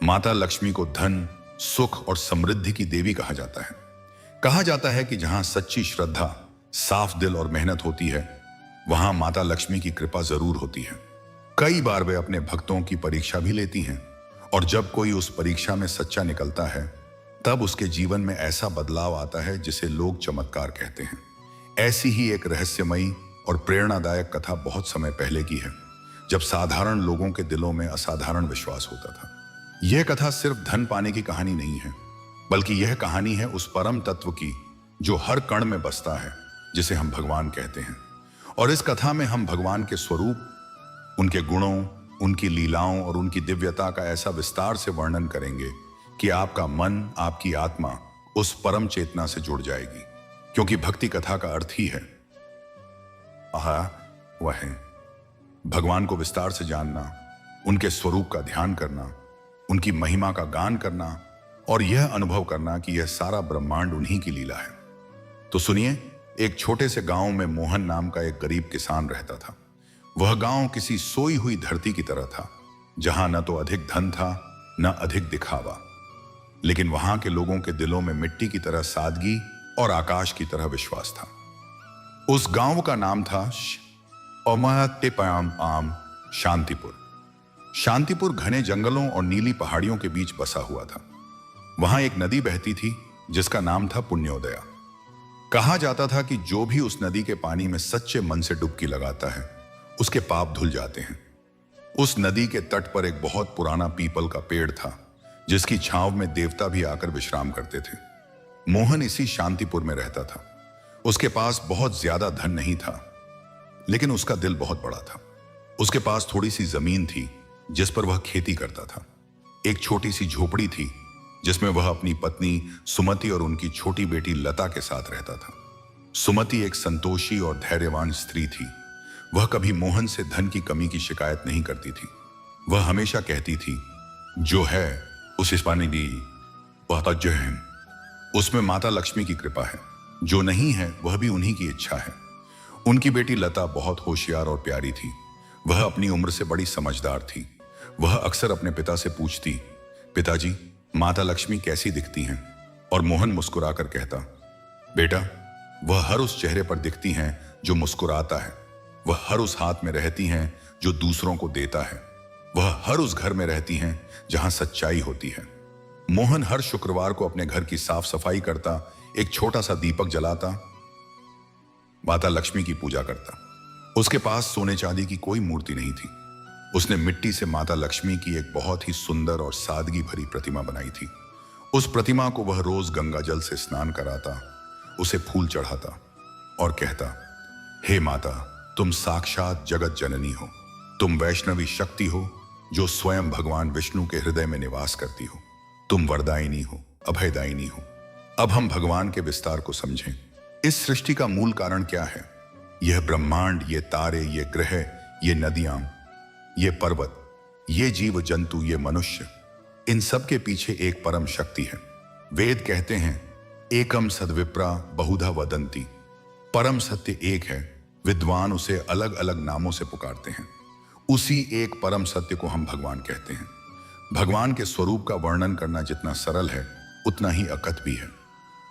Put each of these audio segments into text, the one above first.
माता लक्ष्मी को धन, सुख और समृद्धि की देवी कहा जाता है। कहा जाता है कि जहां सच्ची श्रद्धा, साफ दिल और मेहनत होती है, वहां माता लक्ष्मी की कृपा जरूर होती है। कई बार वे अपने भक्तों की परीक्षा भी लेती हैं, और जब कोई उस परीक्षा में सच्चा निकलता है, तब उसके जीवन में ऐसा बदलाव आता है जिसे लोग चमत्कार कहते हैं। ऐसी ही एक रहस्यमयी और प्रेरणादायक कथा बहुत समय पहले की है, जब साधारण लोगों के दिलों में असाधारण विश्वास होता था। यह कथा सिर्फ धन पाने की कहानी नहीं है, बल्कि यह कहानी है उस परम तत्व की जो हर कण में बसता है, जिसे हम भगवान कहते हैं। और इस कथा में हम भगवान के स्वरूप, उनके गुणों, उनकी लीलाओं और उनकी दिव्यता का ऐसा विस्तार से वर्णन करेंगे कि आपका मन, आपकी आत्मा उस परम चेतना से जुड़ जाएगी। क्योंकि भक्ति कथा का अर्थ ही है वह है भगवान को विस्तार से जानना, उनके स्वरूप का ध्यान करना, उनकी महिमा का गान करना और यह अनुभव करना कि यह सारा ब्रह्मांड उन्हीं की लीला है। तो सुनिए, एक छोटे से गांव में मोहन नाम का एक गरीब किसान रहता था। वह गांव किसी सोई हुई धरती की तरह था, जहां न तो अधिक धन था, न अधिक दिखावा, लेकिन वहां के लोगों के दिलों में मिट्टी की तरह सादगी और आकाश की तरह विश्वास था। उस गांव का नाम था शांतिपुर। शांतिपुर घने जंगलों और नीली पहाड़ियों के बीच बसा हुआ था। वहां एक नदी बहती थी जिसका नाम था पुण्योदया। कहा जाता था कि जो भी उस नदी के पानी में सच्चे मन से डुबकी लगाता है, उसके पाप धुल जाते हैं। उस नदी के तट पर एक बहुत पुराना पीपल का पेड़ था, जिसकी छांव में देवता भी आकर विश्राम करते थे। मोहन इसी शांतिपुर में रहता था। उसके पास बहुत ज्यादा धन नहीं था, लेकिन उसका दिल बहुत बड़ा था। उसके पास थोड़ी सी जमीन थी जिस पर वह खेती करता था। एक छोटी सी झोपड़ी थी जिसमें वह अपनी पत्नी सुमति और उनकी छोटी बेटी लता के साथ रहता था। सुमति एक संतोषी और धैर्यवान स्त्री थी। वह कभी मोहन से धन की कमी की शिकायत नहीं करती थी। वह हमेशा कहती थी, जो है उसे पाने दी वह तज्ज है, उसमें माता लक्ष्मी की कृपा है। जो नहीं है वह भी उन्हीं की इच्छा है। उनकी बेटी लता बहुत होशियार और प्यारी थी। वह अपनी उम्र से बड़ी समझदार थी। वह अक्सर अपने पिता से पूछती, पिताजी, माता लक्ष्मी कैसी दिखती हैं? और मोहन मुस्कुराकर कहता, बेटा, वह हर उस चेहरे पर दिखती हैं जो मुस्कुराता है। वह हर उस हाथ में रहती हैं जो दूसरों को देता है। वह हर उस घर में रहती हैं जहां सच्चाई होती है। मोहन हर शुक्रवार को अपने घर की साफ सफाई करता, एक छोटा सा दीपक जलाता, माता लक्ष्मी की पूजा करता। उसके पास सोने चांदी की कोई मूर्ति नहीं थी। उसने मिट्टी से माता लक्ष्मी की एक बहुत ही सुंदर और सादगी भरी प्रतिमा बनाई थी। उस प्रतिमा को वह रोज गंगा जल से स्नान कराता, उसे फूल चढ़ाता और कहता, हे माता, तुम साक्षात जगत जननी हो। तुम वैष्णवी शक्ति हो जो स्वयं भगवान विष्णु के हृदय में निवास करती हो। तुम वरदायिनी हो, अभयदायिनी हो। अब हम भगवान के विस्तार को समझें। इस सृष्टि का मूल कारण क्या है? यह ब्रह्मांड, ये तारे, ये ग्रह, ये नदियां, ये पर्वत, ये जीव जंतु, ये मनुष्य, इन सब के पीछे एक परम शक्ति है। वेद कहते हैं, एकम सद्विप्रा बहुधा वदंती। परम सत्य एक है, विद्वान उसे अलग अलग नामों से पुकारते हैं। उसी एक परम सत्य को हम भगवान कहते हैं। भगवान के स्वरूप का वर्णन करना जितना सरल है, उतना ही अकथ भी है।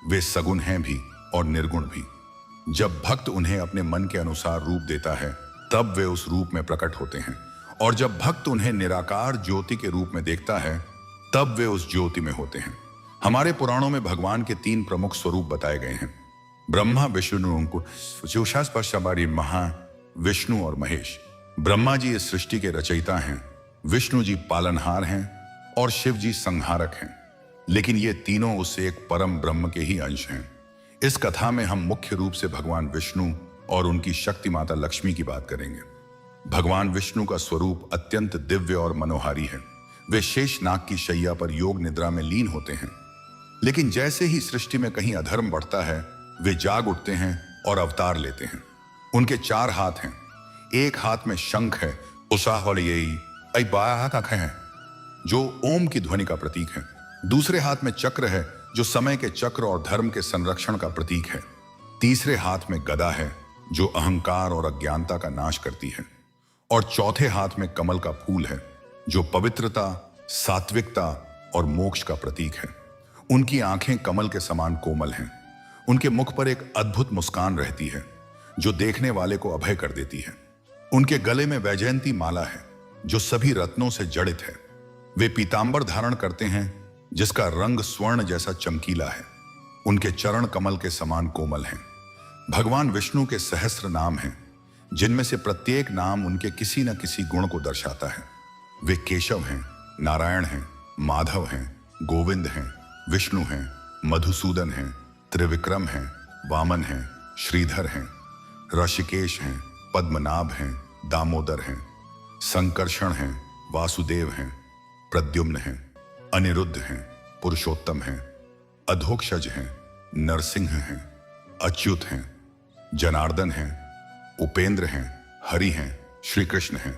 वे सगुण हैं भी और निर्गुण भी। जब भक्त उन्हें अपने मन के अनुसार रूप देता है, तब वे उस रूप में प्रकट होते हैं। और जब भक्त उन्हें निराकार ज्योति के रूप में देखता है, तब वे उस ज्योति में होते हैं। हमारे पुराणों में भगवान के 3 प्रमुख स्वरूप बताए गए हैं, ब्रह्मा, विष्णु, महा विष्णु और महेश। ब्रह्मा जी इस सृष्टि के रचयिता हैं, विष्णु जी पालनहार हैं और शिव जी संहारक हैं। लेकिन ये तीनों उस एक परम ब्रह्म के ही अंश हैं। इस कथा में हम मुख्य रूप से भगवान विष्णु और उनकी शक्ति माता लक्ष्मी की बात करेंगे। भगवान विष्णु का स्वरूप अत्यंत दिव्य और मनोहारी है। वे शेष नाग की शैया पर योग निद्रा में लीन होते हैं। लेकिन जैसे ही सृष्टि में कहीं अधर्म बढ़ता है, वे जाग उठते हैं और अवतार लेते हैं। उनके 4 हाथ हैं। एक हाथ में शंख है, है जो ओम की ध्वनि का प्रतीक है। दूसरे हाथ में चक्र है, जो समय के चक्र और धर्म के संरक्षण का प्रतीक है। तीसरे हाथ में गदा है, जो अहंकार और अज्ञानता का नाश करती है। और चौथे हाथ में कमल का फूल है, जो पवित्रता, सात्विकता और मोक्ष का प्रतीक है। उनकी आंखें कमल के समान कोमल हैं। उनके मुख पर एक अद्भुत मुस्कान रहती है जो देखने वाले को अभय कर देती है। उनके गले में वैजयंती माला है जो सभी रत्नों से जड़ित है। वे पीतांबर धारण करते हैं जिसका रंग स्वर्ण जैसा चमकीला है। उनके चरण कमल के समान कोमल हैं। भगवान विष्णु के सहस्त्र नाम हैं जिनमें से प्रत्येक नाम उनके किसी न किसी गुण को दर्शाता है। वे केशव हैं, नारायण हैं, माधव हैं, गोविंद हैं, विष्णु हैं, मधुसूदन हैं, त्रिविक्रम हैं, वामन हैं, श्रीधर हैं, ऋषिकेश हैं, पद्मनाभ हैं, दामोदर हैं, संकर्षण हैं, वासुदेव हैं, प्रद्युम्न हैं, अनिरुद्ध हैं, पुरुषोत्तम हैं, अधोक्षज हैं, नरसिंह हैं, अच्युत हैं, जनार्दन हैं, उपेंद्र हैं, हरि हैं, श्री कृष्ण हैं।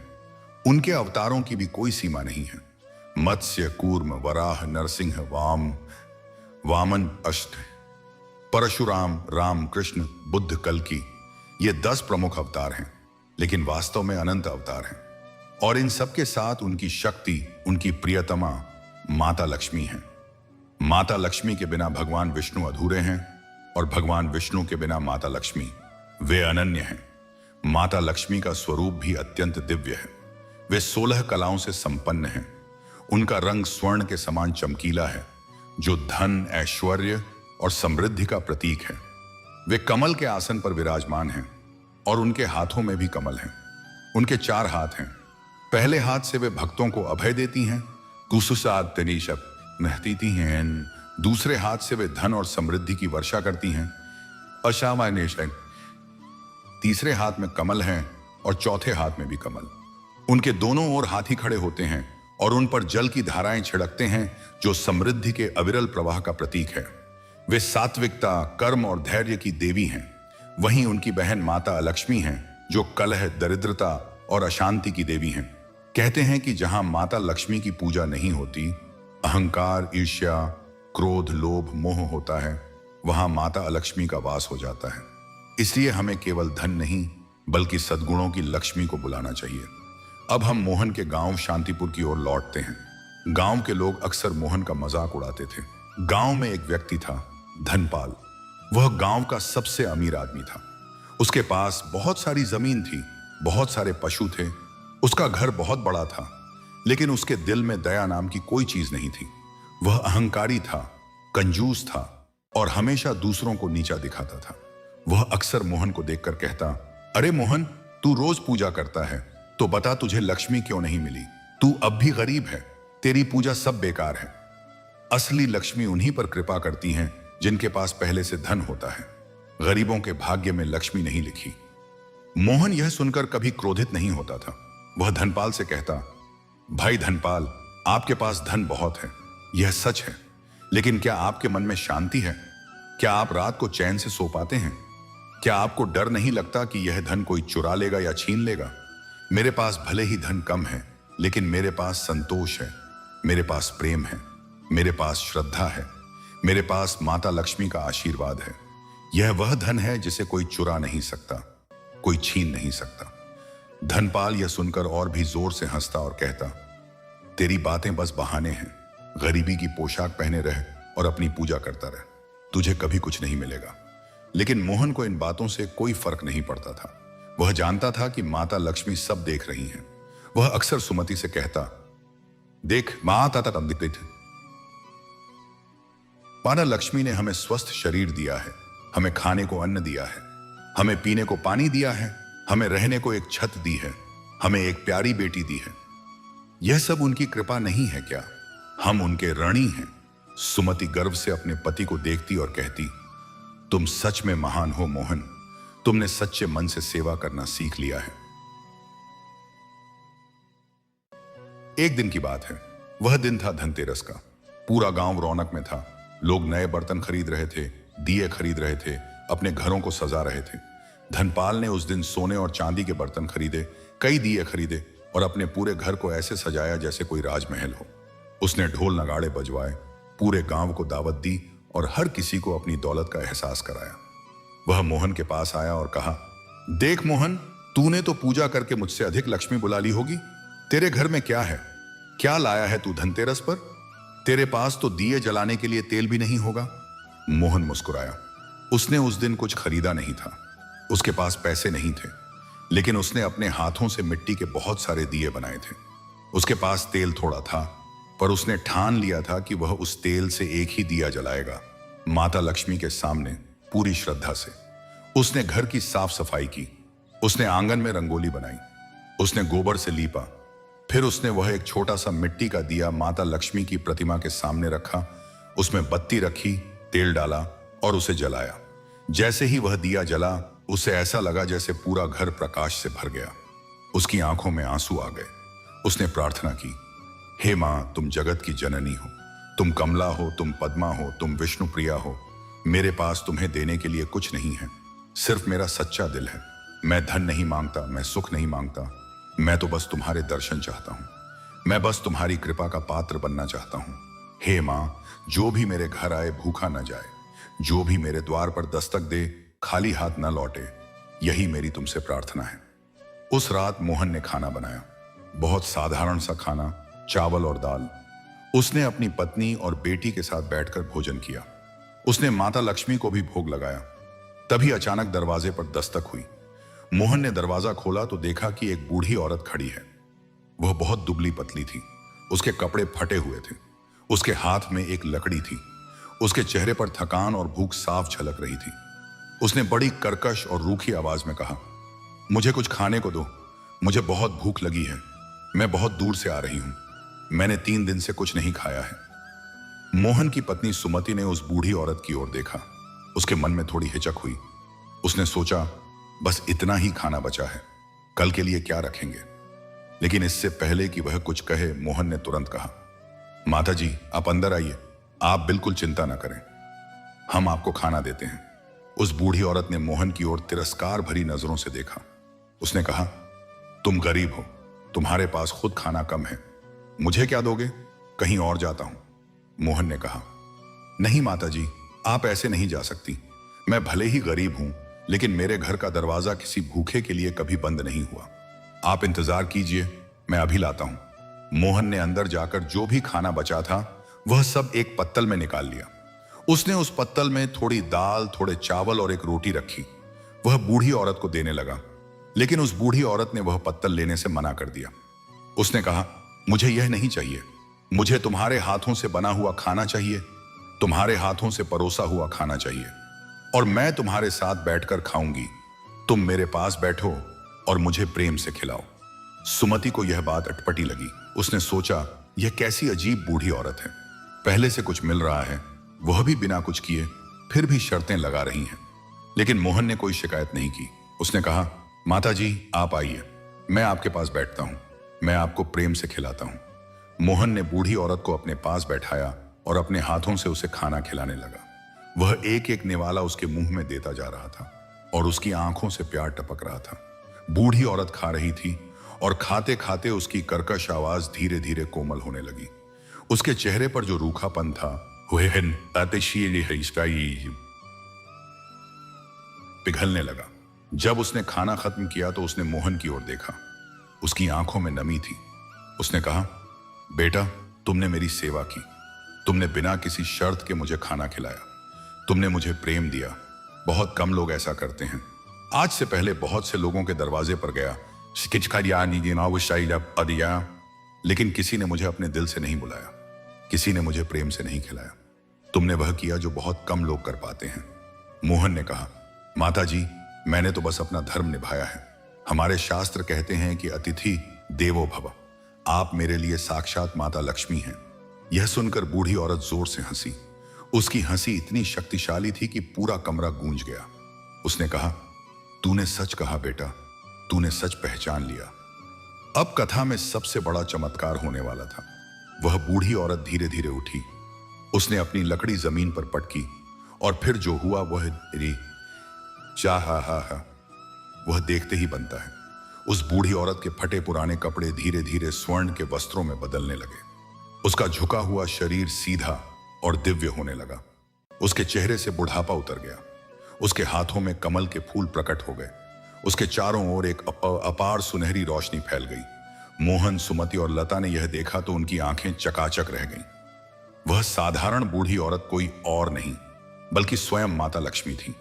उनके अवतारों की भी कोई सीमा नहीं है। मत्स्य, कूर्म, वराह, नरसिंह, वामन, अष्ट, परशुराम, राम, कृष्ण, बुद्ध, कल्कि, ये 10 प्रमुख अवतार हैं, लेकिन वास्तव में अनंत अवतार हैं। और इन सब के साथ उनकी शक्ति, उनकी प्रियतमा माता लक्ष्मी है। माता लक्ष्मी के बिना भगवान विष्णु अधूरे हैं और भगवान विष्णु के बिना माता लक्ष्मी, वे अनन्य हैं। माता लक्ष्मी का स्वरूप भी अत्यंत दिव्य है। वे 16 कलाओं से संपन्न हैं। उनका रंग स्वर्ण के समान चमकीला है जो धन, ऐश्वर्य और समृद्धि का प्रतीक है। वे कमल के आसन पर विराजमान हैं और उनके हाथों में भी कमल हैं। उनके 4 हाथ हैं। पहले हाथ से वे भक्तों को अभय देती हैं, कुसुसाद तनीशप महतीती हैं। दूसरे हाथ से वे धन और समृद्धि की वर्षा करती हैं, अशामानेशन। तीसरे हाथ में कमल हैं और चौथे हाथ में भी कमल। उनके दोनों ओर हाथी खड़े होते हैं और उन पर जल की धाराएं छिड़कते हैं जो समृद्धि के अविरल प्रवाह का प्रतीक है। वे सात्विकता, कर्म और धैर्य की देवी हैं। वहीं उनकी बहन माता लक्ष्मी हैं जो कलह, दरिद्रता और अशांति की देवी हैं। कहते हैं कि जहां माता लक्ष्मी की पूजा नहीं होती, अहंकार, ईर्ष्या, क्रोध, लोभ, मोह होता है, वहां माता लक्ष्मी का वास हो जाता है। इसलिए हमें केवल धन नहीं बल्कि सद्गुणों की लक्ष्मी को बुलाना चाहिए। अब हम मोहन के गांव शांतिपुर की ओर लौटते हैं। गांव के लोग अक्सर मोहन का मजाक उड़ाते थे। गांव में एक व्यक्ति था, धनपाल। वह गांव का सबसे अमीर आदमी था। उसके पास बहुत सारी जमीन थी, बहुत सारे पशु थे। उसका घर बहुत बड़ा था, लेकिन उसके दिल में दया नाम की कोई चीज नहीं थी। वह अहंकारी था, कंजूस था और हमेशा दूसरों को नीचा दिखाता था। वह अक्सर मोहन को देखकर कहता, अरे मोहन, तू रोज पूजा करता है, तो बता तुझे लक्ष्मी क्यों नहीं मिली? तू अब भी गरीब है, तेरी पूजा सब बेकार है। असली लक्ष्मी उन्हीं पर कृपा करती हैं जिनके पास पहले से धन होता है। गरीबों के भाग्य में लक्ष्मी नहीं लिखी। मोहन यह सुनकर कभी क्रोधित नहीं होता था। वह धनपाल से कहता, भाई धनपाल, आपके पास धन बहुत है, यह सच है, लेकिन क्या आपके मन में शांति है? क्या आप रात को चैन से सो पाते हैं? क्या आपको डर नहीं लगता कि यह धन कोई चुरा लेगा या छीन लेगा? मेरे पास भले ही धन कम है, लेकिन मेरे पास संतोष है, मेरे पास प्रेम है, मेरे पास श्रद्धा है, मेरे पास माता लक्ष्मी का आशीर्वाद है। यह वह धन है जिसे कोई चुरा नहीं सकता, कोई छीन नहीं सकता। धनपाल यह सुनकर और भी जोर से हंसता और कहता, तेरी बातें बस बहाने हैं। गरीबी की पोशाक पहने रह और अपनी पूजा करता रह, तुझे कभी कुछ नहीं मिलेगा। लेकिन मोहन को इन बातों से कोई फर्क नहीं पड़ता था। वह जानता था कि माता लक्ष्मी सब देख रही हैं। वह अक्सर सुमति से कहता, देख माता माता लक्ष्मी ने हमें स्वस्थ शरीर दिया है, हमें खाने को अन्न दिया है, हमें पीने को पानी दिया है, हमें रहने को एक छत दी है, हमें एक प्यारी बेटी दी है। यह सब उनकी कृपा नहीं है क्या? हम उनके ऋणी हैं। सुमति गर्व से अपने पति को देखती और कहती, तुम सच में महान हो मोहन, तुमने सच्चे मन से सेवा करना सीख लिया है। एक दिन की बात है। वह दिन था धनतेरस का। पूरा गांव रौनक में था। लोग नए बर्तन खरीद रहे थे, दिए खरीद रहे थे, अपने घरों को सजा रहे थे। धनपाल ने उस दिन सोने और चांदी के बर्तन खरीदे, कई दिए खरीदे और अपने पूरे घर को ऐसे सजाया जैसे कोई राजमहल हो। उसने ढोल नगाड़े बजवाए, पूरे गांव को दावत दी और हर किसी को अपनी दौलत का एहसास कराया। वह मोहन के पास आया और कहा, देख मोहन, तूने तो पूजा करके मुझसे अधिक लक्ष्मी बुला ली होगी। तेरे घर में क्या है? क्या लाया है तू धनतेरस पर? तेरे पास तो दिए जलाने के लिए तेल भी नहीं होगा। मोहन मुस्कुराया। उसने उस दिन कुछ खरीदा नहीं था, उसके पास पैसे नहीं थे, लेकिन उसने अपने हाथों से मिट्टी के बहुत सारे दिए बनाए थे। उसके पास तेल थोड़ा था, पर उसने ठान लिया था कि वह उस तेल से एक ही दिया जलाएगा, माता लक्ष्मी के सामने, पूरी श्रद्धा से। उसने घर की साफ सफाई की, उसने आंगन में रंगोली बनाई, उसने गोबर से लीपा, फिर उसने वह एक छोटा सा मिट्टी का दिया माता लक्ष्मी की प्रतिमा के सामने रखा, उसमें बत्ती रखी, तेल डाला और उसे जलाया। जैसे ही वह दिया जला, उसे ऐसा लगा जैसे पूरा घर प्रकाश से भर गया। उसकी आंखों में आंसू आ गए। उसने प्रार्थना की, हे मां, तुम जगत की जननी हो, तुम कमला हो, तुम पद्मा हो, तुम विष्णु प्रिया हो। मेरे पास तुम्हें देने के लिए कुछ नहीं है, सिर्फ मेरा सच्चा दिल है। मैं धन नहीं मांगता, मैं सुख नहीं मांगता, मैं तो बस तुम्हारे दर्शन चाहता हूं। मैं बस तुम्हारी कृपा का पात्र बनना चाहता हूं। हे मां, जो भी मेरे घर आए भूखा न जाए, जो भी मेरे द्वार पर दस्तक दे खाली हाथ न लौटे, यही मेरी तुमसे प्रार्थना है। उस रात मोहन ने खाना बनाया, बहुत साधारण सा खाना, चावल और दाल। उसने अपनी पत्नी और बेटी के साथ बैठकर भोजन किया। उसने माता लक्ष्मी को भी भोग लगाया। तभी अचानक दरवाजे पर दस्तक हुई। मोहन ने दरवाजा खोला तो देखा कि एक बूढ़ी औरत खड़ी है। वह बहुत दुबली पतली थी, उसके कपड़े फटे हुए थे, उसके हाथ में एक लकड़ी थी, उसके चेहरे पर थकान और भूख साफ झलक रही थी। उसने बड़ी कर्कश और रूखी आवाज में कहा, मुझे कुछ खाने को दो, मुझे बहुत भूख लगी है, मैं बहुत दूर से आ रही हूं, मैंने 3 दिन से कुछ नहीं खाया है। मोहन की पत्नी सुमति ने उस बूढ़ी औरत की ओर देखा। उसके मन में थोड़ी हिचक हुई। उसने सोचा, बस इतना ही खाना बचा है, कल के लिए क्या रखेंगे। लेकिन इससे पहले कि वह कुछ कहे, मोहन ने तुरंत कहा, माता जी, आप अंदर आइए, आप बिल्कुल चिंता ना करें, हम आपको खाना देते हैं। उस बूढ़ी औरत ने मोहन की ओर तिरस्कार भरी नजरों से देखा। उसने कहा, तुम गरीब हो, तुम्हारे पास खुद खाना कम है, मुझे क्या दोगे, कहीं और जाता हूं। मोहन ने कहा, नहीं माता जी, आप ऐसे नहीं जा सकती। मैं भले ही गरीब हूं, लेकिन मेरे घर का दरवाजा किसी भूखे के लिए कभी बंद नहीं हुआ। आप इंतजार कीजिए, मैं अभी लाता हूं। मोहन ने अंदर जाकर जो भी खाना बचा था वह सब एक पत्तल में निकाल लिया। उसने उस पत्तल में थोड़ी दाल, थोड़े चावल और एक रोटी रखी। वह बूढ़ी औरत को देने लगा, लेकिन उस बूढ़ी औरत ने वह पत्तल लेने से मना कर दिया। उसने कहा, मुझे यह नहीं चाहिए, मुझे तुम्हारे हाथों से बना हुआ खाना चाहिए, तुम्हारे हाथों से परोसा हुआ खाना चाहिए, और मैं तुम्हारे साथ बैठकर खाऊंगी। तुम मेरे पास बैठो और मुझे प्रेम से खिलाओ। सुमति को यह बात अटपटी लगी। उसने सोचा, यह कैसी अजीब बूढ़ी औरत है, पहले से कुछ मिल रहा है, वह भी बिना कुछ किए, फिर भी शर्तें लगा रही हैं। लेकिन मोहन ने कोई शिकायत नहीं की। उसने कहा, माता जी, आप आइए, मैं आपके पास बैठता हूं, मैं आपको प्रेम से खिलाता हूं। मोहन ने बूढ़ी औरत को अपने पास बैठाया और अपने हाथों से उसे खाना खिलाने लगा। वह एक एक निवाला उसके मुंह में देता जा रहा था और उसकी आंखों से प्यार टपक रहा था। बूढ़ी औरत खा रही थी और खाते खाते उसकी कर्कश आवाज धीरे धीरे कोमल होने लगी। उसके चेहरे पर जो रूखापन था वह पिघलने लगा। जब उसने खाना खत्म किया तो उसने मोहन की ओर देखा। उसकी आंखों में नमी थी। उसने कहा, बेटा, तुमने मेरी सेवा की, तुमने बिना किसी शर्त के मुझे खाना खिलाया, तुमने मुझे प्रेम दिया। बहुत कम लोग ऐसा करते हैं। आज से पहले बहुत से लोगों के दरवाजे पर गया, लेकिन किसी ने मुझे अपने दिल से नहीं बुलाया, किसी ने मुझे प्रेम से नहीं खिलाया। तुमने वह किया जो बहुत कम लोग कर पाते हैं। मोहन ने कहा, माता जी, मैंने तो बस अपना धर्म निभाया है। हमारे शास्त्र कहते हैं कि अतिथि देवो भव, आप मेरे लिए साक्षात माता लक्ष्मी हैं। यह सुनकर बूढ़ी औरत जोर से हंसी। उसकी हंसी इतनी शक्तिशाली थी कि पूरा कमरा गूंज गया। उसने कहा, तूने सच कहा बेटा, तूने सच पहचान लिया। अब कथा में सबसे बड़ा चमत्कार होने वाला था। वह बूढ़ी औरत धीरे धीरे उठी। उसने अपनी लकड़ी जमीन पर पटकी और फिर जो हुआ वह वह देखते ही बनता है। उस बूढ़ी औरत के फटे पुराने कपड़े धीरे धीरे स्वर्ण के वस्त्रों में बदलने लगे। उसका झुका हुआ शरीर सीधा और दिव्य होने लगा। उसके चेहरे से बुढ़ापा उतर गया। उसके हाथों में कमल के फूल प्रकट हो गए। उसके चारों ओर एक अपार सुनहरी रोशनी फैल गई। मोहन, सुमति और लता ने यह देखा तो उनकी आंखें चकाचक रह गईं। वह साधारण बूढ़ी औरत कोई और नहीं बल्कि स्वयं माता लक्ष्मी थी।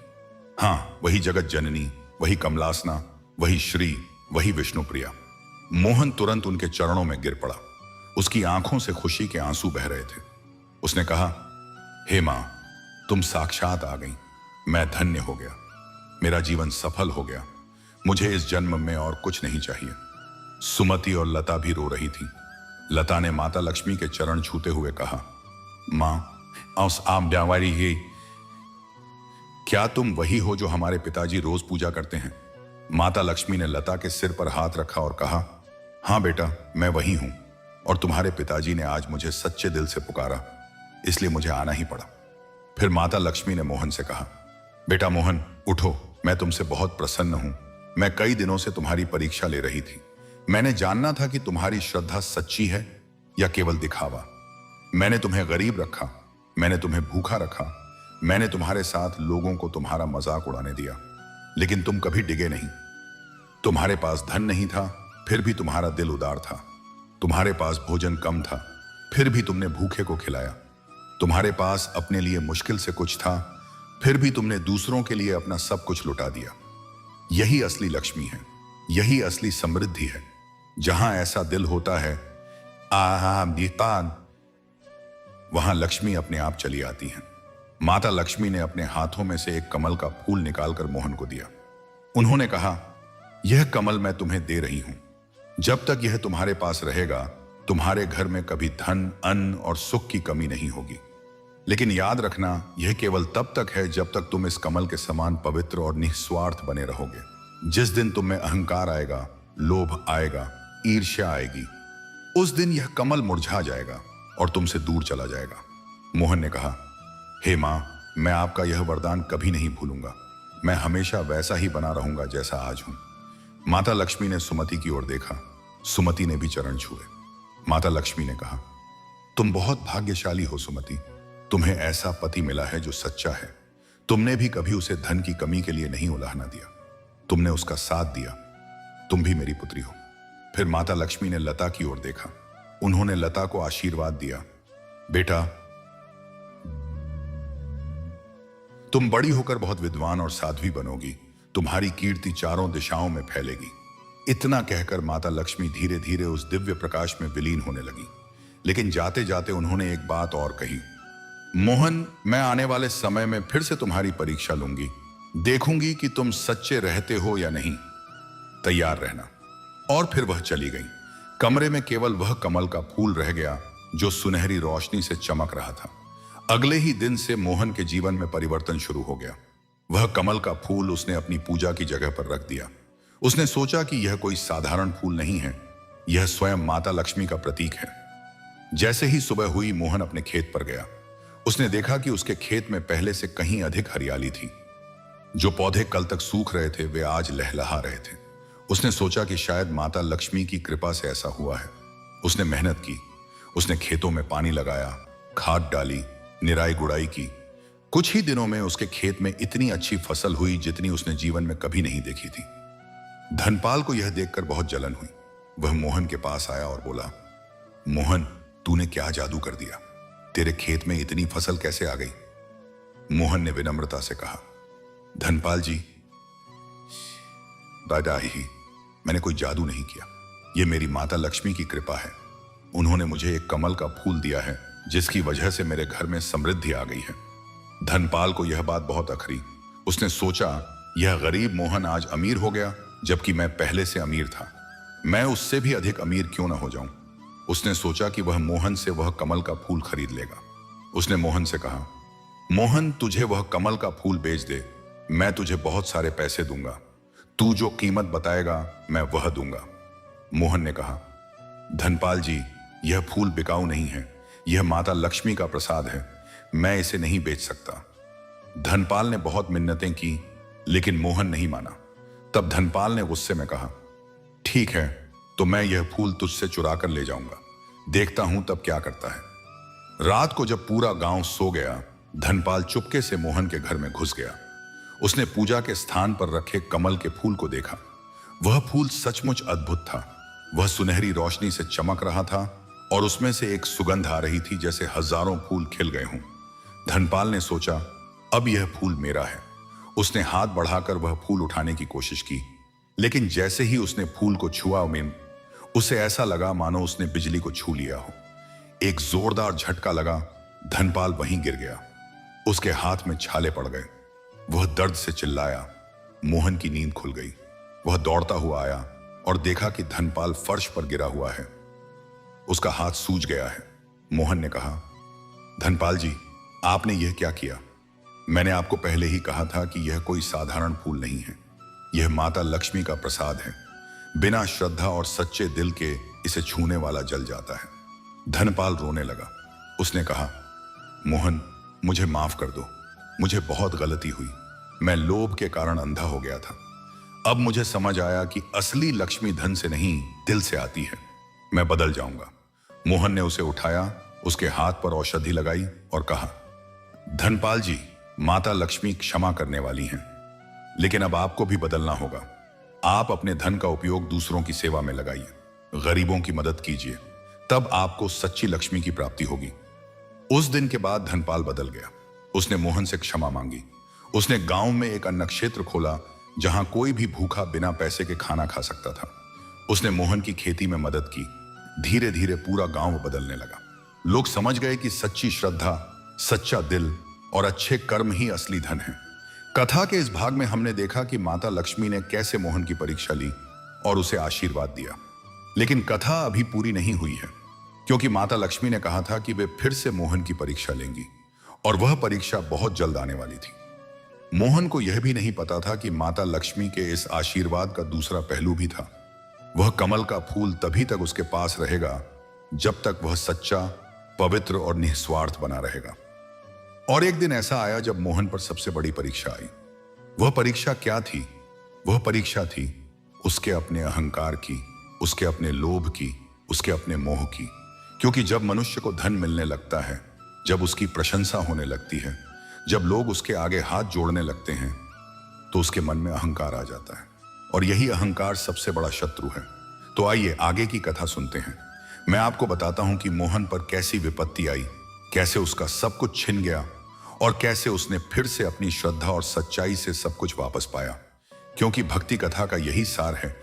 हाँ, वही जगत जननी, वही कमलासना, वही श्री, वही विष्णुप्रिया। मोहन तुरंत उनके चरणों में गिर पड़ा। उसकी आंखों से खुशी के आंसू बह रहे थे। उसने कहा, हे मां, तुम साक्षात आ गई। मैं धन्य हो गया, मेरा जीवन सफल हो गया। मुझे इस जन्म में और कुछ नहीं चाहिए। सुमति और लता भी रो रही थी। लता ने माता लक्ष्मी के चरण छूते हुए कहा, मां, औस आप ब्यावारी ही, क्या तुम वही हो जो हमारे पिताजी रोज पूजा करते हैं? माता लक्ष्मी ने लता के सिर पर हाथ रखा और कहा, हाँ बेटा, मैं वही हूं और तुम्हारे पिताजी ने आज मुझे सच्चे दिल से पुकारा, इसलिए मुझे आना ही पड़ा। फिर माता लक्ष्मी ने मोहन से कहा, बेटा मोहन, उठो, मैं तुमसे बहुत प्रसन्न हूं। मैं कई दिनों से तुम्हारी परीक्षा ले रही थी। मैंने जानना था कि तुम्हारी श्रद्धा सच्ची है या केवल दिखावा। मैंने तुम्हें गरीब रखा, मैंने तुम्हें भूखा रखा, मैंने तुम्हारे साथ लोगों को तुम्हारा मजाक उड़ाने दिया, लेकिन तुम कभी डिगे नहीं। तुम्हारे पास धन नहीं था, फिर भी तुम्हारा दिल उदार था। तुम्हारे पास भोजन कम था, फिर भी तुमने भूखे को खिलाया। तुम्हारे पास अपने लिए मुश्किल से कुछ था, फिर भी तुमने दूसरों के लिए अपना सब कुछ लुटा दिया। यही असली लक्ष्मी है, यही असली समृद्धि है। जहां ऐसा दिल होता है, वहां लक्ष्मी अपने आप चली आती है। माता लक्ष्मी ने अपने हाथों में से एक कमल का फूल निकालकर मोहन को दिया। उन्होंने कहा, यह कमल मैं तुम्हें दे रही हूं। जब तक यह तुम्हारे पास रहेगा, तुम्हारे घर में कभी धन, अन्न और सुख की कमी नहीं होगी। लेकिन याद रखना, यह केवल तब तक है जब तक तुम इस कमल के समान पवित्र और निस्वार्थ बने रहोगे। जिस दिन तुम में अहंकार आएगा, लोभ आएगा, ईर्ष्या आएगी, उस दिन यह कमल मुरझा जाएगा और तुमसे दूर चला जाएगा। मोहन ने कहा, हे मां, मैं आपका यह वरदान कभी नहीं भूलूंगा। मैं हमेशा वैसा ही बना रहूंगा जैसा आज हूं। माता लक्ष्मी ने सुमति की ओर देखा। सुमति ने भी चरण छुए। माता लक्ष्मी ने कहा, तुम बहुत भाग्यशाली हो सुमति। तुम्हें ऐसा पति मिला है जो सच्चा है। तुमने भी कभी उसे धन की कमी के लिए नहीं उलाहना दिया। तुमने उसका साथ दिया। तुम भी मेरी पुत्री हो। फिर माता लक्ष्मी ने लता की ओर देखा। उन्होंने लता को आशीर्वाद दिया, बेटा, तुम बड़ी होकर बहुत विद्वान और साध्वी बनोगी। तुम्हारी कीर्ति चारों दिशाओं में फैलेगी। इतना कहकर माता लक्ष्मी धीरे धीरे उस दिव्य प्रकाश में विलीन होने लगी। लेकिन जाते जाते उन्होंने एक बात और कही, मोहन, मैं आने वाले समय में फिर से तुम्हारी परीक्षा लूंगी। देखूंगी कि तुम सच्चे रहते हो या नहीं। तैयार रहना। और फिर वह चली गई। कमरे में केवल वह कमल का फूल रह गया जो सुनहरी रोशनी से चमक रहा था। अगले ही दिन से मोहन के जीवन में परिवर्तन शुरू हो गया। वह कमल का फूल उसने अपनी पूजा की जगह पर रख दिया। उसने सोचा कि यह कोई साधारण फूल नहीं है, यह स्वयं माता लक्ष्मी का प्रतीक है। जैसे ही सुबह हुई, मोहन अपने खेत पर गया। उसने देखा कि उसके खेत में पहले से कहीं अधिक हरियाली थी। जो पौधे कल तक सूख रहे थे, वे आज लहलहा रहे थे। उसने सोचा कि शायद माता लक्ष्मी की कृपा से ऐसा हुआ है। उसने मेहनत की। उसने खेतों में पानी लगाया, खाद डाली, निराई गुड़ाई की। कुछ ही दिनों में उसके खेत में इतनी अच्छी फसल हुई जितनी उसने जीवन में कभी नहीं देखी थी। धनपाल को यह देखकर बहुत जलन हुई। वह मोहन के पास आया और बोला, मोहन, तूने क्या जादू कर दिया? तेरे खेत में इतनी फसल कैसे आ गई? मोहन ने विनम्रता से कहा, धनपाल जी, दादा ही, मैंने कोई जादू नहीं किया। यह मेरी माता लक्ष्मी की कृपा है। उन्होंने मुझे एक कमल का फूल दिया है जिसकी वजह से मेरे घर में समृद्धि आ गई है। धनपाल को यह बात बहुत अखरी। उसने सोचा, यह गरीब मोहन आज अमीर हो गया, जबकि मैं पहले से अमीर था। मैं उससे भी अधिक अमीर क्यों ना हो जाऊं? उसने सोचा कि वह मोहन से वह कमल का फूल खरीद लेगा। उसने मोहन से कहा, मोहन, तुझे वह कमल का फूल बेच दे। मैं तुझे बहुत सारे पैसे दूंगा। तू जो कीमत बताएगा मैं वह दूंगा। मोहन ने कहा, धनपाल जी, यह फूल बिकाऊ नहीं है। यह माता लक्ष्मी का प्रसाद है। मैं इसे नहीं बेच सकता। धनपाल ने बहुत मिन्नतें की, लेकिन मोहन नहीं माना। तब धनपाल ने गुस्से में कहा, ठीक है, तो मैं यह फूल तुझसे चुरा कर ले जाऊंगा। देखता हूं तब क्या करता है। रात को जब पूरा गांव सो गया, धनपाल चुपके से मोहन के घर में घुस गया। उसने पूजा के स्थान पर रखे कमल के फूल को देखा। वह फूल सचमुच अद्भुत था। वह सुनहरी रोशनी से चमक रहा था और उसमें से एक सुगंध आ रही थी जैसे हजारों फूल खिल गए हों। धनपाल ने सोचा, अब यह फूल मेरा है। उसने हाथ बढ़ाकर वह फूल उठाने की कोशिश की, लेकिन जैसे ही उसने फूल को छुआ उसे ऐसा लगा मानो उसने बिजली को छू लिया हो। एक जोरदार झटका लगा, धनपाल वहीं गिर गया। उसके हाथ में छाले पड़ गए। वह दर्द से चिल्लाया। मोहन की नींद खुल गई। वह दौड़ता हुआ आया और देखा कि धनपाल फर्श पर गिरा हुआ है। उसका हाथ सूज गया है। मोहन ने कहा, धनपाल जी, आपने यह क्या किया? मैंने आपको पहले ही कहा था कि यह कोई साधारण फूल नहीं है। यह माता लक्ष्मी का प्रसाद है। बिना श्रद्धा और सच्चे दिल के इसे छूने वाला जल जाता है। धनपाल रोने लगा। उसने कहा, मोहन, मुझे माफ कर दो। मुझे बहुत गलती हुई। मैं लोभ के कारण अंधा हो गया था। अब मुझे समझ आया कि असली लक्ष्मी धन से नहीं, दिल से आती है। मैं बदल जाऊंगा। मोहन ने उसे उठाया, उसके हाथ पर औषधि लगाई और कहा, धनपाल जी, माता लक्ष्मी क्षमा करने वाली हैं, लेकिन अब आपको भी बदलना होगा। आप अपने धन का उपयोग दूसरों की सेवा में लगाइए, गरीबों की मदद कीजिए, तब आपको सच्ची लक्ष्मी की प्राप्ति होगी। उस दिन के बाद धनपाल बदल गया। उसने मोहन से क्षमा मांगी। उसने गांव में एक अन्न क्षेत्र खोला जहां कोई भी भूखा बिना पैसे के खाना खा सकता था। उसने मोहन की खेती में मदद की। धीरे धीरे पूरा गांव बदलने लगा। लोग समझ गए कि सच्ची श्रद्धा, सच्चा दिल और अच्छे कर्म ही असली धन है। कथा के इस भाग में हमने देखा कि माता लक्ष्मी ने कैसे मोहन की परीक्षा ली और उसे आशीर्वाद दिया। लेकिन कथा अभी पूरी नहीं हुई है, क्योंकि माता लक्ष्मी ने कहा था कि वे फिर से मोहन की परीक्षा लेंगी और वह परीक्षा बहुत जल्द आने वाली थी। मोहन को यह भी नहीं पता था कि माता लक्ष्मी के इस आशीर्वाद का दूसरा पहलू भी था। वह कमल का फूल तभी तक उसके पास रहेगा जब तक वह सच्चा, पवित्र और निस्वार्थ बना रहेगा। और एक दिन ऐसा आया जब मोहन पर सबसे बड़ी परीक्षा आई। वह परीक्षा क्या थी? वह परीक्षा थी उसके अपने अहंकार की, उसके अपने लोभ की, उसके अपने मोह की। क्योंकि जब मनुष्य को धन मिलने लगता है, जब उसकी प्रशंसा होने लगती है, जब लोग उसके आगे हाथ जोड़ने लगते हैं, तो उसके मन में अहंकार आ जाता है। और यही अहंकार सबसे बड़ा शत्रु है। तो आइए आगे की कथा सुनते हैं। मैं आपको बताता हूं कि मोहन पर कैसी विपत्ति आई, कैसे उसका सब कुछ छिन गया और कैसे उसने फिर से अपनी श्रद्धा और सच्चाई से सब कुछ वापस पाया। क्योंकि भक्ति कथा का यही सार है,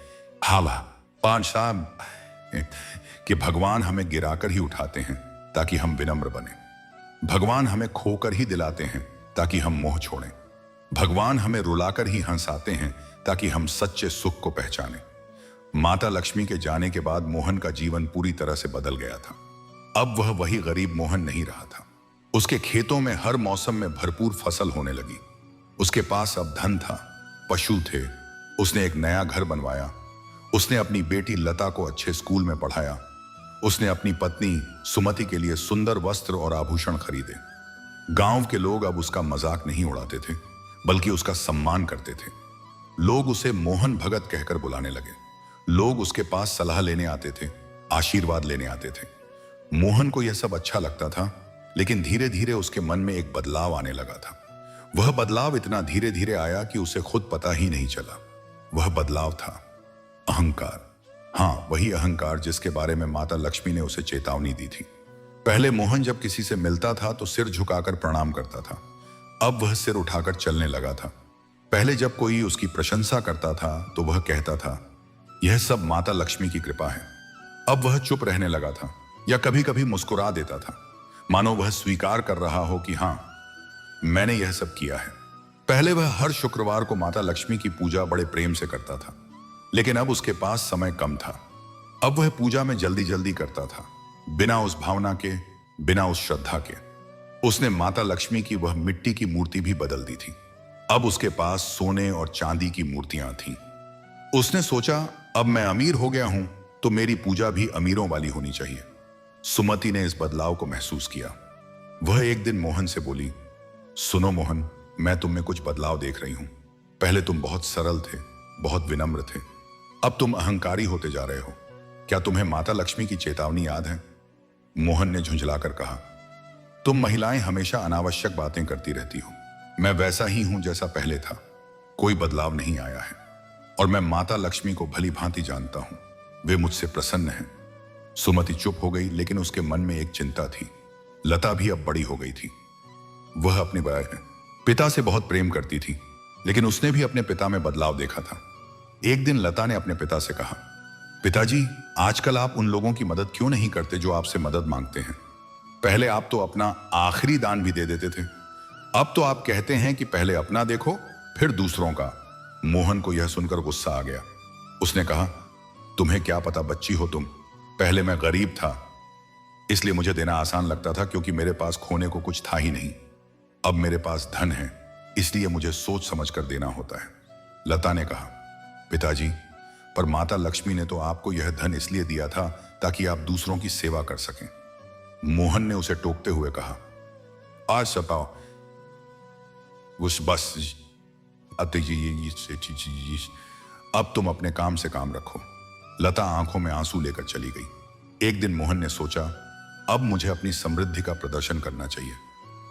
हाला पान साहब, कि भगवान हमें गिराकर ही उठाते हैं ताकि हम विनम्र बने। भगवान हमें खोकर ही दिलाते हैं ताकि हम मोह छोड़ें। भगवान हमें रुलाकर ही हंसाते हैं ताकि हम सच्चे सुख को पहचानें। माता लक्ष्मी के जाने के बाद मोहन का जीवन पूरी तरह से बदल गया था। अब वह वही गरीब मोहन नहीं रहा था। उसके खेतों में हर मौसम में भरपूर फसल होने लगी। उसके पास अब धन था, पशु थे, उसने एक नया घर बनवाया, उसने अपनी बेटी लता को अच्छे स्कूल में पढ़ाया, उसने अपनी पत्नी सुमति के लिए सुंदर वस्त्र और आभूषण खरीदे। गांव के लोग अब उसका मजाक नहीं उड़ाते थे, बल्कि उसका सम्मान करते थे। लोग उसे मोहन भगत कहकर बुलाने लगे। लोग उसके पास सलाह लेने आते थे, आशीर्वाद लेने आते थे। मोहन को यह सब अच्छा लगता था, लेकिन धीरे धीरे उसके मन में एक बदलाव आने लगा था। वह बदलाव इतना धीरे धीरे आया कि उसे खुद पता ही नहीं चला। वह बदलाव था अहंकार। हाँ, वही अहंकार जिसके बारे में माता लक्ष्मी ने उसे चेतावनी दी थी। पहले मोहन जब किसी से मिलता था तो सिर झुकाकर प्रणाम करता था। अब वह सिर उठाकर चलने लगा था। पहले जब कोई उसकी प्रशंसा करता था तो वह कहता था, यह सब माता लक्ष्मी की कृपा है। अब वह चुप रहने लगा था या कभी कभी मुस्कुरा देता था, मानो वह स्वीकार कर रहा हो कि हाँ, मैंने यह सब किया है। पहले वह हर शुक्रवार को माता लक्ष्मी की पूजा बड़े प्रेम से करता था, लेकिन अब उसके पास समय कम था। अब वह पूजा में जल्दी जल्दी करता था, बिना उस भावना के, बिना उस श्रद्धा के। उसने माता लक्ष्मी की वह मिट्टी की मूर्ति भी बदल दी थी। अब उसके पास सोने और चांदी की मूर्तियां थीं। उसने सोचा, अब मैं अमीर हो गया हूं तो मेरी पूजा भी अमीरों वाली होनी चाहिए। सुमति ने इस बदलाव को महसूस किया। वह एक दिन मोहन से बोली, सुनो मोहन, मैं तुम में कुछ बदलाव देख रही हूं। पहले तुम बहुत सरल थे, बहुत विनम्र थे, अब तुम अहंकारी होते जा रहे हो। क्या तुम्हें माता लक्ष्मी की चेतावनी याद है? मोहन ने झुंझलाकर कहा, तुम महिलाएं हमेशा अनावश्यक बातें करती रहती हो। मैं वैसा ही हूं जैसा पहले था, कोई बदलाव नहीं आया है। और मैं माता लक्ष्मी को भली भांति जानता हूं। वे मुझसे प्रसन्न हैं। सुमति चुप हो गई, लेकिन उसके मन में एक चिंता थी। लता भी अब बड़ी हो गई थी। वह अपने पिता से बहुत प्रेम करती थी, लेकिन उसने भी अपने पिता में बदलाव देखा था। एक दिन लता ने अपने पिता से कहा, पिताजी, आजकल आप उन लोगों की मदद क्यों नहीं करते जो आपसे मदद मांगते हैं? पहले आप तो अपना आखिरी दान भी दे देते थे। अब तो आप कहते हैं कि पहले अपना देखो फिर दूसरों का। मोहन को यह सुनकर गुस्सा आ गया। उसने कहा, तुम्हें क्या पता बच्ची हो तुम। पहले मैं गरीब था, इसलिए मुझे देना आसान लगता था, क्योंकि मेरे पास खोने को कुछ था ही नहीं। अब मेरे पास धन है, इसलिए मुझे सोच समझ कर देना होता है। लता ने कहा, पिताजी, पर माता लक्ष्मी ने तो आपको यह धन इसलिए दिया था ताकि आप दूसरों की सेवा कर सकें। मोहन ने उसे टोकते हुए कहा, आज सपाओ उस बस अब तुम अपने काम से काम रखो। लता आंखों में आंसू लेकर चली गई। एक दिन मोहन ने सोचा, अब मुझे अपनी समृद्धि का प्रदर्शन करना चाहिए।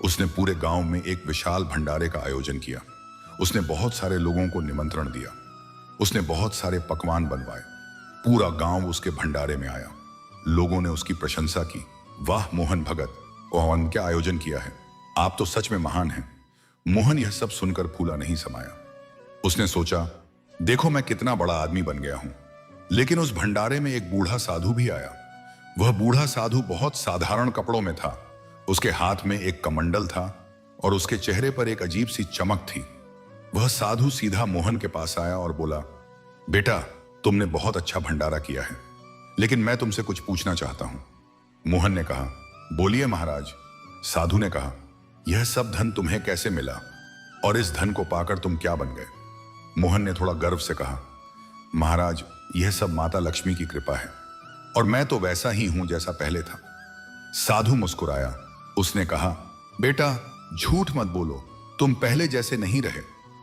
उसने पूरे गांव में एक विशाल भंडारे का आयोजन किया। उसने बहुत सारे लोगों को निमंत्रण दिया। उसने बहुत सारे पकवान बनवाए। पूरा गांव उसके भंडारे में आया। लोगों ने उसकी प्रशंसा की। वाह मोहन भगत, और क्या आयोजन किया है, आप तो सच में महान हैं। मोहन यह सब सुनकर फूला नहीं समाया। उसने सोचा, देखो मैं कितना बड़ा आदमी बन गया हूं। लेकिन उस भंडारे में एक बूढ़ा साधु भी आया। वह बूढ़ा साधु बहुत साधारण कपड़ों में था। उसके हाथ में एक कमंडल था और उसके चेहरे पर एक अजीब सी चमक थी। वह साधु सीधा मोहन के पास आया और बोला, बेटा, तुमने बहुत अच्छा भंडारा किया है, लेकिन मैं तुमसे कुछ पूछना चाहता हूं। मोहन ने कहा, बोलिए महाराज। साधु ने कहा, यह सब धन तुम्हें कैसे मिला और इस धन को पाकर तुम क्या बन गए? मोहन ने थोड़ा गर्व से कहा, महाराज, यह सब माता लक्ष्मी की कृपा है और मैं तो वैसा ही हूं जैसा पहले था। साधु मुस्कुराया। उसने कहा, बेटा, झूठ मत बोलो, तुम पहले जैसे नहीं रहे।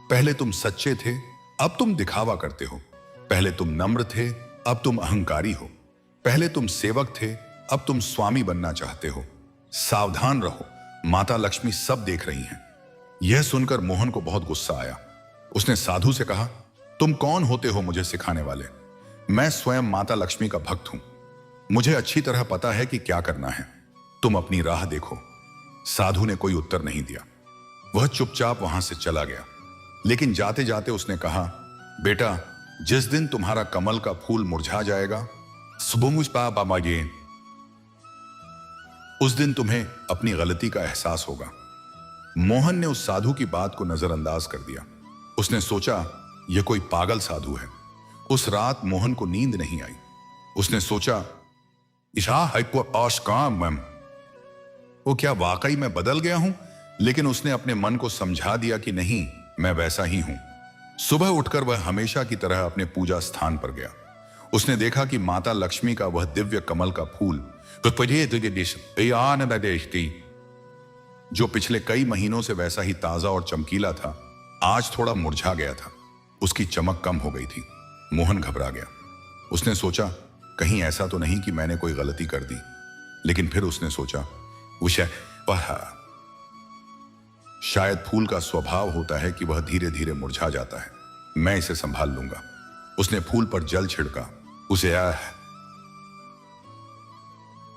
पहले तुम सच्चे थे, अब तुम दिखावा करते हो। पहले तुम नम्र थे, अब तुम अहंकारी हो। पहले तुम सेवक थे, अब तुम स्वामी बनना चाहते हो। सावधान रहो, माता लक्ष्मी सब देख रही हैं। यह सुनकर मोहन को बहुत गुस्सा आया। उसने साधु से कहा, तुम कौन होते हो मुझे सिखाने वाले? मैं स्वयं माता लक्ष्मी का भक्त हूं। मुझे अच्छी तरह पता है कि क्या करना है। तुम अपनी राह देखो। साधु ने कोई उत्तर नहीं दिया। वह चुपचाप वहां से चला गया। लेकिन जाते जाते उसने कहा, बेटा, जिस दिन तुम्हारा कमल का फूल मुरझा जाएगा, उस दिन तुम्हें अपनी गलती का एहसास होगा। मोहन ने उस साधु की बात को नजरअंदाज कर दिया। उसने सोचा, यह कोई पागल साधु है। उस रात मोहन को नींद नहीं आई। उसने सोचा, वो क्या वाकई मैं बदल गया हूं? लेकिन उसने अपने मन को समझा दिया कि नहीं, मैं वैसा ही हूं। सुबह उठकर वह हमेशा की तरह अपने पूजा स्थान पर गया। उसने देखा कि माता लक्ष्मी का वह दिव्य कमल का फूल जो पिछले कई महीनों से वैसा ही ताजा और चमकीला था, आज थोड़ा मुरझा गया था। उसकी चमक कम हो गई थी। मोहन घबरा गया। उसने सोचा, कहीं ऐसा तो नहीं कि मैंने कोई गलती कर दी। लेकिन फिर उसने सोचा, शायद फूल का स्वभाव होता है कि वह धीरे धीरे मुरझा जाता है। मैं इसे संभाल लूंगा। उसने फूल पर जल छिड़का,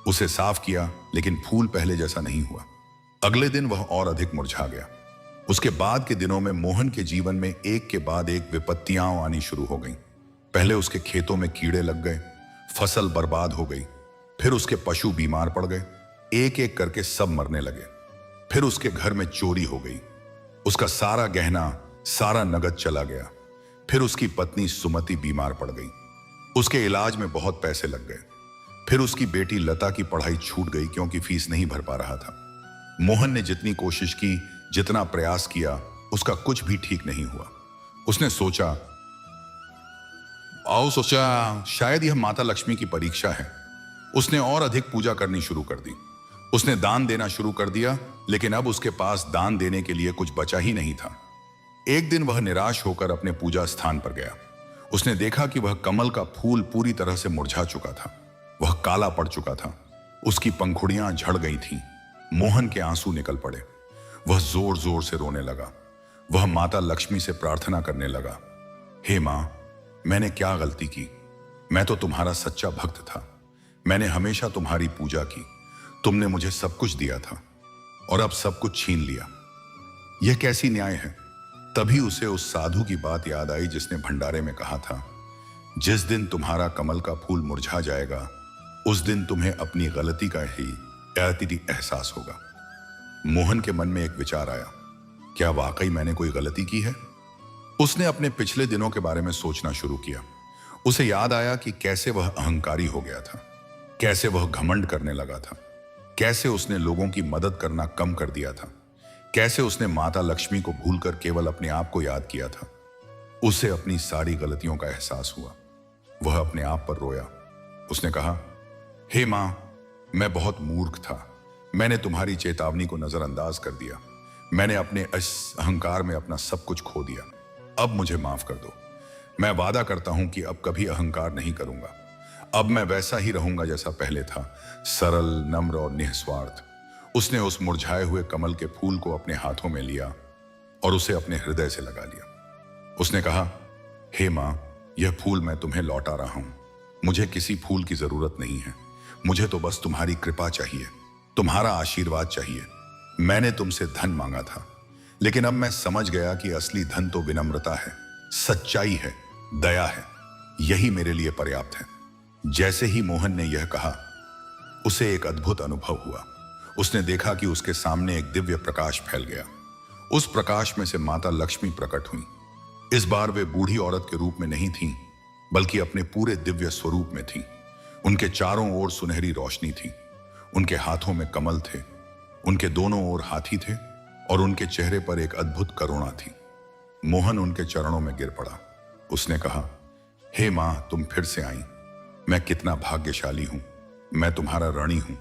उसे साफ किया, लेकिन फूल पहले जैसा नहीं हुआ। अगले दिन वह और अधिक मुरझा गया। उसके बाद के दिनों में मोहन के जीवन में एक के बाद एक विपत्तियां आनी शुरू हो गईं। पहले उसके खेतों में कीड़े लग गए, फसल बर्बाद हो गई। फिर उसके पशु बीमार पड़ गए, एक एक करके सब मरने लगे। फिर उसके घर में चोरी हो गई। उसका सारा गहना, सारा नगद चला गया। फिर उसकी पत्नी सुमति बीमार पड़ गई। उसके इलाज में बहुत पैसे लग गए। फिर उसकी बेटी लता की पढ़ाई छूट गई, क्योंकि फीस नहीं भर पा रहा था। मोहन ने जितनी कोशिश की, जितना प्रयास किया, उसका कुछ भी ठीक नहीं हुआ। उसने सोचा शायद यह माता लक्ष्मी की परीक्षा है। उसने और अधिक पूजा करनी शुरू कर दी। उसने दान देना शुरू कर दिया, लेकिन अब उसके पास दान देने के लिए कुछ बचा ही नहीं था। एक दिन वह निराश होकर अपने पूजा स्थान पर गया। उसने देखा कि वह कमल का फूल पूरी तरह से मुरझा चुका था। वह काला पड़ चुका था। उसकी पंखुड़ियां झड़ गई थीं। मोहन के आंसू निकल पड़े। वह जोर जोर से रोने लगा। वह माता लक्ष्मी से प्रार्थना करने लगा, हे मां, मैंने क्या गलती की? मैं तो तुम्हारा सच्चा भक्त था। मैंने हमेशा तुम्हारी पूजा की। तुमने मुझे सब कुछ दिया था और अब सब कुछ छीन लिया। यह कैसी न्याय है? तभी उसे उस साधु की बात याद आई जिसने भंडारे में कहा था, जिस दिन तुम्हारा कमल का फूल मुरझा जाएगा उस दिन तुम्हें अपनी गलती का ही एहसास होगा। मोहन के मन में एक विचार आया, क्या वाकई मैंने कोई गलती की है? उसने अपने पिछले दिनों के बारे में सोचना शुरू किया। उसे याद आया कि कैसे वह अहंकारी हो गया था, कैसे वह घमंड करने लगा था, कैसे उसने लोगों की मदद करना कम कर दिया था, कैसे उसने माता लक्ष्मी को भूलकर केवल अपने आप को याद किया था। उसे अपनी सारी गलतियों का एहसास हुआ। वह अपने आप पर रोया। उसने कहा, हे मां, मैं बहुत मूर्ख था। मैंने तुम्हारी चेतावनी को नजरअंदाज कर दिया। मैंने अपने इस अहंकार में अपना सब कुछ खो दिया। अब मुझे माफ कर दो। मैं वादा करता हूं कि अब कभी अहंकार नहीं करूंगा। अब मैं वैसा ही रहूंगा जैसा पहले था, सरल, नम्र और निस्वार्थ। उसने उस मुरझाए हुए कमल के फूल को अपने हाथों में लिया और उसे अपने हृदय से लगा लिया। उसने कहा, हे मां, यह फूल मैं तुम्हें लौटा रहा हूं। मुझे किसी फूल की जरूरत नहीं है। मुझे तो बस तुम्हारी कृपा चाहिए, तुम्हारा आशीर्वाद चाहिए। मैंने तुमसे धन मांगा था, लेकिन अब मैं समझ गया कि असली धन तो विनम्रता है, सच्चाई है, दया है। यही मेरे लिए पर्याप्त है। जैसे ही मोहन ने यह कहा, उसे एक अद्भुत अनुभव हुआ। उसने देखा कि उसके सामने एक दिव्य प्रकाश फैल गया। उस प्रकाश में से माता लक्ष्मी प्रकट हुई। इस बार वे बूढ़ी औरत के रूप में नहीं थीं, बल्कि अपने पूरे दिव्य स्वरूप में थीं। उनके चारों ओर सुनहरी रोशनी थी। उनके हाथों में कमल थे, उनके दोनों ओर हाथी थे और उनके चेहरे पर एक अद्भुत करुणा थी। मोहन उनके चरणों में गिर पड़ा। उसने कहा, हे मां, तुम फिर से आई। मैं कितना भाग्यशाली हूं। मैं तुम्हारा ऋणी हूं।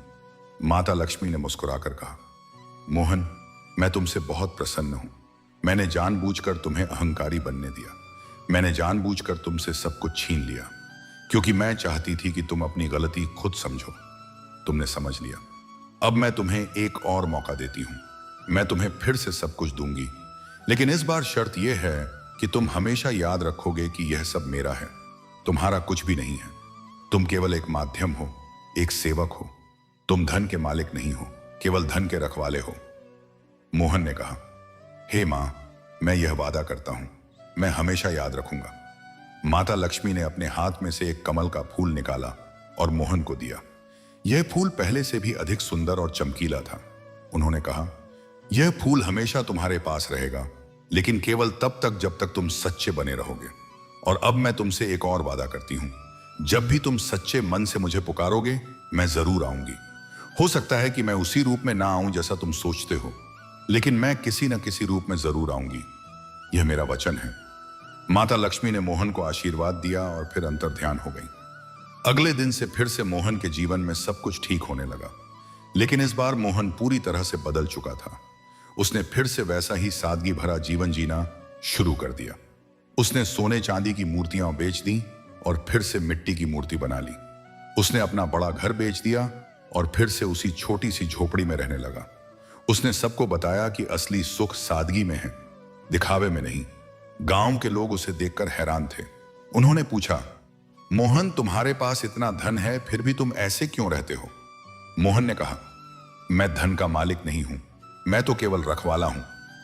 माता लक्ष्मी ने मुस्कुराकर कहा, मोहन, मैं तुमसे बहुत प्रसन्न हूं। मैंने जानबूझकर तुम्हें अहंकारी बनने दिया। मैंने जानबूझकर तुमसे सब कुछ छीन लिया, क्योंकि मैं चाहती थी कि तुम अपनी गलती खुद समझो। तुमने समझ लिया। अब मैं तुम्हें एक और मौका देती हूं। मैं तुम्हें फिर से सब कुछ दूंगी, लेकिन इस बार शर्त यह है कि तुम हमेशा याद रखोगे कि यह सब मेरा है, तुम्हारा कुछ भी नहीं है। तुम केवल एक माध्यम हो, एक सेवक हो। तुम धन के मालिक नहीं हो, केवल धन के रखवाले हो। मोहन ने कहा, हे मां, मैं यह वादा करता हूं, मैं हमेशा याद रखूंगा। माता लक्ष्मी ने अपने हाथ में से एक कमल का फूल निकाला और मोहन को दिया। यह फूल पहले से भी अधिक सुंदर और चमकीला था। उन्होंने कहा, यह फूल हमेशा तुम्हारे पास रहेगा, लेकिन केवल तब तक जब तक तुम सच्चे बने रहोगे। और अब मैं तुमसे एक और वादा करती हूं, जब भी तुम सच्चे मन से मुझे पुकारोगे, मैं जरूर आऊंगी। हो सकता है कि मैं उसी रूप में ना आऊं जैसा तुम सोचते हो, लेकिन मैं किसी न किसी रूप में जरूर आऊंगी। यह मेरा वचन है। माता लक्ष्मी ने मोहन को आशीर्वाद दिया और फिर अंतर्ध्यान हो गई। अगले दिन से फिर से मोहन के जीवन में सब कुछ ठीक होने लगा, लेकिन इस बार मोहन पूरी तरह से बदल चुका था। उसने फिर से वैसा ही सादगी भरा जीवन जीना शुरू कर दिया। उसने सोने चांदी की मूर्तियां बेच दी और फिर से मिट्टी की मूर्ति बना ली। उसने अपना बड़ा घर बेच दिया और फिर से उसी छोटी सी झोपड़ी में रहने लगा। उसने सबको बताया कि असली सुख सादगी में है, दिखावे में नहीं। गांव के लोग उसे देखकर हैरान थे। उन्होंने पूछा, मोहन, तुम्हारे पास इतना धन है, फिर भी तुम ऐसे क्यों रहते हो? मोहन ने कहा, मैं धन का मालिक नहीं हूं, मैं तो केवल रखवाला हूं।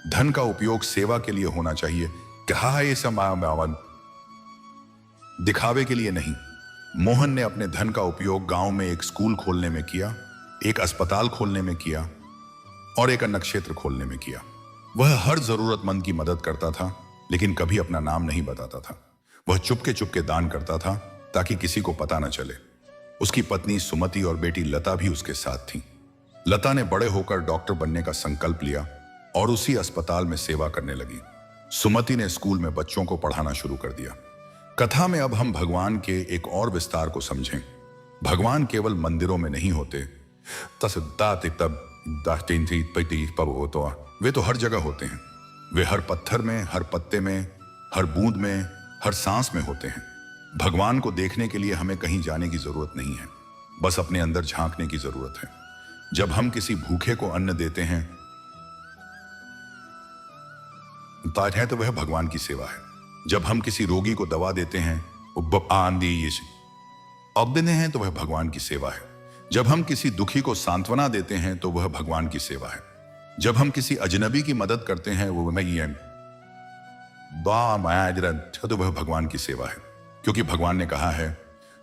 धन का उपयोग सेवा के लिए होना चाहिए। कहा है ये समावन, दिखावे के लिए नहीं। मोहन ने अपने धन का उपयोग गांव में एक स्कूल खोलने में किया, एक अस्पताल खोलने में किया और एक अन्न क्षेत्र खोलने में किया। वह हर जरूरतमंद की मदद करता था, लेकिन कभी अपना नाम नहीं बताता था। वह चुपके चुपके दान करता था ताकि किसी को पता न चले। उसकी पत्नी सुमति और बेटी लता भी उसके साथ थी। लता ने बड़े होकर डॉक्टर बनने का संकल्प लिया और उसी अस्पताल में सेवा करने लगी। सुमति ने स्कूल में बच्चों को पढ़ाना शुरू कर दिया। कथा में अब हम भगवान के एक और विस्तार को समझें। भगवान केवल मंदिरों में नहीं होते, वे तो हर जगह होते हैं। वे हर पत्थर में, हर पत्ते में, हर बूंद में, हर सांस में होते हैं। भगवान को देखने के लिए हमें कहीं जाने की जरूरत नहीं है, बस अपने अंदर झांकने की जरूरत है। जब हम किसी भूखे को अन्न देते हैं तो वह भगवान की सेवा है। जब हम किसी रोगी को दवा देते हैं अवदिने हैं तो वह भगवान की सेवा है। जब हम किसी दुखी को सांत्वना देते हैं तो वह भगवान की सेवा है। जब हम किसी अजनबी की मदद करते हैं तो वह भगवान की सेवा है। क्योंकि भगवान ने कहा है,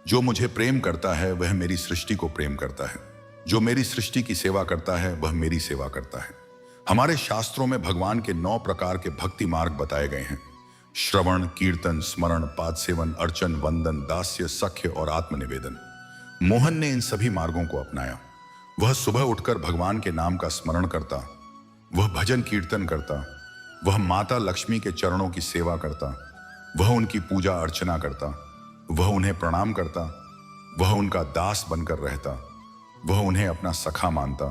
जो मुझे प्रेम करता है वह मेरी सृष्टि को प्रेम करता है, जो मेरी सृष्टि की सेवा करता है वह मेरी सेवा करता है। हमारे शास्त्रों में भगवान के 9 प्रकार के भक्ति मार्ग बताए गए हैं। श्रवण, कीर्तन, स्मरण, पाद सेवन, अर्चन, वंदन, दास्य, सख्य और आत्मनिवेदन। मोहन ने इन सभी मार्गों को अपनाया। वह सुबह उठकर भगवान के नाम का स्मरण करता, वह भजन कीर्तन करता, वह माता लक्ष्मी के चरणों की सेवा करता, वह उनकी पूजा अर्चना करता, वह उन्हें प्रणाम करता, वह उनका दास बनकर रहता, वह उन्हें अपना सखा मानता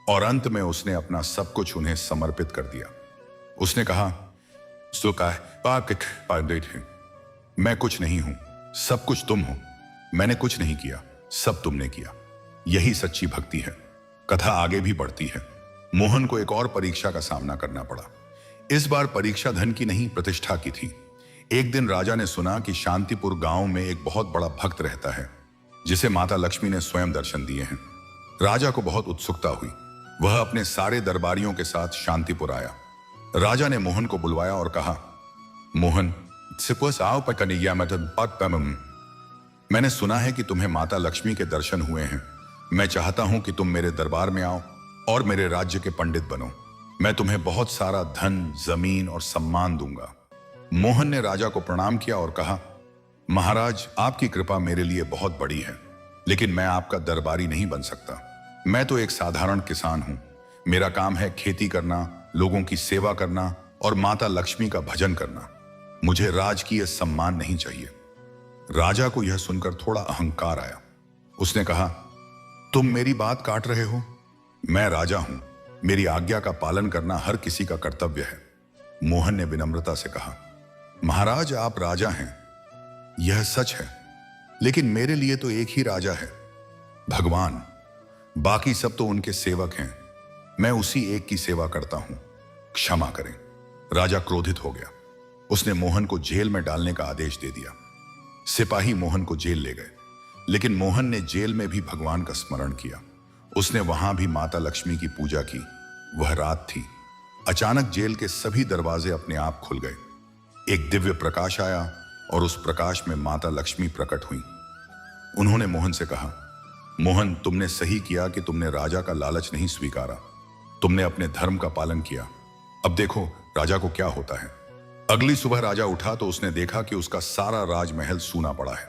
और अंत में उसने अपना सब कुछ उन्हें समर्पित कर दिया। उसने कहा, मैं कुछ नहीं हूं, सब कुछ तुम हो। मैंने कुछ नहीं किया, सब तुमने किया। यही सच्ची भक्ति है। कथा आगे भी बढ़ती है। मोहन को एक और परीक्षा का सामना करना पड़ा। इस बार परीक्षा धन की नहीं, प्रतिष्ठा की थी। एक दिन राजा ने सुना कि शांतिपुर गांव में एक बहुत बड़ा भक्त रहता है जिसे माता लक्ष्मी ने स्वयं दर्शन दिए हैं। राजा को बहुत उत्सुकता हुई। वह अपने सारे दरबारियों के साथ शांतिपुर आया। राजा ने मोहन को बुलवाया और कहा, मोहन, मैंने सुना है कि तुम्हें माता लक्ष्मी के दर्शन हुए हैं। मैं चाहता हूं कि तुम मेरे दरबार में आओ और मेरे राज्य के पंडित बनो। मैं तुम्हें बहुत सारा धन, जमीन और सम्मान दूंगा। मोहन ने राजा को प्रणाम किया और कहा, महाराज, आपकी कृपा मेरे लिए बहुत बड़ी है, लेकिन मैं आपका दरबारी नहीं बन सकता। मैं तो एक साधारण किसान हूं। मेरा काम है खेती करना, लोगों की सेवा करना और माता लक्ष्मी का भजन करना। मुझे राजकीय सम्मान नहीं चाहिए। राजा को यह सुनकर थोड़ा अहंकार आया। उसने कहा, तुम मेरी बात काट रहे हो? मैं राजा हूं। मेरी आज्ञा का पालन करना हर किसी का कर्तव्य है। मोहन ने विनम्रता से कहा, महाराज, आप राजा हैं, यह सच है, लेकिन मेरे लिए तो एक ही राजा है, भगवान। बाकी सब तो उनके सेवक हैं। मैं उसी एक की सेवा करता हूं। क्षमा करें। राजा क्रोधित हो गया। उसने मोहन को जेल में डालने का आदेश दे दिया। सिपाही मोहन को जेल ले गए, लेकिन मोहन ने जेल में भी भगवान का स्मरण किया। उसने वहां भी माता लक्ष्मी की पूजा की। वह रात थी। अचानक जेल के सभी दरवाजे अपने आप खुल गए। एक दिव्य प्रकाश आया और उस प्रकाश में माता लक्ष्मी प्रकट हुई। उन्होंने मोहन से कहा, मोहन, तुमने सही किया कि तुमने राजा का लालच नहीं स्वीकारा। तुमने अपने धर्म का पालन किया। अब देखो राजा को क्या होता है। अगली सुबह राजा उठा तो उसने देखा कि उसका सारा राजमहल सूना पड़ा है।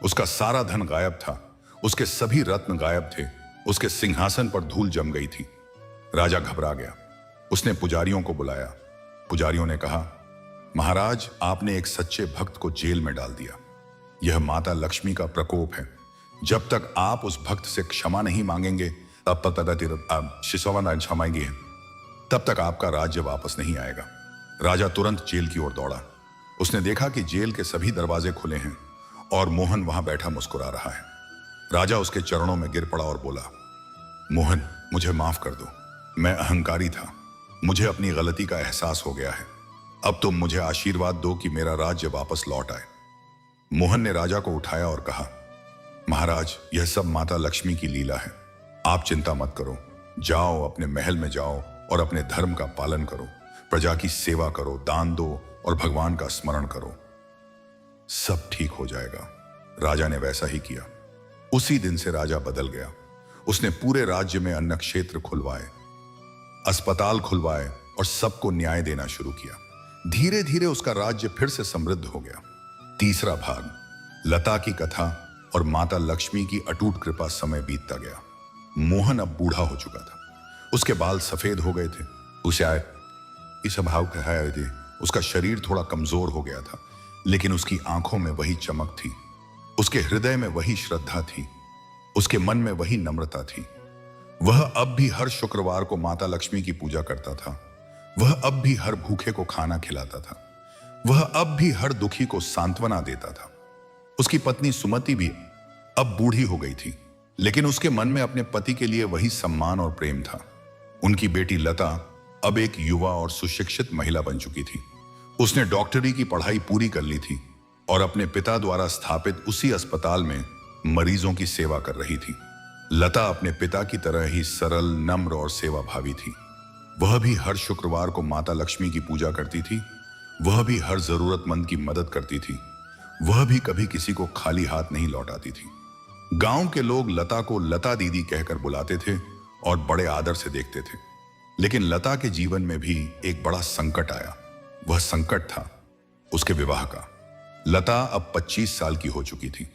उसका सारा धन गायब था। उसके सभी रत्न गायब थे। उसके सिंहासन पर धूल जम गई थी। राजा घबरा गया। उसने पुजारियों को बुलाया। पुजारियों ने कहा, महाराज, आपने एक सच्चे भक्त को जेल में डाल दिया। यह माता लक्ष्मी का प्रकोप है। जब तक आप उस भक्त से क्षमा नहीं मांगेंगे, तब तक आपका राज्य वापस नहीं आएगा। राजा तुरंत जेल की ओर दौड़ा। उसने देखा कि जेल के सभी दरवाजे खुले हैं और मोहन वहां बैठा मुस्कुरा रहा है। राजा उसके चरणों में गिर पड़ा और बोला, मोहन, मुझे माफ कर दो। मैं अहंकारी था। मुझे अपनी गलती का एहसास हो गया है। अब तुम मुझे आशीर्वाद दो कि मेरा राज्य वापस लौट आए। मोहन ने राजा को उठाया और कहा, महाराज, यह सब माता लक्ष्मी की लीला है। आप चिंता मत करो। जाओ, अपने महल में जाओ और अपने धर्म का पालन करो। प्रजा की सेवा करो, दान दो और भगवान का स्मरण करो। सब ठीक हो जाएगा। राजा ने वैसा ही किया। उसी दिन से राजा बदल गया। उसने पूरे राज्य में अन्न क्षेत्र खुलवाए, अस्पताल खुलवाए और सबको न्याय देना शुरू किया। धीरे धीरे उसका राज्य फिर से समृद्ध हो गया। तीसरा भाग, लता की कथा और माता लक्ष्मी की अटूट कृपा। समय बीतता गया। मोहन अब बूढ़ा हो चुका था। उसके बाल सफेद हो गए थे। उसे इस स्वभाव कहा थे। उसका शरीर थोड़ा कमजोर हो गया था, लेकिन उसकी आंखों में वही चमक थी। उसके हृदय में वही श्रद्धा थी। उसके मन में वही नम्रता थी। वह अब भी हर शुक्रवार को माता लक्ष्मी की पूजा करता था। वह अब भी हर भूखे को खाना खिलाता था। वह अब भी हर दुखी को सांत्वना देता था। उसकी पत्नी सुमति भी अब बूढ़ी हो गई थी, लेकिन उसके मन में अपने पति के लिए वही सम्मान और प्रेम था। उनकी बेटी लता अब एक युवा और सुशिक्षित महिला बन चुकी थी। उसने डॉक्टरी की पढ़ाई पूरी कर ली थी और अपने पिता द्वारा स्थापित उसी अस्पताल में मरीजों की सेवा कर रही थी। लता अपने पिता की तरह ही सरल, नम्र और सेवा भावी थी। वह भी हर शुक्रवार को माता लक्ष्मी की पूजा करती थी। वह भी हर जरूरतमंद की मदद करती थी। वह भी कभी किसी को खाली हाथ नहीं लौटाती थी। गांव के लोग लता को लता दीदी कहकर बुलाते थे और बड़े आदर से देखते थे। लेकिन लता के जीवन में भी एक बड़ा संकट आया। वह संकट था उसके विवाह का। लता अब 25 साल की हो चुकी थी,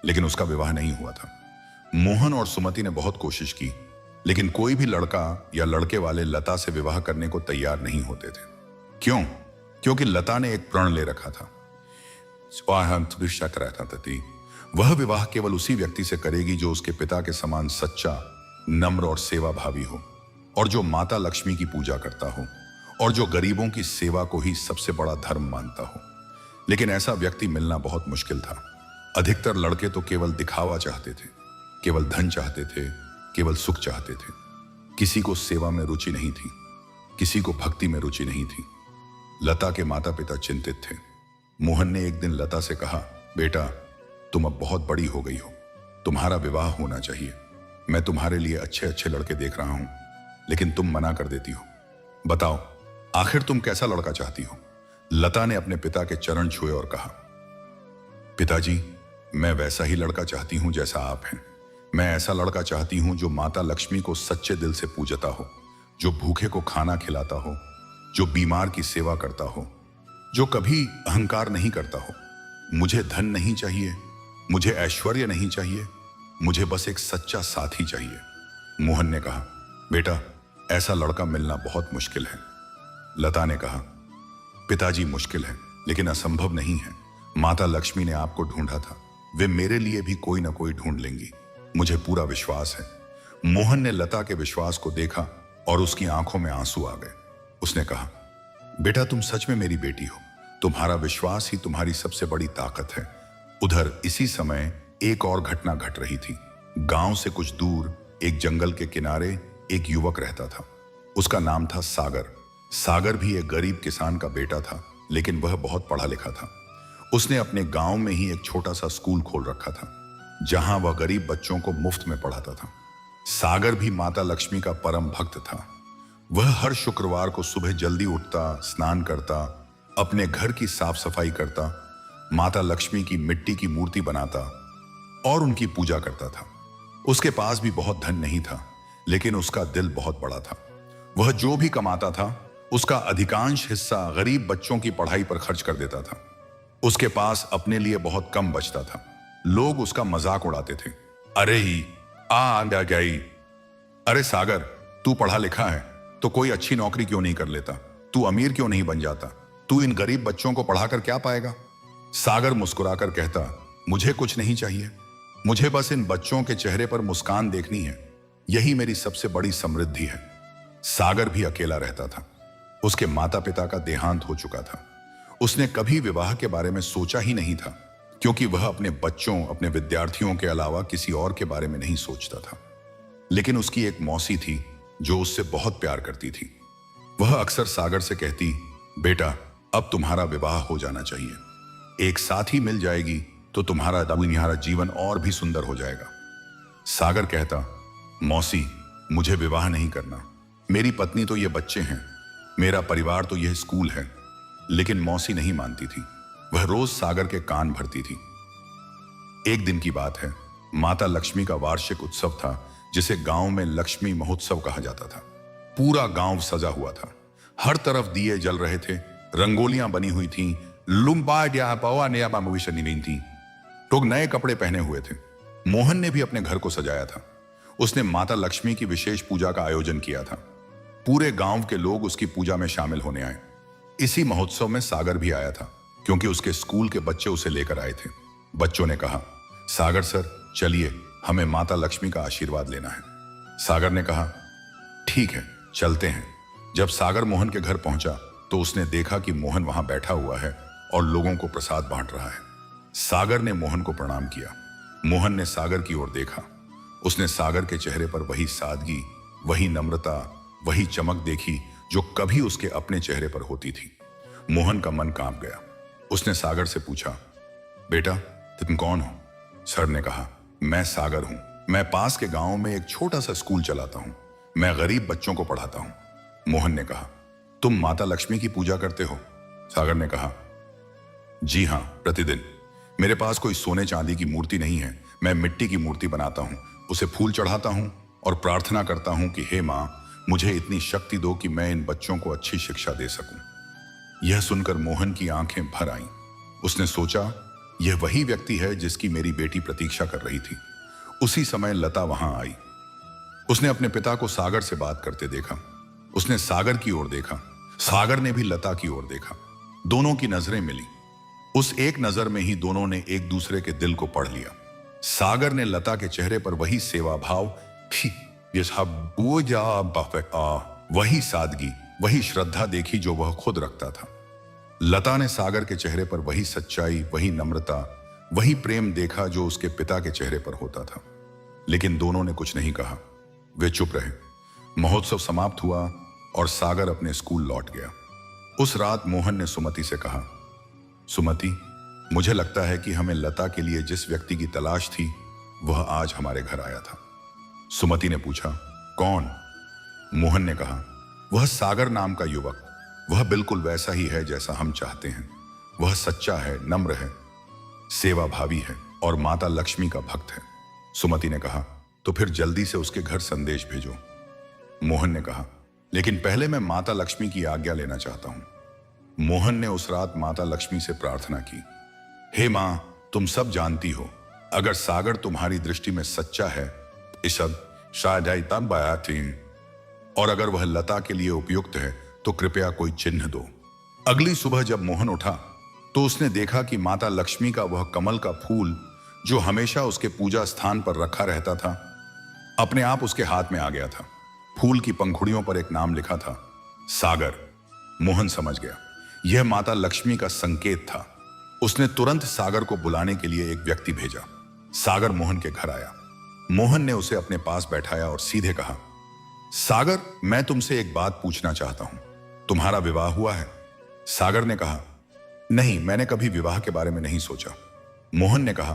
लेकिन उसका विवाह नहीं हुआ था। मोहन और सुमति ने बहुत कोशिश की, लेकिन कोई भी लड़का या लड़के वाले लता से विवाह करने को तैयार नहीं होते थे। क्यों? क्योंकि लता ने एक प्रण ले रखा था। शक रहता था कि वह विवाह केवल उसी व्यक्ति से करेगी जो उसके पिता के समान सच्चा, नम्र और सेवा भावी हो, और जो माता लक्ष्मी की पूजा करता हो, और जो गरीबों की सेवा को ही सबसे बड़ा धर्म मानता हो। लेकिन ऐसा व्यक्ति मिलना बहुत मुश्किल था। अधिकतर लड़के तो केवल दिखावा चाहते थे, केवल धन चाहते थे, केवल सुख चाहते थे। किसी को सेवा में रुचि नहीं थी, किसी को भक्ति में रुचि नहीं थी। लता के माता पिता चिंतित थे। मोहन ने एक दिन लता से कहा, बेटा, तुम अब बहुत बड़ी हो गई हो, तुम्हारा विवाह होना चाहिए। मैं तुम्हारे लिए अच्छे अच्छे लड़के देख रहा हूं, लेकिन तुम मना कर देती हो। बताओ, आखिर तुम कैसा लड़का चाहती हो? लता ने अपने पिता के चरण छुए और कहा, पिताजी, मैं वैसा ही लड़का चाहती हूं जैसा आप हैं। मैं ऐसा लड़का चाहती हूं जो माता लक्ष्मी को सच्चे दिल से पूजता हो, जो भूखे को खाना खिलाता हो, जो बीमार की सेवा करता हो, जो कभी अहंकार नहीं करता हो। मुझे धन नहीं चाहिए, मुझे ऐश्वर्य नहीं चाहिए, मुझे बस एक सच्चा साथी चाहिए। मोहन ने कहा, बेटा, ऐसा लड़का मिलना बहुत मुश्किल है। लता ने कहा, पिताजी, मुश्किल है, लेकिन असंभव नहीं है। माता लक्ष्मी ने आपको ढूंढा था, वे मेरे लिए भी कोई ना कोई ढूंढ लेंगी, मुझे पूरा विश्वास है। मोहन ने लता के विश्वास को देखा और उसकी आंखों में आंसू आ गए। उसने कहा, बेटा, तुम सच में मेरी बेटी हो। तुम्हारा विश्वास ही तुम्हारी सबसे बड़ी ताकत है। उधर इसी समय एक और घटना घट रही थी। गांव से कुछ दूर एक जंगल के किनारे एक युवक रहता था। उसका नाम था सागर। सागर भी एक गरीब किसान का बेटा था, लेकिन वह बहुत पढ़ा लिखा था। उसने अपने गांव में ही एक छोटा सा स्कूल खोल रखा था, जहां वह गरीब बच्चों को मुफ्त में पढ़ाता था। सागर भी माता लक्ष्मी का परम भक्त था। वह हर शुक्रवार को सुबह जल्दी उठता, स्नान करता, अपने घर की साफ सफाई करता, माता लक्ष्मी की मिट्टी की मूर्ति बनाता और उनकी पूजा करता था। उसके पास भी बहुत धन नहीं था, लेकिन उसका दिल बहुत बड़ा था। वह जो भी कमाता था, उसका अधिकांश हिस्सा गरीब बच्चों की पढ़ाई पर खर्च कर देता था। उसके पास अपने लिए बहुत कम बचता था। लोग उसका मजाक उड़ाते थे। अरे ही आ गई, अरे सागर, तू पढ़ा लिखा है तो कोई अच्छी नौकरी क्यों नहीं कर लेता? तू अमीर क्यों नहीं बन जाता? तू इन गरीब बच्चों को पढ़ाकर क्या पाएगा? सागर मुस्कुराकर कहता, मुझे कुछ नहीं चाहिए, मुझे बस इन बच्चों के चेहरे पर मुस्कान देखनी है, यही मेरी सबसे बड़ी समृद्धि है। सागर भी अकेला रहता था। उसके माता पिता का देहांत हो चुका था। उसने कभी विवाह के बारे में सोचा ही नहीं था, क्योंकि वह अपने बच्चों, अपने विद्यार्थियों के अलावा किसी और के बारे में नहीं सोचता था। लेकिन उसकी एक मौसी थी जो उससे बहुत प्यार करती थी। वह अक्सर सागर से कहती, बेटा, अब तुम्हारा विवाह हो जाना चाहिए। एक साथी मिल जाएगी तो तुम्हारा जीवन और भी सुंदर हो जाएगा। सागर कहता, मौसी, मुझे विवाह नहीं करना। मेरी पत्नी तो ये बच्चे हैं, मेरा परिवार तो यह स्कूल है। लेकिन मौसी नहीं मानती थी। वह रोज सागर के कान भरती थी। एक दिन की बात है, माता लक्ष्मी का वार्षिक उत्सव था, जिसे गांव में लक्ष्मी महोत्सव कहा जाता था। पूरा गांव सजा हुआ था। हर तरफ दिए जल रहे थे, रंगोलियां बनी हुई थीं, थी। लोग नए कपड़े पहने हुए थे। मोहन ने भी अपने घर को सजाया था। उसने माता लक्ष्मी की विशेष पूजा का आयोजन किया था। पूरे गांव के लोग उसकी पूजा में शामिल होने आए। इसी महोत्सव में सागर भी आया था, क्योंकि उसके स्कूल के बच्चे उसे लेकर आए थे। बच्चों ने कहा, सागर सर, चलिए, हमें माता लक्ष्मी का आशीर्वाद लेना है। सागर ने कहा, ठीक है, चलते हैं। जब सागर मोहन के घर पहुंचा तो उसने देखा कि मोहन वहां बैठा हुआ है और लोगों को प्रसाद बांट रहा है। सागर ने मोहन को प्रणाम किया। मोहन ने सागर की ओर देखा। उसने सागर के चेहरे पर वही सादगी, वही नम्रता, वही चमक देखी जो कभी उसके अपने चेहरे पर होती थी। मोहन का मन कांप गया। उसने सागर से पूछा, बेटा, तुम कौन हो? सर ने कहा, मैं सागर हूं। मैं पास के गांव में एक छोटा सा स्कूल चलाता हूं। मैं गरीब बच्चों को पढ़ाता हूं। मोहन ने कहा, तुम माता लक्ष्मी की पूजा करते हो? सागर ने कहा, जी हां, प्रतिदिन। मेरे पास कोई सोने चांदी की मूर्ति नहीं है। मैं मिट्टी की मूर्ति बनाता हूं, उसे फूल चढ़ाता हूं और प्रार्थना करता हूं कि हे मां, मुझे इतनी शक्ति दो कि मैं इन बच्चों को अच्छी शिक्षा दे सकूं। यह सुनकर मोहन की आंखें भर आईं। उसने सोचा, यह वही व्यक्ति है जिसकी मेरी बेटी प्रतीक्षा कर रही थी। उसी समय लता वहां आई। उसने अपने पिता को सागर से बात करते देखा। उसने सागर की ओर देखा, सागर ने भी लता की ओर देखा। दोनों की नजरें मिली। उस एक नजर में ही दोनों ने एक दूसरे के दिल को पढ़ लिया। सागर ने लता के चेहरे पर वही सेवा भाव, वही सादगी, वही श्रद्धा देखी जो वह खुद रखता था। लता ने सागर के चेहरे पर वही सच्चाई, वही नम्रता, वही प्रेम देखा जो उसके पिता के चेहरे पर होता था। लेकिन दोनों ने कुछ नहीं कहा। वे चुप रहे। महोत्सव समाप्त हुआ और सागर अपने स्कूल लौट गया। उस रात मोहन ने सुमति से कहा, सुमति, मुझे लगता है कि हमें लता के लिए जिस व्यक्ति की तलाश थी वह आज हमारे घर आया था। सुमति ने पूछा, कौन? मोहन ने कहा, वह सागर नाम का युवक। वह बिल्कुल वैसा ही है जैसा हम चाहते हैं। वह सच्चा है, नम्र है, सेवा भावी है और माता लक्ष्मी का भक्त है। सुमति ने कहा, तो फिर जल्दी से उसके घर संदेश भेजो। मोहन ने कहा, लेकिन पहले मैं माता लक्ष्मी की आज्ञा लेना चाहता हूं। मोहन ने उस रात माता लक्ष्मी से प्रार्थना की, हे मां, तुम सब जानती हो, अगर सागर तुम्हारी दृष्टि में सच्चा है और अगर वह लता के लिए उपयुक्त है तो कृपया कोई चिन्ह दो। अगली सुबह जब मोहन उठा तो उसने देखा कि माता लक्ष्मी का वह कमल का फूल जो हमेशा उसके पूजा स्थान पर रखा रहता था, अपने आप उसके हाथ में आ गया था। फूल की पंखुड़ियों पर एक नाम लिखा था, सागर। मोहन समझ गया, यह माता लक्ष्मी का संकेत था। उसने तुरंत सागर को बुलाने के लिए एक व्यक्ति भेजा। सागर मोहन के घर आया। मोहन ने उसे अपने पास बैठाया और सीधे कहा, सागर, मैं तुमसे एक बात पूछना चाहता हूं। तुम्हारा विवाह हुआ है? सागर ने कहा, नहीं, मैंने कभी विवाह के बारे में नहीं सोचा। मोहन ने कहा,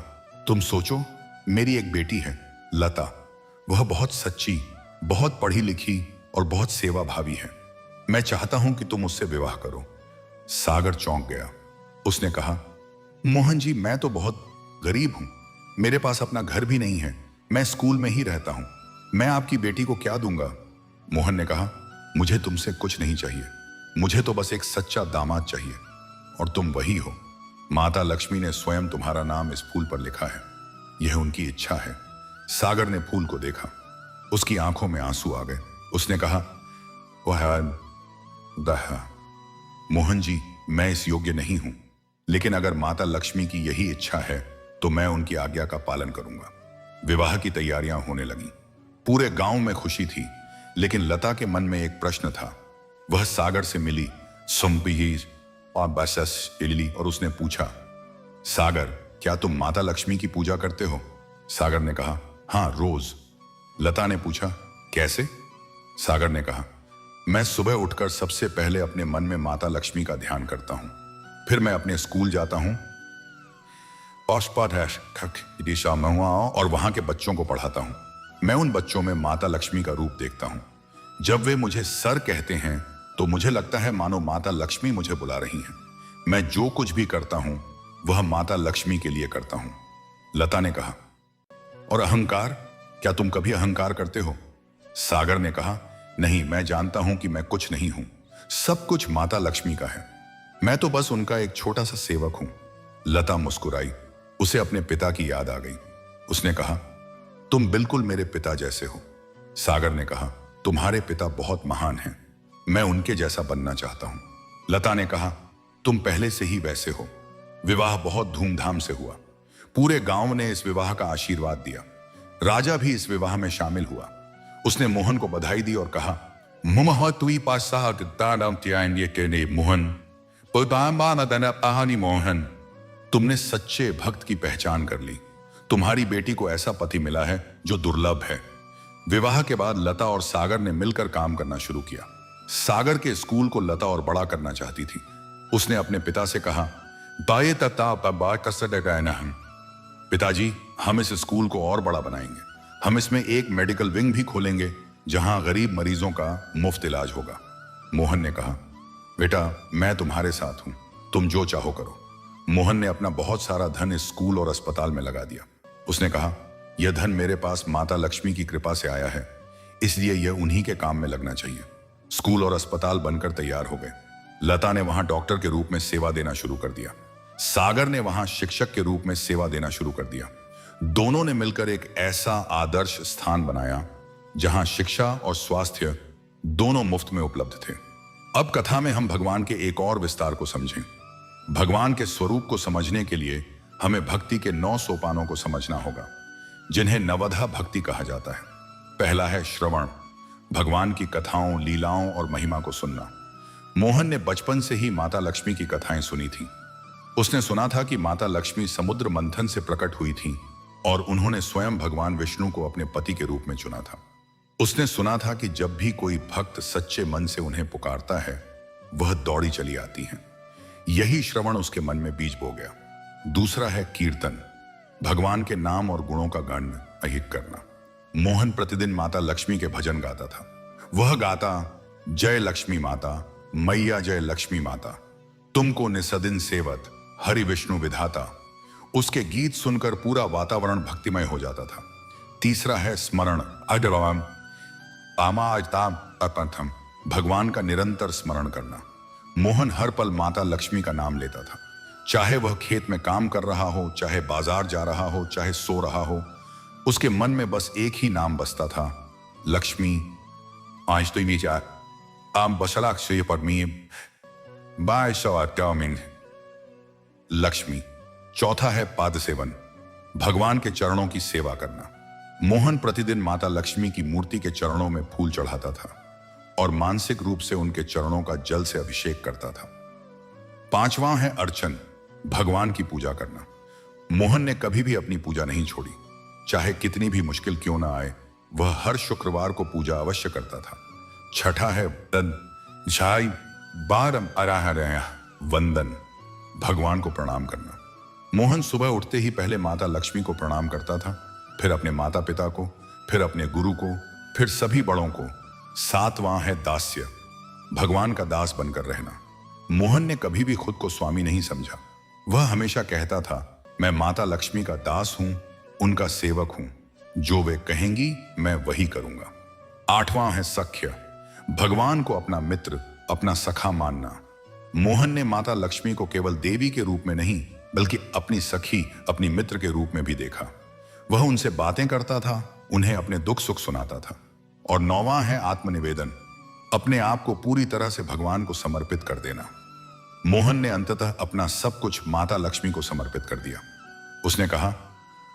तुम सोचो, मेरी एक बेटी है, लता। वह बहुत सच्ची, बहुत पढ़ी लिखी और बहुत सेवा भावी है। मैं चाहता हूं कि तुम उससे विवाह करो। सागर चौंक गया। उसने कहा, मोहन जी, मैं तो बहुत गरीब हूं। मेरे पास अपना घर भी नहीं है। मैं स्कूल में ही रहता हूं। मैं आपकी बेटी को क्या दूंगा? मोहन ने कहा, मुझे तुमसे कुछ नहीं चाहिए। मुझे तो बस एक सच्चा दामाद चाहिए और तुम वही हो। माता लक्ष्मी ने स्वयं तुम्हारा नाम इस फूल पर लिखा है। यह उनकी इच्छा है। सागर ने फूल को देखा। उसकी आंखों में आंसू आ गए। उसने कहा, मोहन जी, मैं इस योग्य नहीं हूं, लेकिन अगर माता लक्ष्मी की यही इच्छा है तो मैं उनकी आज्ञा का पालन करूंगा। विवाह की तैयारियां होने लगी। पूरे गांव में खुशी थी, लेकिन लता के मन में एक प्रश्न था। वह सागर से मिली और उसने पूछा, सागर, क्या तुम माता लक्ष्मी की पूजा करते हो? सागर ने कहा, हां, रोज। लता ने पूछा, कैसे? सागर ने कहा, मैं सुबह उठकर सबसे पहले अपने मन में माता लक्ष्मी का ध्यान करता हूं। फिर मैं अपने स्कूल जाता हूं और वहां के बच्चों को पढ़ाता हूं। मैं उन बच्चों में माता लक्ष्मी का रूप देखता हूं। जब वे मुझे सर कहते हैं तो मुझे लगता है मानो माता लक्ष्मी मुझे बुला रही हैं। मैं जो कुछ भी करता हूं वह माता लक्ष्मी के लिए करता हूं। लता ने कहा, और अहंकार, क्या तुम कभी अहंकार करते हो? सागर ने कहा, नहीं, मैं जानता हूं कि मैं कुछ नहीं हूं। सब कुछ माता लक्ष्मी का है। मैं तो बस उनका एक छोटा सा सेवक हूं। लता मुस्कुराई। उसे अपने पिता की याद आ गई। उसने कहा, तुम बिल्कुल मेरे पिता जैसे हो। सागर ने कहा, तुम्हारे पिता बहुत महान हैं। मैं उनके जैसा बनना चाहता हूं। लता ने कहा, तुम पहले से ही वैसे हो। विवाह बहुत धूमधाम से हुआ। पूरे गांव ने इस विवाह का आशीर्वाद दिया। राजा भी इस विवाह में शामिल हुआ। उसने मोहन को बधाई दी और कहा, मोहन, तुमने सच्चे भक्त की पहचान कर ली। तुम्हारी बेटी को ऐसा पति मिला है जो दुर्लभ है। विवाह के बाद लता और सागर ने मिलकर काम करना शुरू किया। सागर के स्कूल को लता और बड़ा करना चाहती थी। उसने अपने पिता से कहा, पिताजी, हम इस स्कूल को और बड़ा बनाएंगे। हम इसमें एक मेडिकल विंग भी खोलेंगे जहां गरीब मरीजों का मुफ्त इलाज होगा। मोहन ने कहा, बेटा मैं तुम्हारे साथ हूं, तुम जो चाहो करो। मोहन ने अपना बहुत सारा धन इस स्कूल और अस्पताल में लगा दिया। उसने कहा, यह धन मेरे पास माता लक्ष्मी की कृपा से आया है, इसलिए यह उन्हीं के काम में लगना चाहिए। स्कूल और अस्पताल बनकर तैयार हो गए। लता ने वहां डॉक्टर के रूप में सेवा देना शुरू कर दिया। सागर ने वहां शिक्षक के रूप में सेवा देना शुरू कर दिया। दोनों ने मिलकर एक ऐसा आदर्श स्थान बनाया जहां शिक्षा और स्वास्थ्य दोनों मुफ्त में उपलब्ध थे। अब कथा में हम भगवान के एक और विस्तार को समझें। भगवान के स्वरूप को समझने के लिए हमें भक्ति के 9 सोपानों को समझना होगा, जिन्हें नवधा भक्ति कहा जाता है। पहला है श्रवण, भगवान की कथाओं, लीलाओं और महिमा को सुनना। मोहन ने बचपन से ही माता लक्ष्मी की कथाएं सुनी थी। उसने सुना था कि माता लक्ष्मी समुद्र मंथन से प्रकट हुई थी और उन्होंने स्वयं भगवान विष्णु को अपने पति के रूप में चुना था। उसने सुना था कि जब भी कोई भक्त सच्चे मन से उन्हें पुकारता है, वह दौड़ी चली आती हैं। यही श्रवण उसके मन में बीज बो गया। दूसरा है कीर्तन, भगवान के नाम और गुणों का गान अहित करना। मोहन प्रतिदिन माता लक्ष्मी के भजन गाता था। वह गाता, जय लक्ष्मी माता, मैया जय लक्ष्मी माता, तुमको निसदिन सेवत, हरि विष्णु विधाता। उसके गीत सुनकर पूरा वातावरण भक्तिमय हो जाता था। तीसरा है स्मरण, अडवाम आमाजताम अपंथम, भगवान का निरंतर स्मरण करना। मोहन हर पल माता लक्ष्मी का नाम लेता था। चाहे वह खेत में काम कर रहा हो, चाहे बाजार जा रहा हो, चाहे सो रहा हो, उसके मन में बस एक ही नाम बसता था, लक्ष्मी। आज तो नीचे आम बसलाक्षी पद्मी बाय सवामिंग लक्ष्मी। चौथा है पाद सेवन, भगवान के चरणों की सेवा करना। मोहन प्रतिदिन माता लक्ष्मी की मूर्ति के चरणों में फूल चढ़ाता था और मानसिक रूप से उनके चरणों का जल से अभिषेक करता था। पांचवां है अर्चन, भगवान की पूजा करना। मोहन ने कभी भी अपनी पूजा नहीं छोड़ी। चाहे कितनी भी मुश्किल क्यों ना आए, वह हर शुक्रवार को पूजा अवश्य करता था। छठा है वंदन, भगवान को प्रणाम करना। मोहन सुबह उठते ही पहले माता लक्ष्मी को प्रणाम करता था, फिर अपने माता पिता को, फिर अपने गुरु को, फिर सभी बड़ों को। सातवां है दास्य, भगवान का दास बनकर रहना। मोहन ने कभी भी खुद को स्वामी नहीं समझा। वह हमेशा कहता था, मैं माता लक्ष्मी का दास हूं, उनका सेवक हूं, जो वे कहेंगी मैं वही करूंगा। आठवां है सख्य, भगवान को अपना मित्र, अपना सखा मानना। मोहन ने माता लक्ष्मी को केवल देवी के रूप में नहीं, बल्कि अपनी सखी, अपनी मित्र के रूप में भी देखा। वह उनसे बातें करता था, उन्हें अपने दुख सुख सुनाता था। और नौवां है आत्मनिवेदन, अपने आप को पूरी तरह से भगवान को समर्पित कर देना। मोहन ने अंततः अपना सब कुछ माता लक्ष्मी को समर्पित कर दिया। उसने कहा,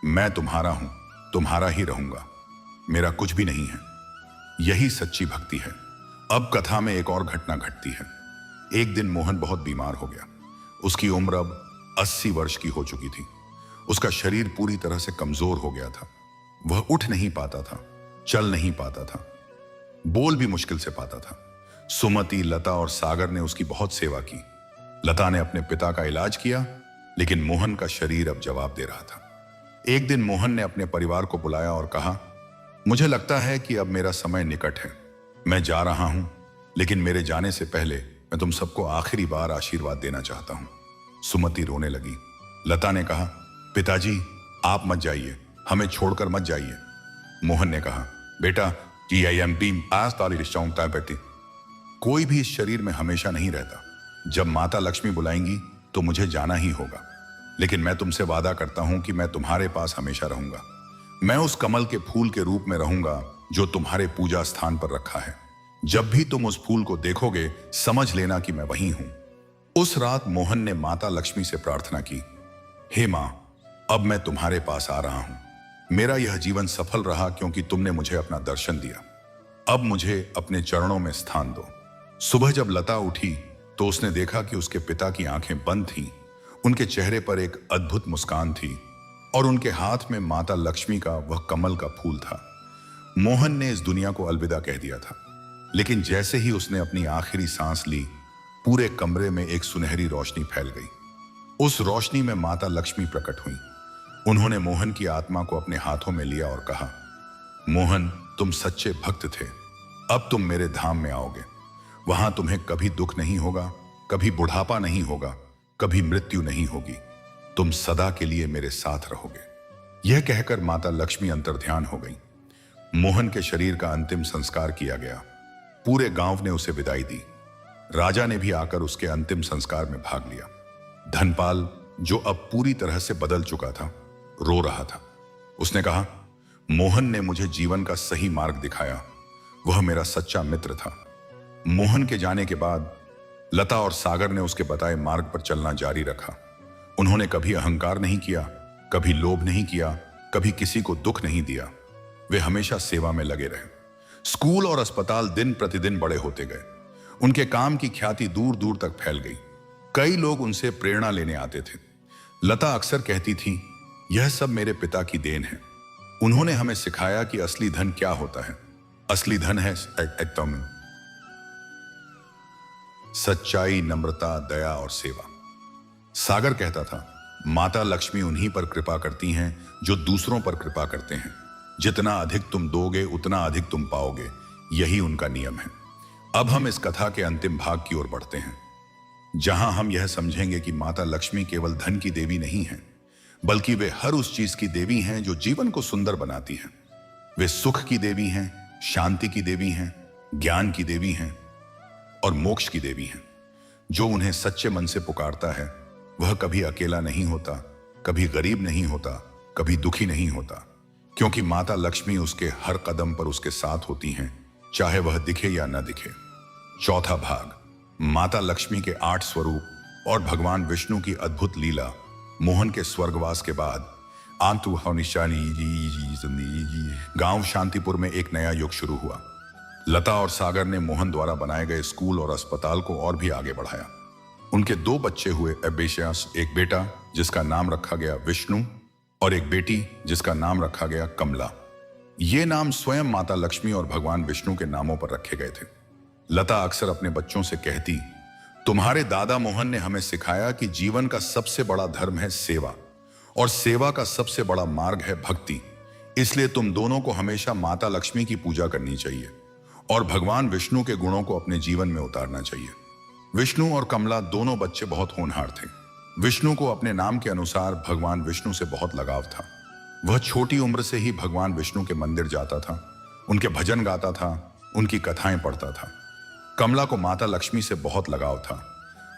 मैं तुम्हारा हूं, तुम्हारा ही रहूंगा, मेरा कुछ भी नहीं है। यही सच्ची भक्ति है। अब कथा में एक और घटना घटती है। एक दिन मोहन बहुत बीमार हो गया। उसकी उम्र अब 80 वर्ष की हो चुकी थी। उसका शरीर पूरी तरह से कमजोर हो गया था। वह उठ नहीं पाता था, चल नहीं पाता था, बोल भी मुश्किल से पाता था। सुमति, लता और सागर ने उसकी बहुत सेवा की। लता ने अपने पिता का इलाज किया, लेकिन मोहन का शरीर अब जवाब दे रहा था। एक दिन मोहन ने अपने परिवार को बुलाया और कहा, मुझे लगता है कि अब मेरा समय निकट है। मैं जा रहा हूं, लेकिन मेरे जाने से पहले मैं तुम सबको आखिरी बार आशीर्वाद देना चाहता हूं। सुमति रोने लगी। लता ने कहा, पिताजी आप मत जाइए, हमें छोड़कर मत जाइए। मोहन ने कहा, बेटा कोई भी इस शरीर में हमेशा नहीं रहता। जब माता लक्ष्मी बुलाएंगी तो मुझे जाना ही होगा, लेकिन मैं तुमसे वादा करता हूं कि मैं तुम्हारे पास हमेशा रहूंगा। मैं उस कमल के फूल के रूप में रहूंगा जो तुम्हारे पूजा स्थान पर रखा है। जब भी तुम उस फूल को देखोगे, समझ लेना कि मैं वहीं हूं। उस रात मोहन ने माता लक्ष्मी से प्रार्थना की, हे मां, अब मैं तुम्हारे पास आ रहा हूं। मेरा यह जीवन सफल रहा क्योंकि तुमने मुझे अपना दर्शन दिया। अब मुझे अपने चरणों में स्थान दो। सुबह जब लता उठी तो उसने देखा कि उसके पिता की आंखें बंद थीं। उनके चेहरे पर एक अद्भुत मुस्कान थी और उनके हाथ में माता लक्ष्मी का वह कमल का फूल था। मोहन ने इस दुनिया को अलविदा कह दिया था, लेकिन जैसे ही उसने अपनी आखिरी सांस ली, पूरे कमरे में एक सुनहरी रोशनी फैल गई। उस रोशनी में माता लक्ष्मी प्रकट हुई। उन्होंने मोहन की आत्मा को अपने हाथों में लिया और कहा, मोहन, तुम सच्चे भक्त थे। अब तुम मेरे धाम में आओगे। वहां तुम्हें कभी दुख नहीं होगा, कभी बुढ़ापा नहीं होगा, कभी मृत्यु नहीं होगी। तुम सदा के लिए मेरे साथ रहोगे। यह कहकर माता लक्ष्मी अंतर्ध्यान हो गई। मोहन के शरीर का अंतिम संस्कार किया गया। पूरे गांव ने उसे विदाई दी। राजा ने भी आकर उसके अंतिम संस्कार में भाग लिया। धनपाल, जो अब पूरी तरह से बदल चुका था, रो रहा था। उसने कहा, मोहन ने मुझे जीवन का सही मार्ग दिखाया। वह मेरा सच्चा मित्र था। मोहन के जाने के बाद लता और सागर ने उसके बताए मार्ग पर चलना जारी रखा। उन्होंने कभी अहंकार नहीं किया, कभी लोभ नहीं किया, कभी किसी को दुख नहीं दिया। वे हमेशा सेवा में लगे रहे। स्कूल और अस्पताल दिन प्रतिदिन बड़े होते गए। उनके काम की ख्याति दूर दूर तक फैल गई। कई लोग उनसे प्रेरणा लेने आते थे। लता अक्सर कहती थी, यह सब मेरे पिता की देन है। उन्होंने हमें सिखाया कि असली धन क्या होता है। असली धन है एकदम सच्चाई, नम्रता, दया और सेवा। सागर कहता था, माता लक्ष्मी उन्हीं पर कृपा करती हैं जो दूसरों पर कृपा करते हैं। जितना अधिक तुम दोगे उतना अधिक तुम पाओगे, यही उनका नियम है। अब हम इस कथा के अंतिम भाग की ओर बढ़ते हैं, जहां हम यह समझेंगे कि माता लक्ष्मी केवल धन की देवी नहीं है, बल्कि वे हर उस चीज की देवी हैं जो जीवन को सुंदर बनाती है। वे सुख की देवी हैं, शांति की देवी हैं, ज्ञान की देवी हैं और मोक्ष की देवी हैं। जो उन्हें सच्चे मन से पुकारता है वह कभी अकेला नहीं होता, कभी गरीब नहीं होता, कभी दुखी नहीं होता, क्योंकि माता लक्ष्मी उसके हर कदम पर उसके साथ होती हैं, चाहे वह दिखे या न दिखे। चौथा भाग, माता लक्ष्मी के 8 स्वरूप और भगवान विष्णु की अद्भुत लीला। मोहन के स्वर्गवास के बाद गांव शांतिपुर में एक नया युग शुरू हुआ। लता और सागर ने मोहन द्वारा बनाए गए स्कूल और अस्पताल को और भी आगे बढ़ाया। उनके 2 बच्चे हुए एम्बिशियस, एक बेटा जिसका नाम रखा गया विष्णु और एक बेटी जिसका नाम रखा गया कमला। ये नाम स्वयं माता लक्ष्मी और भगवान विष्णु के नामों पर रखे गए थे। लता अक्सर अपने बच्चों से कहती, तुम्हारे दादा मोहन ने हमें सिखाया कि जीवन का सबसे बड़ा धर्म है सेवा और सेवा का सबसे बड़ा मार्ग है भक्ति। इसलिए तुम दोनों को हमेशा माता लक्ष्मी की पूजा करनी चाहिए और भगवान विष्णु के गुणों को अपने जीवन में उतारना चाहिए। विष्णु और कमला दोनों बच्चे बहुत होनहार थे। विष्णु को अपने नाम के अनुसार भगवान विष्णु से बहुत लगाव था। वह छोटी उम्र से ही भगवान विष्णु के मंदिर जाता था, उनके भजन गाता था, उनकी कथाएं पढ़ता था। कमला को माता लक्ष्मी से बहुत लगाव था।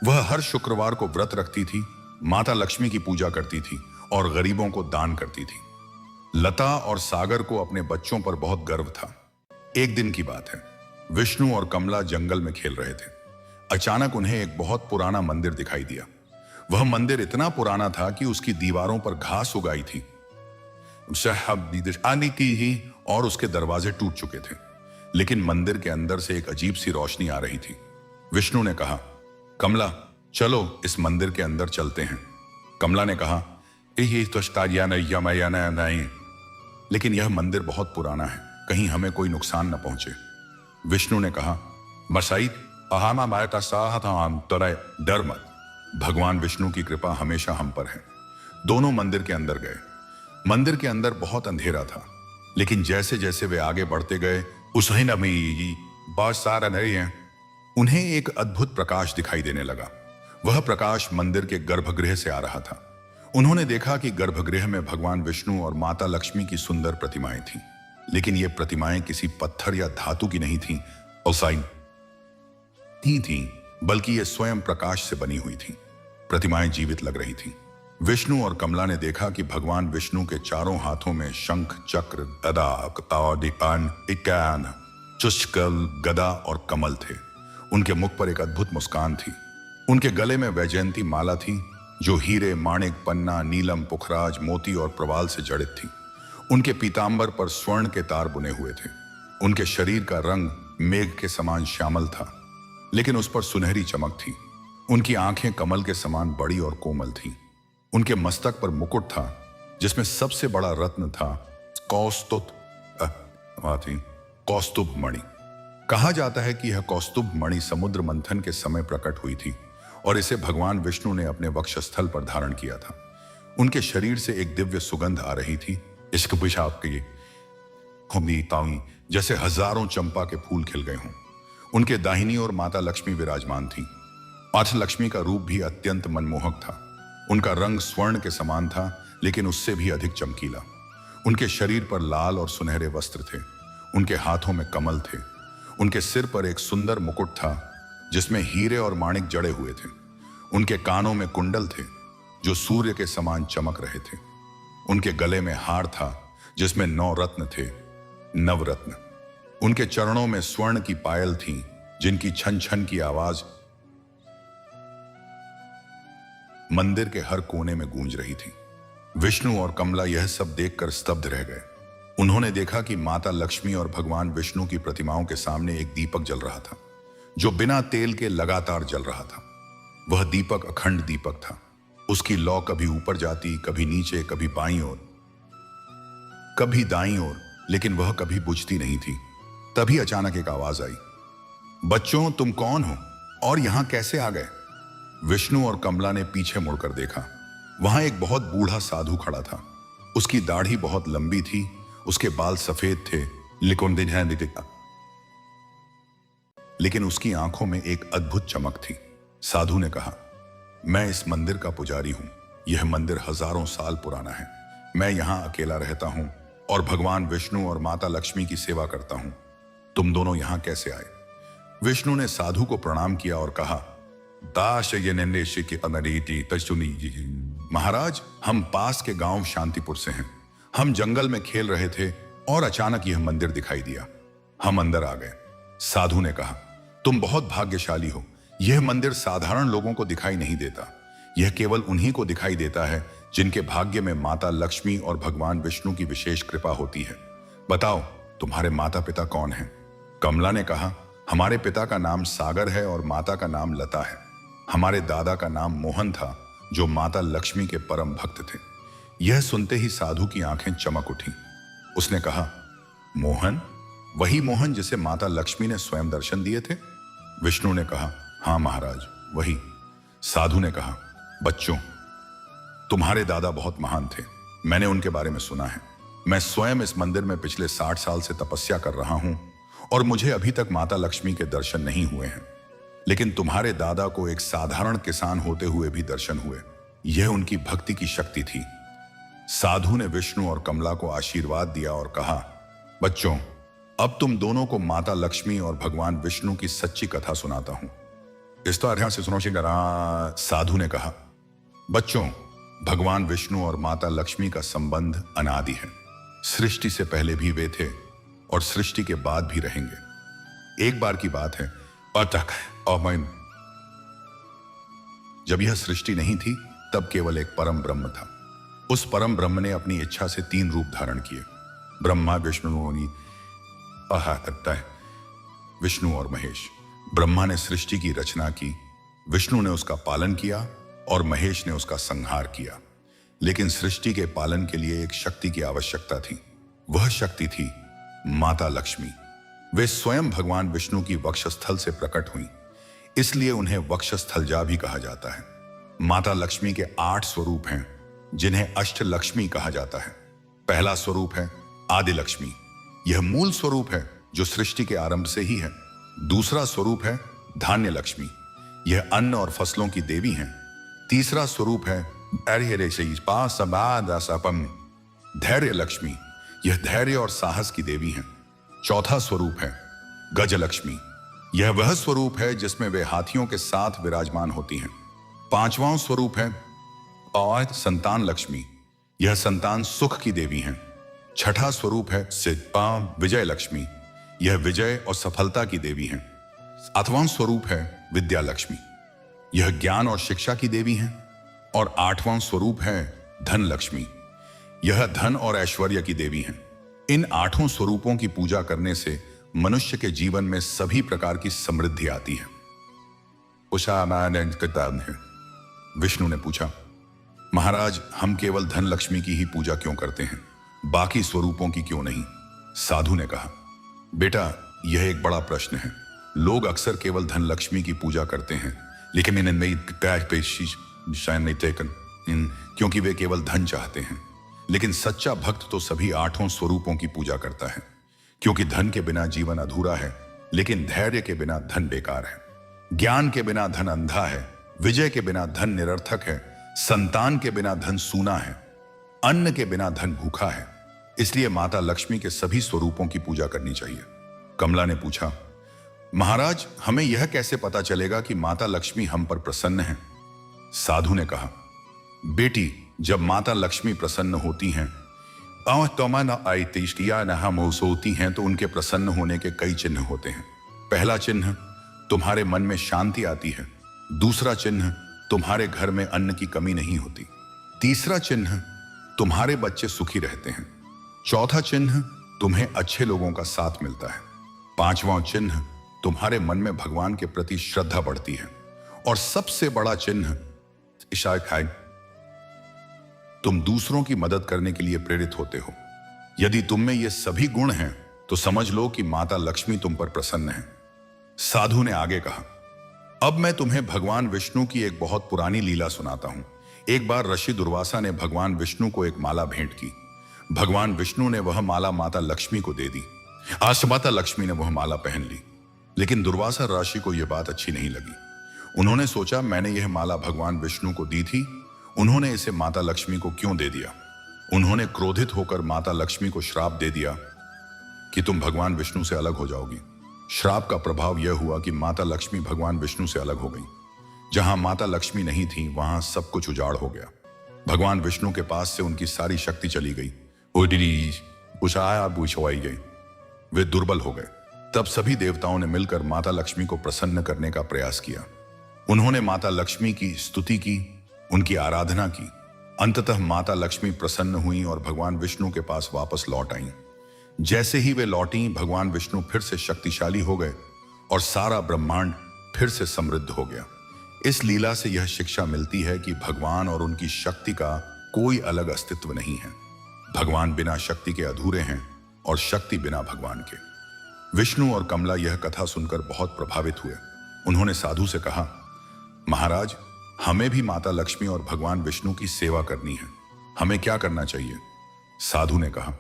वह हर शुक्रवार को व्रत रखती थी, माता लक्ष्मी की पूजा करती थी और गरीबों को दान करती थी। लता और सागर को अपने बच्चों पर बहुत गर्व था। एक दिन की बात है, विष्णु और कमला जंगल में खेल रहे थे। अचानक उन्हें एक बहुत पुराना मंदिर दिखाई दिया। वह मंदिर इतना पुराना था कि उसकी दीवारों पर घास उगाई थी और उसके दरवाजे टूट चुके थे, लेकिन मंदिर के अंदर से एक अजीब सी रोशनी आ रही थी। विष्णु ने कहा, कमला चलो इस मंदिर के अंदर चलते हैं। कमला ने कहा, ये तो नहीं, लेकिन यह मंदिर बहुत पुराना है, कहीं हमें कोई नुकसान न पहुंचे। विष्णु ने कहा, मसाई डर मत, भगवान विष्णु की कृपा हमेशा हम पर है। दोनों मंदिर के अंदर गए। मंदिर के अंदर बहुत अंधेरा था, लेकिन जैसे जैसे वे आगे बढ़ते गए उन्हें एक अद्भुत प्रकाश दिखाई देने लगा। वह प्रकाश मंदिर के गर्भगृह से आ रहा था। उन्होंने देखा कि गर्भगृह में भगवान विष्णु और माता लक्ष्मी की सुंदर प्रतिमाएं थीं, लेकिन ये प्रतिमाएं किसी पत्थर या धातु की नहीं थीं, बल्कि ये स्वयं प्रकाश से बनी हुई थीं। प्रतिमाएं जीवित लग रही थीं। विष्णु और कमला ने देखा कि भगवान विष्णु के चारों हाथों में शंख, चक्र, गदा और कमल थे। उनके मुख पर एक अद्भुत मुस्कान थी। उनके गले में वैजयंती माला थी जो हीरे, माणिक, पन्ना, नीलम, पुखराज, मोती और प्रवाल से जड़ित थी। उनके पीतांबर पर स्वर्ण के तार बुने हुए थे। उनके शरीर का रंग मेघ के समान श्यामल था, लेकिन उस पर सुनहरी चमक थी। उनकी आंखें कमल के समान बड़ी और कोमल थीं। उनके मस्तक पर मुकुट था जिसमें सबसे बड़ा रत्न था कौस्तुभ मणि। कहा जाता है कि यह कौस्तुभ मणि समुद्र मंथन के समय प्रकट हुई थी और इसे भगवान विष्णु ने अपने वक्षस्थल पर धारण किया था। उनके शरीर से एक दिव्य सुगंध आ रही थी। इश्क पेशाब के खुमी ताई जैसे हजारों चंपा के फूल खिल गए हों। उनके दाहिनी ओर माता लक्ष्मी विराजमान थी। माता लक्ष्मी का रूप भी अत्यंत मनमोहक था। उनका रंग स्वर्ण के समान था, लेकिन उससे भी अधिक चमकीला। उनके शरीर पर लाल और सुनहरे वस्त्र थे। उनके हाथों में कमल थे। उनके सिर पर एक सुंदर मुकुट था जिसमें हीरे और माणिक जड़े हुए थे। उनके कानों में कुंडल थे जो सूर्य के समान चमक रहे थे। उनके गले में हार था जिसमें 9 रत्न थे, नवरत्न। उनके चरणों में स्वर्ण की पायल थी जिनकी छन छन की आवाज मंदिर के हर कोने में गूंज रही थी। विष्णु और कमला यह सब देखकर स्तब्ध रह गए। उन्होंने देखा कि माता लक्ष्मी और भगवान विष्णु की प्रतिमाओं के सामने एक दीपक जल रहा था जो बिना तेल के लगातार जल रहा था। वह दीपक अखंड दीपक था। उसकी लौ कभी ऊपर जाती, कभी नीचे, कभी बाईं ओर, कभी दाईं ओर, लेकिन वह कभी बुझती नहीं थी। तभी अचानक एक आवाज आई, बच्चों तुम कौन हो और यहां कैसे आ गए? विष्णु और कमला ने पीछे मुड़कर देखा। वहां एक बहुत बूढ़ा साधु खड़ा था। उसकी दाढ़ी बहुत लंबी थी, उसके बाल सफेद थे, लेकिन उसकी आंखों में एक अद्भुत चमक थी। साधु ने कहा, मैं इस मंदिर का पुजारी हूं। यह मंदिर हजारों साल पुराना है। मैं यहां अकेला रहता हूं और भगवान विष्णु और माता लक्ष्मी की सेवा करता हूं। तुम दोनों यहां कैसे आए? विष्णु ने साधु को प्रणाम किया और कहा, महाराज, हम पास के गांव शांतिपुर से हैं। हम जंगल में खेल रहे थे और अचानक यह मंदिर दिखाई दिया। हम अंदर आ गए। साधु ने कहा, तुम बहुत भाग्यशाली हो। यह मंदिर साधारण लोगों को दिखाई नहीं देता। यह केवल उन्हीं को दिखाई देता है जिनके भाग्य में माता लक्ष्मी और भगवान विष्णु की विशेष कृपा होती है। बताओ, तुम्हारे माता पिता कौन हैं? कमला ने कहा, हमारे पिता का नाम सागर है और माता का नाम लता है। हमारे दादा का नाम मोहन था जो माता लक्ष्मी के परम भक्त थे। यह सुनते ही साधु की आंखें चमक उठी। उसने कहा, मोहन? वही मोहन जिसे माता लक्ष्मी ने स्वयं दर्शन दिए थे? विष्णु ने कहा, हाँ महाराज, वही। साधु ने कहा, बच्चों, तुम्हारे दादा बहुत महान थे। मैंने उनके बारे में सुना है। मैं स्वयं इस मंदिर में पिछले 60 साल से तपस्या कर रहा हूं और मुझे अभी तक माता लक्ष्मी के दर्शन नहीं हुए हैं। लेकिन तुम्हारे दादा को एक साधारण किसान होते हुए भी दर्शन हुए। यह उनकी भक्ति की शक्ति थी। साधु ने विष्णु और कमला को आशीर्वाद दिया और कहा, बच्चों, अब तुम दोनों को माता लक्ष्मी और भगवान विष्णु की सच्ची कथा सुनाता हूं। इस तरह से सुनो। साधु ने कहा, बच्चों, भगवान विष्णु और माता लक्ष्मी का संबंध अनादि है। सृष्टि से पहले भी वे थे और सृष्टि के बाद भी रहेंगे। एक बार की बात है, जब यह सृष्टि नहीं थी तब केवल एक परम ब्रह्म था। उस परम ब्रह्म ने अपनी इच्छा से 3 रूप धारण किए। ब्रह्मा, विष्णु करता है विष्णु और महेश। ब्रह्मा ने सृष्टि की रचना की, विष्णु ने उसका पालन किया और महेश ने उसका संहार किया। लेकिन सृष्टि के पालन के लिए एक शक्ति की आवश्यकता थी। वह शक्ति थी माता लक्ष्मी। वे स्वयं भगवान विष्णु की वक्षस्थल से प्रकट हुई, इसलिए उन्हें वक्षस्थलजा भी कहा जाता है। माता लक्ष्मी के 8 स्वरूप हैं जिन्हें अष्ट लक्ष्मी कहा जाता है। पहला स्वरूप है आदि लक्ष्मी। यह मूल स्वरूप है जो सृष्टि के आरंभ से ही है। दूसरा स्वरूप है धान्य लक्ष्मी। यह अन्न और फसलों की देवी हैं। तीसरा स्वरूप है धैर्य लक्ष्मी। यह धैर्य और साहस की देवी हैं। चौथा स्वरूप है गज लक्ष्मी। यह वह स्वरूप है जिसमें वे हाथियों के साथ विराजमान होती हैं। पांचवां स्वरूप है संतान लक्ष्मी। यह संतान सुख की देवी हैं। छठा स्वरूप है विजय लक्ष्मी। यह विजय और सफलता की देवी हैं। सातवां स्वरूप है विद्या लक्ष्मी। यह ज्ञान और शिक्षा की देवी हैं। और 8वां स्वरूप है धन लक्ष्मी। यह धन और ऐश्वर्य की देवी हैं। इन 8 स्वरूपों की पूजा करने से मनुष्य के जीवन में सभी प्रकार की समृद्धि आती है। विष्णु ने पूछा, महाराज, हम केवल धन लक्ष्मी की ही पूजा क्यों करते हैं, बाकी स्वरूपों की क्यों नहीं? साधु ने कहा, बेटा, यह एक बड़ा प्रश्न है। लोग अक्सर केवल धन लक्ष्मी की पूजा करते हैं, लेकिन इनमें क्योंकि वे केवल धन चाहते हैं। लेकिन सच्चा भक्त तो सभी आठों स्वरूपों की पूजा करता है, क्योंकि धन के बिना जीवन अधूरा है, लेकिन धैर्य के बिना धन बेकार है। ज्ञान के बिना धन अंधा है, विजय के बिना धन निरर्थक है, संतान के बिना धन सूना है, अन्न के बिना धन भूखा है। इसलिए माता लक्ष्मी के सभी स्वरूपों की पूजा करनी चाहिए। कमला ने पूछा, महाराज, हमें यह कैसे पता चलेगा कि माता लक्ष्मी हम पर प्रसन्न है? साधु ने कहा, बेटी, जब माता लक्ष्मी प्रसन्न होती हैं होती हैं तो उनके प्रसन्न होने के कई चिन्ह होते हैं। पहला चिन्ह, तुम्हारे मन में शांति आती है। दूसरा चिन्ह, तुम्हारे घर में अन्न की कमी नहीं होती। तीसरा चिन्ह, तुम्हारे बच्चे सुखी रहते हैं। चौथा चिन्ह, तुम्हें अच्छे लोगों का साथ मिलता है। पांचवां चिन्ह, तुम्हारे मन में भगवान के प्रति श्रद्धा बढ़ती है। और सबसे बड़ा चिन्ह, तुम दूसरों की मदद करने के लिए प्रेरित होते हो। यदि तुम में ये सभी गुण हैं तो समझ लो कि माता लक्ष्मी तुम पर प्रसन्न है। साधु ने आगे कहा, अब मैं तुम्हें भगवान विष्णु की एक बहुत पुरानी लीला सुनाता हूं। एक बार ऋषि दुर्वासा ने भगवान विष्णु को एक माला भेंट की। भगवान विष्णु ने वह माला माता लक्ष्मी को दे दी। आज माता लक्ष्मी ने वह माला पहन ली, लेकिन दुर्वासा ऋषि को यह बात अच्छी नहीं लगी। उन्होंने सोचा, मैंने यह माला भगवान विष्णु को दी थी, उन्होंने इसे माता लक्ष्मी को क्यों दे दिया? उन्होंने क्रोधित होकर माता लक्ष्मी को श्राप दे दिया कि तुम भगवान विष्णु से अलग हो जाओगी। श्राप का प्रभाव यह हुआ कि माता लक्ष्मी भगवान विष्णु से अलग हो गई। जहां माता लक्ष्मी नहीं थी वहां सब कुछ उजाड़ हो गया। भगवान विष्णु के पास से उनकी सारी शक्ति चली गई। गई, वे दुर्बल हो गए। तब सभी देवताओं ने मिलकर माता लक्ष्मी को प्रसन्न करने का प्रयास किया। उन्होंने माता लक्ष्मी की स्तुति की, उनकी आराधना की। अंततः माता लक्ष्मी प्रसन्न हुई और भगवान विष्णु के पास वापस लौट आईं। जैसे ही वे लौटी, भगवान विष्णु फिर से शक्तिशाली हो गए और सारा ब्रह्मांड फिर से समृद्ध हो गया। इस लीला से यह शिक्षा मिलती है कि भगवान और उनकी शक्ति का कोई अलग अस्तित्व नहीं है। भगवान बिना शक्ति के अधूरे हैं और शक्ति बिना भगवान के। विष्णु और कमला यह कथा सुनकर बहुत प्रभावित हुए। उन्होंने साधु से कहा, महाराज, हमें भी माता लक्ष्मी और भगवान विष्णु की सेवा करनी है। हमें क्या करना चाहिए? साधु ने कहा,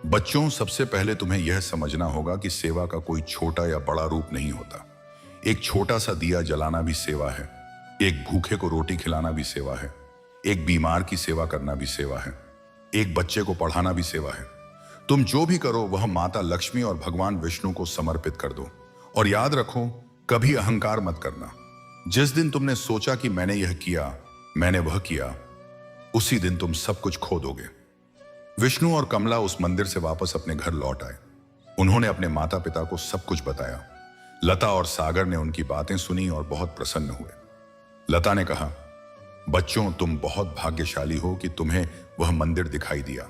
बच्चों, सबसे पहले तुम्हें यह समझना होगा कि सेवा का कोई छोटा या बड़ा रूप नहीं होता। एक छोटा सा दिया जलाना भी सेवा है, एक भूखे को रोटी खिलाना भी सेवा है, एक बीमार की सेवा करना भी सेवा है, एक बच्चे को पढ़ाना भी सेवा है। तुम जो भी करो वह माता लक्ष्मी और भगवान विष्णु को समर्पित कर दो। और याद रखो, कभी अहंकार मत करना। जिस दिन तुमने सोचा कि मैंने यह किया, मैंने वह किया, उसी दिन तुम सब कुछ खो दोगे। विष्णु और कमला उस मंदिर से वापस अपने घर लौट आए। उन्होंने अपने माता पिता को सब कुछ बताया। लता और सागर ने उनकी बातें सुनी और बहुत प्रसन्न हुए। लता ने कहा, बच्चों, तुम बहुत भाग्यशाली हो कि तुम्हें वह मंदिर दिखाई दिया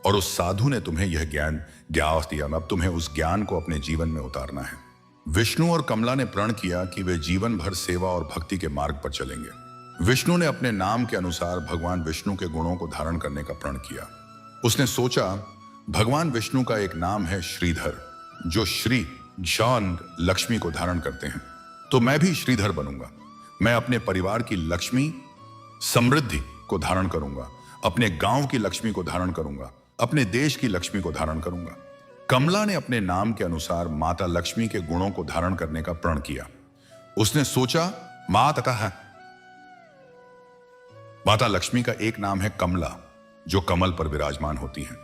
और उस साधु ने तुम्हें यह ज्ञान दिया। अब तुम्हें उस ज्ञान को अपने जीवन में उतारना है। विष्णु और कमला ने प्रण किया कि वे जीवन भर सेवा और भक्ति के मार्ग पर चलेंगे। विष्णु ने अपने नाम के अनुसार भगवान विष्णु के गुणों को धारण करने का प्रण किया। उसने सोचा, भगवान विष्णु का एक नाम है श्रीधर, जो श्री जॉन लक्ष्मी को धारण करते हैं, तो मैं भी श्रीधर बनूंगा। मैं अपने परिवार की लक्ष्मी समृद्धि को धारण करूंगा, अपने गांव की लक्ष्मी को धारण करूंगा, अपने देश की लक्ष्मी को धारण करूंगा। कमला ने अपने नाम के अनुसार माता लक्ष्मी के गुणों को धारण करने का प्रण किया। उसने सोचा, माता लक्ष्मी का एक नाम है कमला, जो कमल पर विराजमान होती हैं,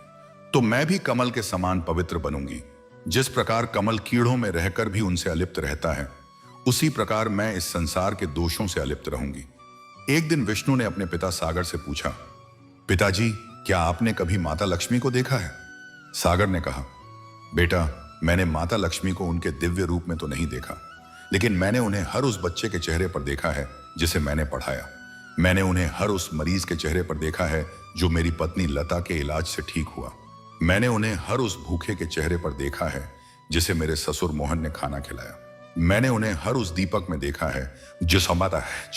तो मैं भी कमल के समान पवित्र बनूंगी। जिस प्रकार कमल कीड़ों में रहकर भी उनसे अलिप्त रहता है, उसी प्रकार मैं इस संसार के दोषों से अलिप्त रहूंगी। एक दिन विष्णु ने अपने पिता सागर से पूछा, पिताजी, क्या आपने कभी माता लक्ष्मी को देखा है? सागर ने कहा, बेटा, मैंने माता लक्ष्मी को उनके दिव्य रूप में तो नहीं देखा, लेकिन मैंने उन्हें हर उस बच्चे के चेहरे पर देखा है जिसे मैंने पढ़ाया। मैंने उन्हें हर उस मरीज के चेहरे पर देखा है जो मेरी पत्नी लता के इलाज से ठीक हुआ। मैंने उन्हें हर उस भूखे के चेहरे पर देखा है जिसे मेरे ससुर मोहन ने खाना खिलाया। मैंने उन्हें हर उस दीपक में देखा है जो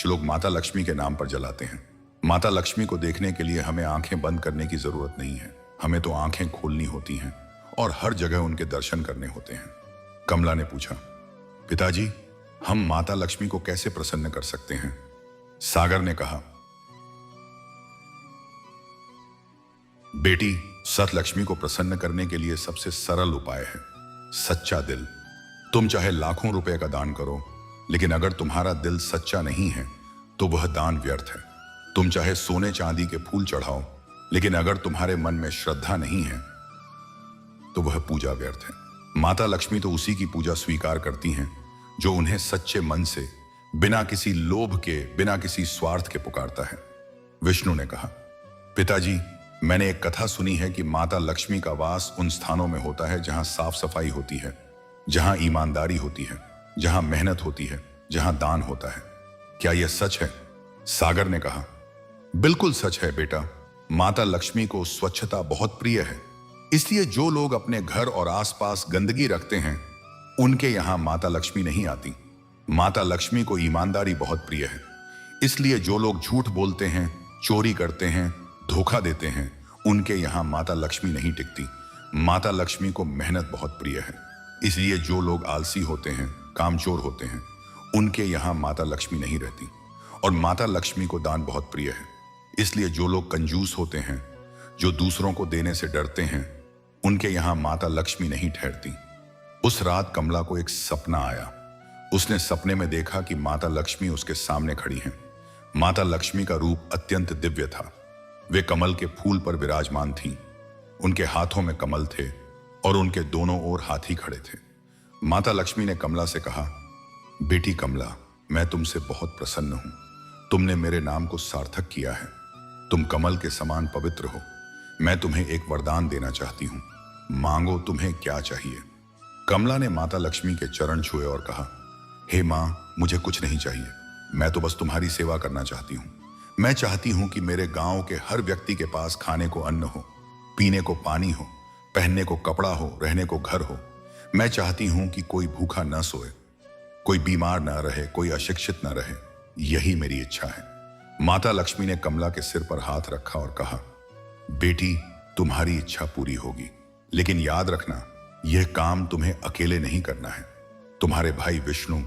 लोग माता लक्ष्मी के नाम पर जलाते हैं। माता लक्ष्मी को देखने के लिए हमें आंखें बंद करने की जरूरत नहीं है, हमें तो आंखें खोलनी होती हैं और हर जगह उनके दर्शन करने होते हैं। कमला ने पूछा, पिताजी, हम माता लक्ष्मी को कैसे प्रसन्न कर सकते हैं? सागर ने कहा, बेटी, सत लक्ष्मी को प्रसन्न करने के लिए सबसे सरल उपाय है सच्चा दिल। तुम चाहे लाखों रुपए का दान करो, लेकिन अगर तुम्हारा दिल सच्चा नहीं है तो वह दान व्यर्थ है। तुम चाहे सोने चांदी के फूल चढ़ाओ, लेकिन अगर तुम्हारे मन में श्रद्धा नहीं है तो वह पूजा व्यर्थ है। माता लक्ष्मी तो उसी की पूजा स्वीकार करती हैं जो उन्हें सच्चे मन से, बिना किसी लोभ के, बिना किसी स्वार्थ के पुकारता है। विष्णु ने कहा, पिताजी, मैंने एक कथा सुनी है कि माता लक्ष्मी का वास उन स्थानों में होता है जहां साफ सफाई होती है, जहां ईमानदारी होती है, जहां मेहनत होती है, जहां दान होता है। क्या यह सच है? सागर ने कहा, बिल्कुल सच है बेटा। माता लक्ष्मी को स्वच्छता बहुत प्रिय है, इसलिए जो लोग अपने घर और आसपास गंदगी रखते हैं उनके यहां माता लक्ष्मी नहीं आती। माता लक्ष्मी को ईमानदारी बहुत प्रिय है, इसलिए जो लोग झूठ बोलते हैं, चोरी करते हैं, धोखा देते हैं, उनके यहां माता लक्ष्मी नहीं टिकती। माता लक्ष्मी को मेहनत बहुत प्रिय है, इसलिए जो लोग आलसी होते हैं, कामचोर होते हैं, उनके यहां माता लक्ष्मी नहीं रहती। और माता लक्ष्मी को दान बहुत प्रिय है, इसलिए जो लोग कंजूस होते हैं, जो दूसरों को देने से डरते हैं, उनके यहां माता लक्ष्मी नहीं ठहरती। उस रात कमला को एक सपना आया। उसने सपने में देखा कि माता लक्ष्मी उसके सामने खड़ी हैं। माता लक्ष्मी का रूप अत्यंत दिव्य था। वे कमल के फूल पर विराजमान थीं। उनके हाथों में कमल थे और उनके दोनों ओर हाथी खड़े थे। माता लक्ष्मी ने कमला से कहा, बेटी कमला, मैं तुमसे बहुत प्रसन्न हूं। तुमने मेरे नाम को सार्थक किया है। तुम कमल के समान पवित्र हो। मैं तुम्हें एक वरदान देना चाहती हूं। मांगो, तुम्हें क्या चाहिए? कमला ने माता लक्ष्मी के चरण छुए और कहा, हे मां, मुझे कुछ नहीं चाहिए। मैं तो बस तुम्हारी सेवा करना चाहती हूँ। मैं चाहती हूँ कि मेरे गांव के हर व्यक्ति के पास खाने को अन्न हो, पीने को पानी हो, पहनने को कपड़ा हो, रहने को घर हो। मैं चाहती हूँ कि कोई भूखा न सोए, कोई बीमार न रहे, कोई अशिक्षित न रहे। यही मेरी इच्छा है। माता लक्ष्मी ने कमला के सिर पर हाथ रखा और कहा, बेटी, तुम्हारी इच्छा पूरी होगी, लेकिन याद रखना, यह काम तुम्हें अकेले नहीं करना है। तुम्हारे भाई विष्णु,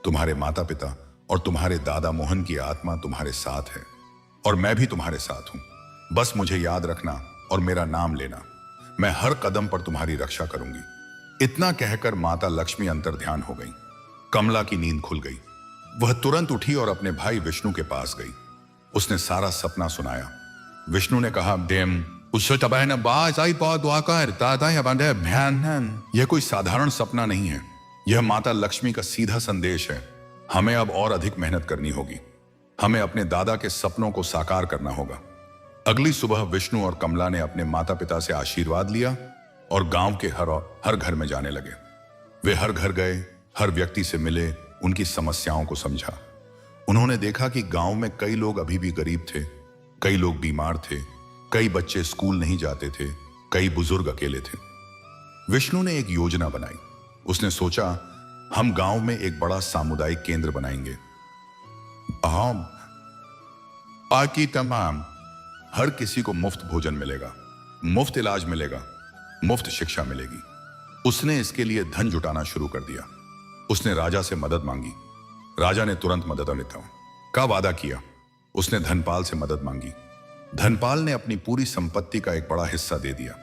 तुम्हारे माता पिता और तुम्हारे दादा मोहन की आत्मा तुम्हारे साथ है, और मैं भी तुम्हारे साथ हूं। बस मुझे याद रखना और मेरा नाम लेना। मैं हर कदम पर तुम्हारी रक्षा करूंगी। इतना कहकर माता लक्ष्मी अंतर्ध्यान हो गई। कमला की नींद खुल गई। वह तुरंत उठी और अपने भाई विष्णु के पास गई। उसने सारा सपना सुनाया। विष्णु ने कहा, यह कोई साधारण सपना नहीं है। यह माता लक्ष्मी का सीधा संदेश है। हमें अब और अधिक मेहनत करनी होगी। हमें अपने दादा के सपनों को साकार करना होगा। अगली सुबह विष्णु और कमला ने अपने माता पिता से आशीर्वाद लिया और गांव के हर घर में जाने लगे। वे हर घर गए, हर व्यक्ति से मिले, उनकी समस्याओं को समझा। उन्होंने देखा कि गांव में कई लोग अभी भी गरीब थे, कई लोग बीमार थे, कई बच्चे स्कूल नहीं जाते थे, कई बुजुर्ग अकेले थे। विष्णु ने एक योजना बनाई। उसने सोचा, हम गांव में एक बड़ा सामुदायिक केंद्र बनाएंगे। बाकी तमाम हर किसी को मुफ्त भोजन मिलेगा, मुफ्त इलाज मिलेगा, मुफ्त शिक्षा मिलेगी। उसने इसके लिए धन जुटाना शुरू कर दिया। उसने राजा से मदद मांगी। राजा ने तुरंत मदद का वादा किया। उसने धनपाल से मदद मांगी। धनपाल ने अपनी पूरी संपत्ति का एक बड़ा हिस्सा दे दिया।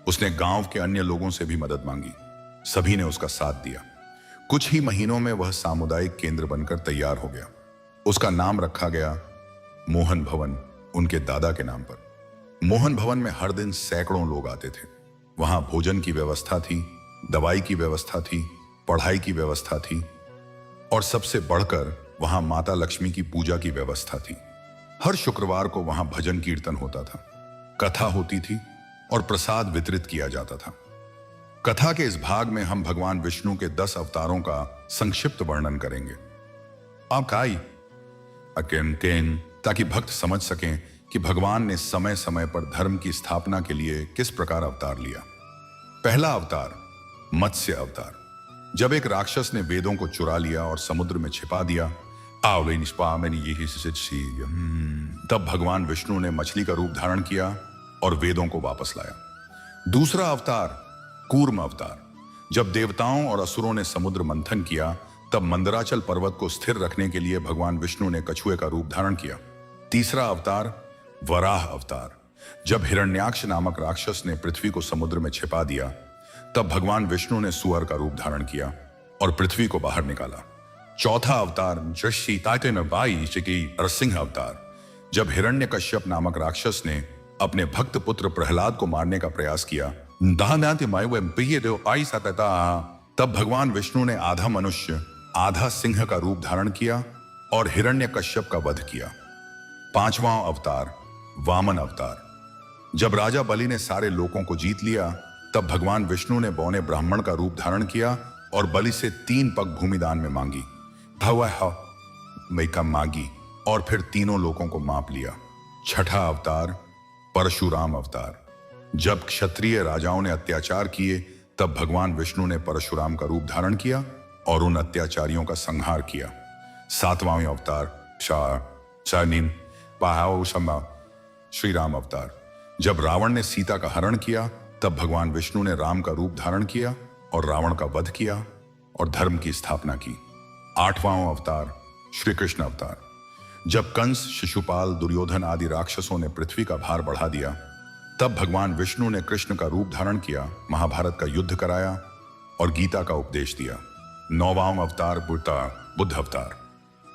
उसने गांव के अन्य लोगों से भी मदद मांगी। सभी ने उसका साथ दिया। कुछ ही महीनों में वह सामुदायिक केंद्र बनकर तैयार हो गया। उसका नाम रखा गया मोहन भवन, उनके दादा के नाम पर। मोहन भवन में हर दिन सैकड़ों लोग आते थे। वहां भोजन की व्यवस्था थी, दवाई की व्यवस्था थी, पढ़ाई की व्यवस्था थी, और सबसे बढ़कर वहां माता लक्ष्मी की पूजा की व्यवस्था थी। हर शुक्रवार को वहां भजन कीर्तन होता था, कथा होती थी और प्रसाद वितरित किया जाता था। कथा के इस भाग में हम भगवान विष्णु के 10 अवतारों का संक्षिप्त वर्णन करेंगे। ताकि भक्त समझ सकें कि भगवान ने समय समय पर धर्म की स्थापना के लिए किस प्रकार अवतार लिया। पहला अवतार, मत्स्य अवतार। जब एक राक्षस ने वेदों को चुरा लिया और समुद्र में छिपा दिया, तब भगवान विष्णु ने मछली का रूप धारण किया और वेदों को वापस लाया। दूसरा अवतार, कूर्म अवतार। जब देवताओं और असुरों ने समुद्र मंथन किया, तब मंदराचल पर्वत को स्थिर रखने के लिए भगवान विष्णु ने कछुए का रूप धारण किया। तीसरा अवतार, वराह अवतार। जब हिरण्याक्ष नामक राक्षस ने पृथ्वी को समुद्र में छिपा दिया, तब भगवान विष्णु ने सुअर का रूप धारण किया और पृथ्वी को बाहर निकाला। चौथा अवतार नरसिंह अवतार। जब हिरण्यकश्यप नामक राक्षस ने अपने भक्त पुत्र प्रहलाद को मारने का प्रयास किया, तब भगवान विष्णु ने आधा मनुष्य आधा सिंह का रूप धारण किया और हिरण्यकश्यप का वध किया। पांचवां अवतार वामन अवतार। जब राजा बलि ने सारे लोगों को जीत लिया, तब भगवान विष्णु ने बौने ब्राह्मण का रूप धारण किया और बलि से 3 पग भूमि दान में मांगी। मांगी और फिर तीनों लोगों को माप लिया। छठा अवतार परशुराम अवतार। जब क्षत्रिय राजाओं ने अत्याचार किए, तब भगवान विष्णु ने परशुराम का रूप धारण किया और उन अत्याचारियों का संहार किया। सातवां अवतार श्री राम अवतार। जब रावण ने सीता का हरण किया, तब भगवान विष्णु ने राम का रूप धारण किया और रावण का वध किया और धर्म की स्थापना की। आठवां अवतार श्री कृष्ण अवतार। जब कंस, शिशुपाल, दुर्योधन आदि राक्षसों ने पृथ्वी का भार बढ़ा दिया, तब भगवान विष्णु ने कृष्ण का रूप धारण किया, महाभारत का युद्ध कराया और गीता का उपदेश दिया। नौवां अवतार बुद्ध अवतार।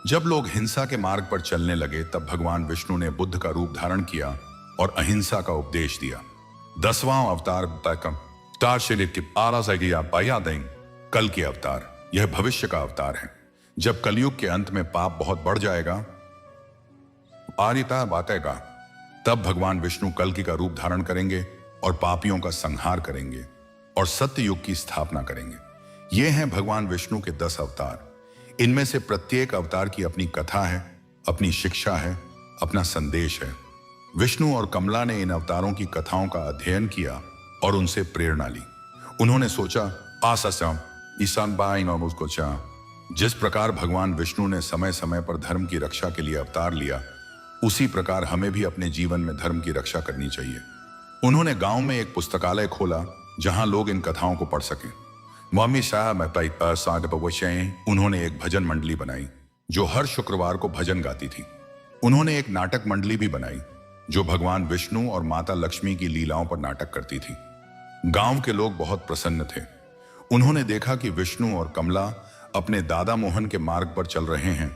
जब लोग हिंसा के मार्ग पर चलने लगे, तब भगवान विष्णु ने बुद्ध का रूप धारण किया और अहिंसा का उपदेश दिया। 10वां अवतार कल के अवतार। यह भविष्य का अवतार है। जब कलयुग के अंत में पाप बहुत बढ़ जाएगा, बातेगा, तब भगवान विष्णु कल्कि का रूप धारण करेंगे और पापियों का संहार करेंगे और सत्य युग की स्थापना करेंगे। ये हैं भगवान विष्णु के 10 अवतार। इनमें से प्रत्येक अवतार की अपनी कथा है, अपनी शिक्षा है, अपना संदेश है। विष्णु और कमला ने इन अवतारों की कथाओं का अध्ययन किया और उनसे प्रेरणा ली। उन्होंने सोचा, जिस प्रकार भगवान विष्णु ने समय समय पर धर्म की रक्षा के लिए अवतार लिया, उसी प्रकार हमें भी अपने जीवन में धर्म की रक्षा करनी चाहिए। उन्होंने गांव में एक पुस्तकालय खोला जहां लोग इन कथाओं को पढ़ सकें। उन्होंने एक भजन मंडली बनाई जो हर शुक्रवार को भजन गाती थी। उन्होंने एक नाटक मंडली भी बनाई जो भगवान विष्णु और माता लक्ष्मी की लीलाओं पर नाटक करती थी। गांव के लोग बहुत प्रसन्न थे। उन्होंने देखा कि विष्णु और कमला अपने दादा मोहन के मार्ग पर चल रहे हैं।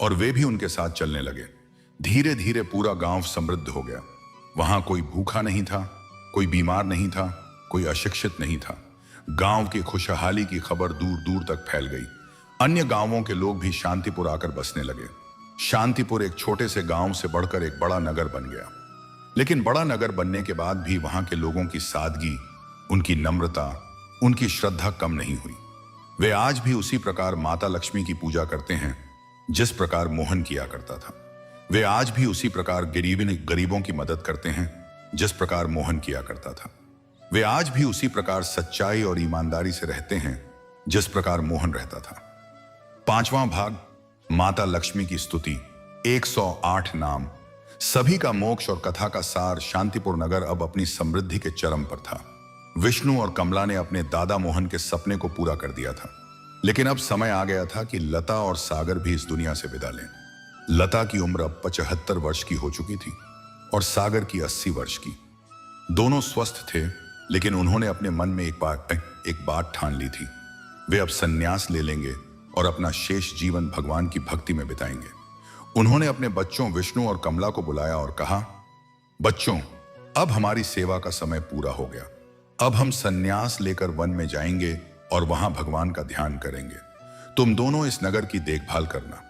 और वे भी उनके साथ चलने लगे। धीरे धीरे पूरा गांव समृद्ध हो गया। वहां कोई भूखा नहीं था, कोई बीमार नहीं था, कोई अशिक्षित नहीं था। गांव की खुशहाली की खबर दूर दूर तक फैल गई। अन्य गांवों के लोग भी शांतिपुर आकर बसने लगे। शांतिपुर एक छोटे से गांव से बढ़कर एक बड़ा नगर बन गया। लेकिन बड़ा नगर बनने के बाद भी वहां के लोगों की सादगी, उनकी नम्रता, उनकी श्रद्धा कम नहीं हुई। वे आज भी उसी प्रकार माता लक्ष्मी की पूजा करते हैं जिस प्रकार मोहन किया करता था। वे आज भी उसी प्रकार गरीबों की मदद करते हैं जिस प्रकार मोहन किया करता था। वे आज भी उसी प्रकार सच्चाई और ईमानदारी से रहते हैं जिस प्रकार मोहन रहता था। 5वां भाग माता लक्ष्मी की स्तुति। 108 नाम। सभी का मोक्ष और कथा का सार शांतिपुर नगर अब अपनी समृद्धि के चरम पर था। विष्णु और कमला ने अपने दादा मोहन के सपने को पूरा कर दिया था। लेकिन अब समय आ गया था कि लता और सागर भी इस दुनिया से विदा लें। लता की उम्र अब 75 वर्ष की हो चुकी थी और सागर की 80 वर्ष की। दोनों स्वस्थ थे, लेकिन उन्होंने अपने मन में एक बात ठान ली थी। वे अब संन्यास ले लेंगे और अपना शेष जीवन भगवान की भक्ति में बिताएंगे। उन्होंने अपने बच्चों विष्णु और कमला को बुलाया और कहा, बच्चों, अब हमारी सेवा का समय पूरा हो गया। अब हम संन्यास लेकर वन में जाएंगे और वहां भगवान का ध्यान करेंगे। तुम दोनों इस नगर की देखभाल करना।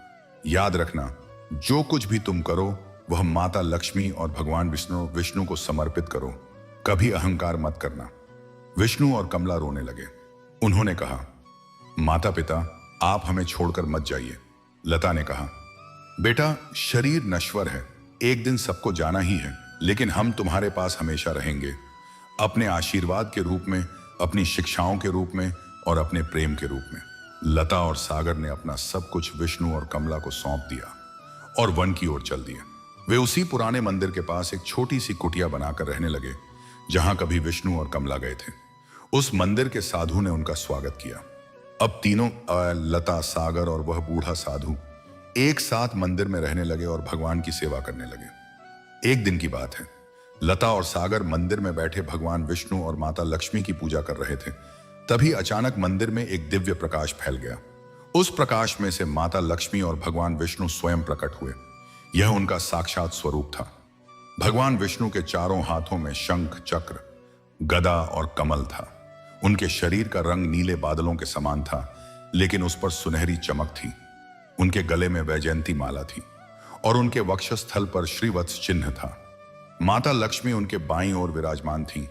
याद रखना, जो कुछ भी तुम करो वह माता लक्ष्मी और भगवान विष्णु को समर्पित करो। कभी अहंकार मत करना। विष्णु और कमला रोने लगे। उन्होंने कहा, माता पिता, आप हमें छोड़कर मत जाइए। लता ने कहा, बेटा, शरीर नश्वर है, एक दिन सबको जाना ही है, लेकिन हम तुम्हारे पास हमेशा रहेंगे, अपने आशीर्वाद के रूप में, अपनी शिक्षाओं के रूप में और अपने प्रेम के रूप में। लता और सागर ने अपना सब कुछ विष्णु और कमला को सौंप दिया और वन की ओर चल दिए। वे उसी पुराने मंदिर के पास एक छोटी सी कुटिया बनाकर रहने लगे जहां कभी विष्णु और कमला गए थे। उस मंदिर के साधु ने उनका स्वागत किया। अब तीनों, लता, सागर और वह बूढ़ा साधु, एक साथ मंदिर में रहने लगे और भगवान की सेवा करने लगे। एक दिन की बात है, लता और सागर मंदिर में बैठे भगवान विष्णु और माता लक्ष्मी की पूजा कर रहे थे। तभी अचानक मंदिर में एक दिव्य प्रकाश फैल गया। उस प्रकाश में से माता लक्ष्मी और भगवान विष्णु स्वयं प्रकट हुए। यह उनका साक्षात स्वरूप था। भगवान विष्णु के चारों हाथों में शंख, चक्र, गदा और कमल था। उनके शरीर का रंग नीले बादलों के समान था, लेकिन उस पर सुनहरी चमक थी। उनके गले में वैजयंती माला थी और उनके वक्षस्थल पर श्रीवत्स चिन्ह था। माता लक्ष्मी उनके बाईं ओर विराजमान थी।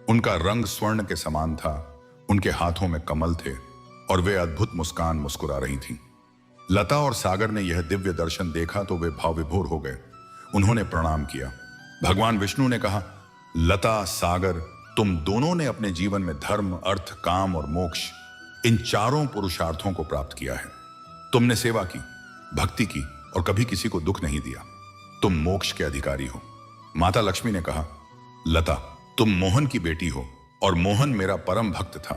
उनका रंग स्वर्ण के समान था। उनके हाथों में कमल थे और वे अद्भुत मुस्कान मुस्कुरा रही थीं। लता और सागर ने यह दिव्य दर्शन देखा तो वे भाव विभोर हो गए। उन्होंने प्रणाम किया। भगवान विष्णु ने कहा, लता, सागर, तुम दोनों ने अपने जीवन में धर्म, अर्थ, काम और मोक्ष, इन चारों पुरुषार्थों को प्राप्त किया है। तुमने सेवा की, भक्ति की और कभी किसी को दुख नहीं दिया। तुम मोक्ष के अधिकारी हो। माता लक्ष्मी ने कहा, लता, तुम मोहन की बेटी हो और मोहन मेरा परम भक्त था।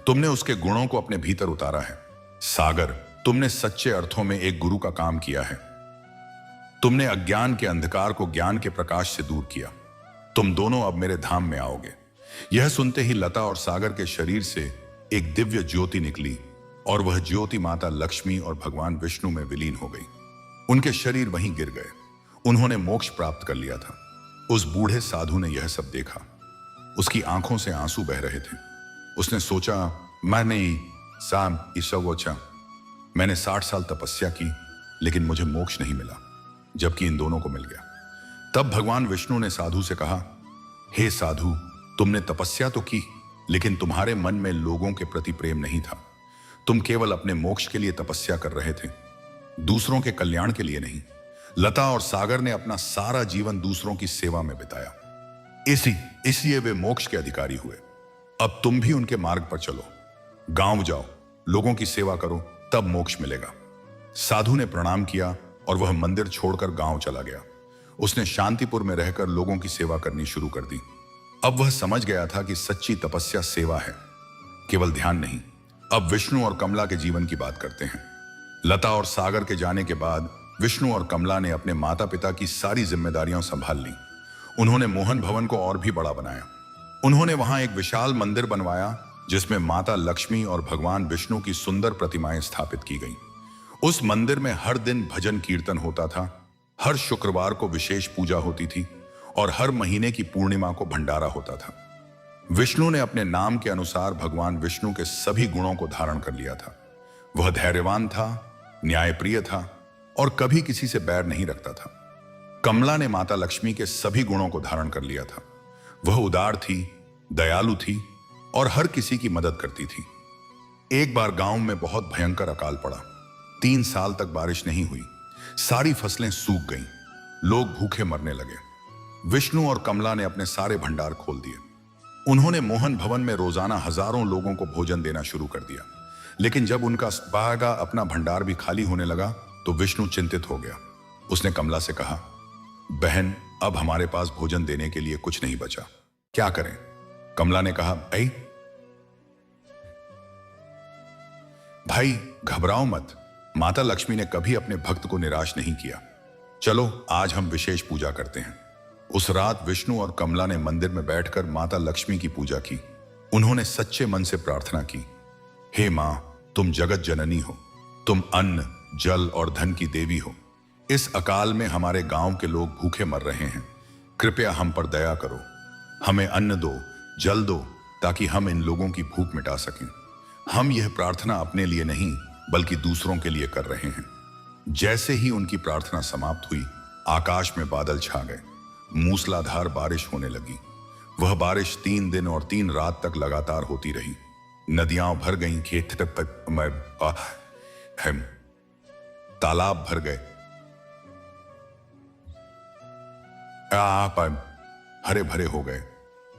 तुमने उसके गुणों को अपने भीतर उतारा है। सागर, तुमने सच्चे अर्थों में एक गुरु का काम किया है। तुमने अज्ञान के अंधकार को ज्ञान के प्रकाश से दूर किया। तुम दोनों अब मेरे धाम में आओगे। यह सुनते ही लता और सागर के शरीर से एक दिव्य ज्योति निकली और वह ज्योति माता लक्ष्मी और भगवान विष्णु में विलीन हो गई। उनके शरीर वहीं गिर गए। उन्होंने मोक्ष प्राप्त कर लिया था। उस बूढ़े साधु ने यह सब देखा। उसकी आंखों से आंसू बह रहे थे। उसने सोचा, मैंने 60 साल तपस्या की, लेकिन मुझे मोक्ष नहीं मिला, जबकि इन दोनों को मिल गया। तब भगवान विष्णु ने साधु से कहा, हे साधु, तुमने तपस्या तो की, लेकिन तुम्हारे मन में लोगों के प्रति प्रेम नहीं था। तुम केवल अपने मोक्ष के लिए तपस्या कर रहे थे, दूसरों के कल्याण के लिए नहीं। लता और सागर ने अपना सारा जीवन दूसरों की सेवा में बिताया, इसलिए वे मोक्ष के अधिकारी हुए। अब तुम भी उनके मार्ग पर चलो, गांव जाओ, लोगों की सेवा करो, तब मोक्ष मिलेगा। साधु ने प्रणाम किया और वह मंदिर छोड़कर गांव चला गया। उसने शांतिपुर में रहकर लोगों की सेवा करनी शुरू कर दी। अब वह समझ गया था कि सच्ची तपस्या सेवा है, केवल ध्यान नहीं। अब विष्णु और कमला के जीवन की बात करते हैं। लता और सागर के जाने के बाद विष्णु और कमला ने अपने माता पिता की सारी जिम्मेदारियां संभाल ली। उन्होंने मोहन भवन को और भी बड़ा बनाया। उन्होंने वहां एक विशाल मंदिर बनवाया जिसमें माता लक्ष्मी और भगवान विष्णु की सुंदर प्रतिमाएं स्थापित की गईं। उस मंदिर में हर दिन भजन कीर्तन होता था, हर शुक्रवार को विशेष पूजा होती थी और हर महीने की पूर्णिमा को भंडारा होता था। विष्णु ने अपने नाम के अनुसार भगवान विष्णु के सभी गुणों को धारण कर लिया था। वह धैर्यवान था, न्यायप्रिय था और कभी किसी से बैर नहीं रखता था। कमला ने माता लक्ष्मी के सभी गुणों को धारण कर लिया था। वह उदार थी, दयालु थी और हर किसी की मदद करती थी। एक बार गांव में बहुत भयंकर अकाल पड़ा। 3 साल तक बारिश नहीं हुई। सारी फसलें सूख गईं। लोग भूखे मरने लगे। विष्णु और कमला ने अपने सारे भंडार खोल दिए। उन्होंने मोहन भवन में रोजाना हजारों लोगों को भोजन देना शुरू कर दिया। लेकिन जब उनका बागा अपना भंडार भी खाली होने लगा तो विष्णु चिंतित हो गया। उसने कमला से कहा, बहन, अब हमारे पास भोजन देने के लिए कुछ नहीं बचा, क्या करें? कमला ने कहा, भाई घबराओ मत। माता लक्ष्मी ने कभी अपने भक्त को निराश नहीं किया। चलो आज हम विशेष पूजा करते हैं। उस रात विष्णु और कमला ने मंदिर में बैठकर माता लक्ष्मी की पूजा की। उन्होंने सच्चे मन से प्रार्थना की, हे मां, तुम जगत जननी हो। तुम अन्न, जल और धन की देवी हो। इस अकाल में हमारे गांव के लोग भूखे मर रहे हैं। कृपया हम पर दया करो। हमें अन्न दो, जल दो, ताकि हम इन लोगों की भूख मिटा सकें। हम यह प्रार्थना अपने लिए नहीं बल्कि दूसरों के लिए कर रहे हैं। जैसे ही उनकी प्रार्थना समाप्त हुई, आकाश में बादल छा गए। मूसलाधार बारिश होने लगी। वह बारिश 3 दिन और 3 रात तक लगातार होती रही। नदियां भर गईं, खेत तालाब भर गए, हरे भरे हो गए।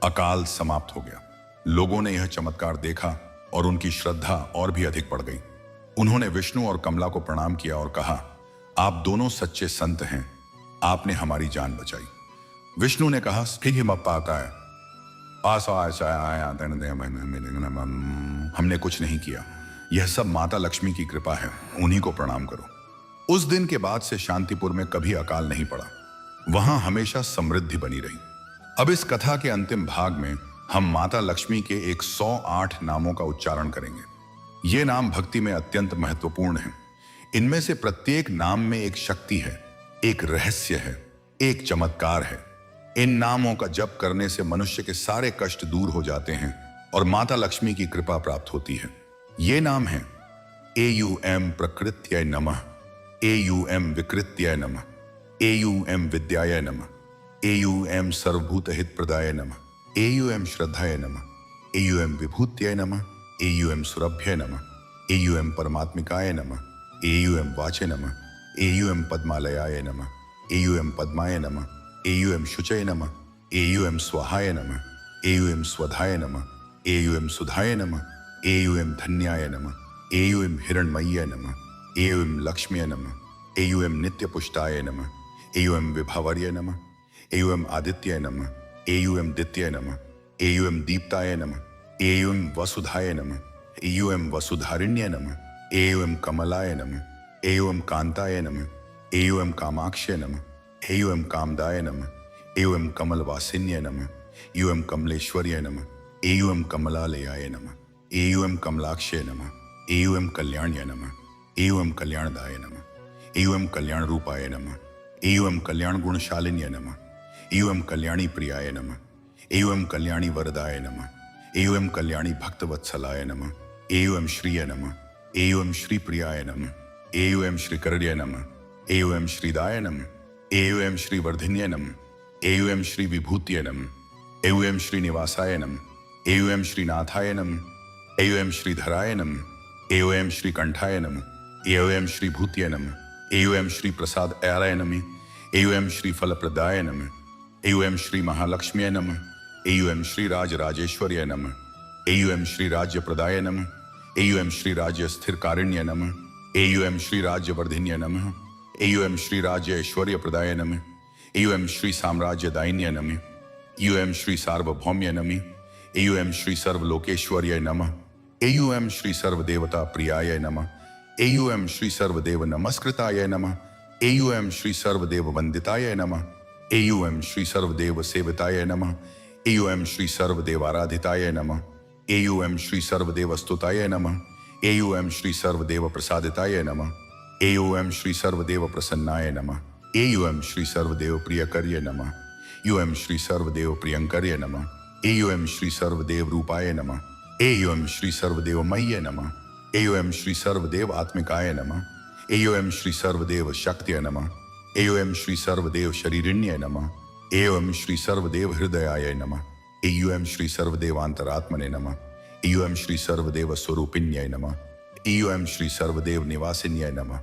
अकाल समाप्त हो गया। लोगों ने यह चमत्कार देखा और उनकी श्रद्धा और भी अधिक बढ़ गई। उन्होंने विष्णु और कमला को प्रणाम किया और कहा, आप दोनों सच्चे संत हैं, आपने हमारी जान बचाई। विष्णु ने कहा, हमने कुछ नहीं किया, यह सब माता लक्ष्मी की कृपा है, उन्हीं को प्रणाम करो। उस दिन के बाद से शांतिपुर में कभी अकाल नहीं पड़ा। वहां हमेशा समृद्धि बनी रही। अब इस कथा के अंतिम भाग में हम माता लक्ष्मी के 108 नामों का उच्चारण करेंगे। ये नाम भक्ति में अत्यंत महत्वपूर्ण हैं। इनमें से प्रत्येक नाम में एक शक्ति है, एक रहस्य है, एक चमत्कार है। इन नामों का जप करने से मनुष्य के सारे कष्ट दूर हो जाते हैं और माता लक्ष्मी की कृपा प्राप्त होती है। ये नाम है एयूएम प्रकृत्याय नमः, एयूएम विकृत्याय नमः, एयूएम विद्याय नमः, एयूएम सर्वभूत हित प्रदाय नमः, एयूएम श्रद्धाय नमः, एयूएम विभूत्याय नमः, एयूएम सुरभ्य नमः, एयूएम परमात्मिकाय नमः, एयूएम वाचे नमः, एयूएम पद्मालयाय नमः, एयूएम पद्माय नमः, एयूएम शुचय नमः, एयूएम स्वाहाय नमः, एयूएम स्वधाय नमः, एयूएम सुधाय नमः, एयूएम धन्याय नमः, एयूएम हिरण्मय्य नमः, एयूएम लक्ष्म्य नमः, एयूएम नित्यपुष्टाय नमः, एयूएम विभावर्य नमः, एयूएम आदित्याय नमः, एयूएम दित्याय नमः, एयूएम दीप्ताय नमः, एयूएम वसुधाय नमः, एयूएम वसुधारिण्य नमः, एयूएम कमलाय नमः, एयूएम कांताय नमः, एयूएम कामाक्ष्य नमः, एयूएम कामदाय नमः, एयूएम कमलवासिन्य नमः, एयूएम कमलेश्वर्य नमः, एयूएम कमलालयाय नमः, एयूएम कमलाक्ष्य नमः, एयूएम कल्याण्य नमः, एयूएम कल्याणदाय नमः, एयूएम कल्याण रूपाय नमः, एयूएम कल्याण गुणशालिन्य नमः, एयूएम कल्याणी प्रियाय नमः, एयूएम कल्याणी वरदाय नमः, एयूएम कल्याणी भक्तवत्सलाय नमः, एयूएम श्रीय नमः, एयूएम श्री प्रियाय नमः, एयूएम श्रीकर्य नमः, एयूएम श्रीदाय नमः, एयूएम श्री वर्धिन्य नमः, एयूएम श्री विभूत्य नमः, एयूएम श्रीनिवासाय नमः, एयूएम श्रीनाथाय नमः, एयूएम श्रीधराय नमः, एयूएम श्रीकंठाय नमः, एयूएम श्रीभूत्य नमः, एयूएम श्री प्रसाद आय नमः, एयूएम श्री फलप्रदाय नमः, एयूएम श्री महालक्ष्म्य नमः, एयूएम श्री राजराजेश्वर्य नमः, एयूएम श्री राज्य प्रदाय नमः, एयूएम श्री राज्य स्थिर कारिण्य नमः, एयूएम श्री राज्य वर्धिन्य नमः, एयूएम श्री राज्य ऐश्वर्य प्रदाय नमः, एयूएम श्री साम्राज्य दायिन्य नमः, एयूएम श्री सार्वभौम्य नमः, एयूएम श्री सर्वलोकेश्वर्य नमः, एयूएम श्री सर्वदेवता प्रियाय नमः, एयूएम श्री सर्वदेव नमस्कृताय नमः, एयूएम श्री सर्वदेव वंदिताय नमः, एयूएम श्री सर्वदेव सेविताय नमः, एयूएम श्री सर्वदेव आराधिताय नमः, एयूएम श्री सर्वदेव स्तुताय नमः, एयूएम श्री सर्वदेव प्रसादिताय नमः, एयूएम श्री सर्वदेव प्रसन्नाय नमः, एयूएम श्री सर्वदेव प्रियकर्य नमः, यूएम श्री सर्वदेव प्रियंकर्य नमः, एयूएम श्री सर्वदेव रूपाय नमः, एयूएम श्री सर्वदेव मह्य नमः, एयूएम श्री सर्वदेव आत्मिकाय नमः, एयूएम श्री सर्वदेव शक्त्य नमः, एयूएम श्री सर्वदेव शरीरिण्य नमः, एयूएम श्री सर्वदेव हृदयाय नमः, एयूएम श्री सर्वदेव अंतरात्मने नमः, एयूएम श्री सर्वदेव स्वरूपिण्य नमः, एयूएम श्री सर्वदेव निवासिन्य नमः,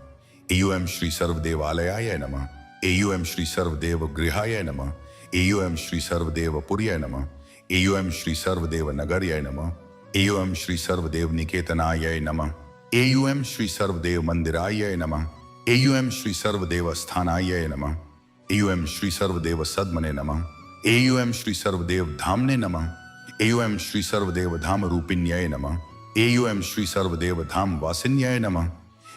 एयूएम श्री सर्वदेव आलयाय नमः, एयूएम श्री सर्वदेव गृहाय नमः, एयूएम श्री सर्वदेव पुर्य नमः, एयूएम श्री सर्वदेव नगर्य नमः, एयूएम श्री सर्वदेव निकेतनाय नमः, एयूएम श्री सर्वदेव मंदिराय नमः, एयूएम श्री सर्वदेव स्थानाय नमः, एयूएम श्री सर्वदेव सद्मने नमः, एयूएम श्री सर्वदेव धामने नमः, एयूएम श्री सर्वदेव धाम रूपिण्यय नमः, एयूएम श्री सर्वदेव धाम वासिन्याय नमः,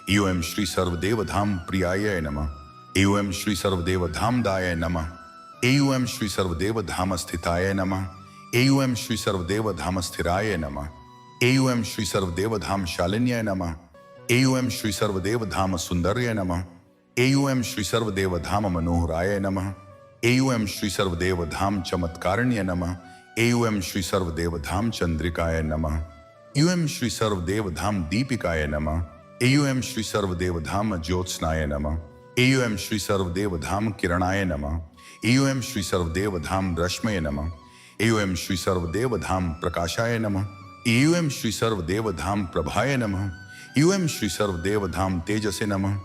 एयूएम श्री सर्वदेव धाम प्रियाय नमः, एयूएम श्री सर्वदेव धाम दाय नमः, एयूएम श्री सर्वदेव धाम स्थिताय नमः, एयूएम श्री सर्वदेव धाम स्थिराय नमः, एयूएम श्री सर्वदेव धाम शालिन्याय नमः, एयूएम श्री सर्वदेव धाम सुंदर्य नमः, एयूएम श्री सर्वदेव धाम मनोहराय नमः, एयूएम श्री सर्वदेव धाम चमत्कारिण्य नमः, एयूएम श्री सर्वदेव धाम चंद्रिकाय नमः, एयूएम श्री सर्वदेव धाम दीपिकाय नमः, एयूएम श्री सर्वदेव धाम ज्योत्स्नाय नमः, एयूएम श्री सर्वदेव धाम किरणाय नमः, एयूएम श्री सर्वदेव धाम रश्मय नमः, एयूएम श्री सर्वदेव धाम प्रकाशाय नमः, एयूएम श्री सर्वदेव धाम प्रभाय नमः, एयूएम श्री सर्वदेव धाम तेजसे नमः,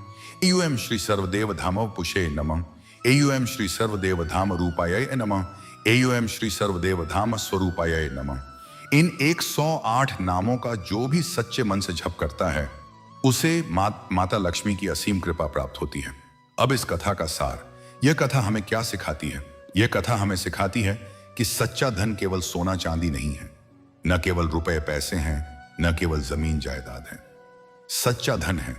एयूएम श्री सर्वदेव धामवपुषे नमः, एयूएम श्री सर्वदेव धाम रूपाय नमः, एयूएम श्री सर्वदेव धाम स्वरूपाय नमः। इन 108 नामों का जो भी सच्चे मन से जप करता है उसे माता लक्ष्मी की असीम कृपा प्राप्त होती है। अब इस कथा का सार, यह कथा हमें क्या सिखाती है? यह कथा हमें सिखाती है कि सच्चा धन केवल सोना चांदी नहीं है, न केवल रुपए पैसे हैं, न केवल जमीन जायदाद है। सच्चा धन है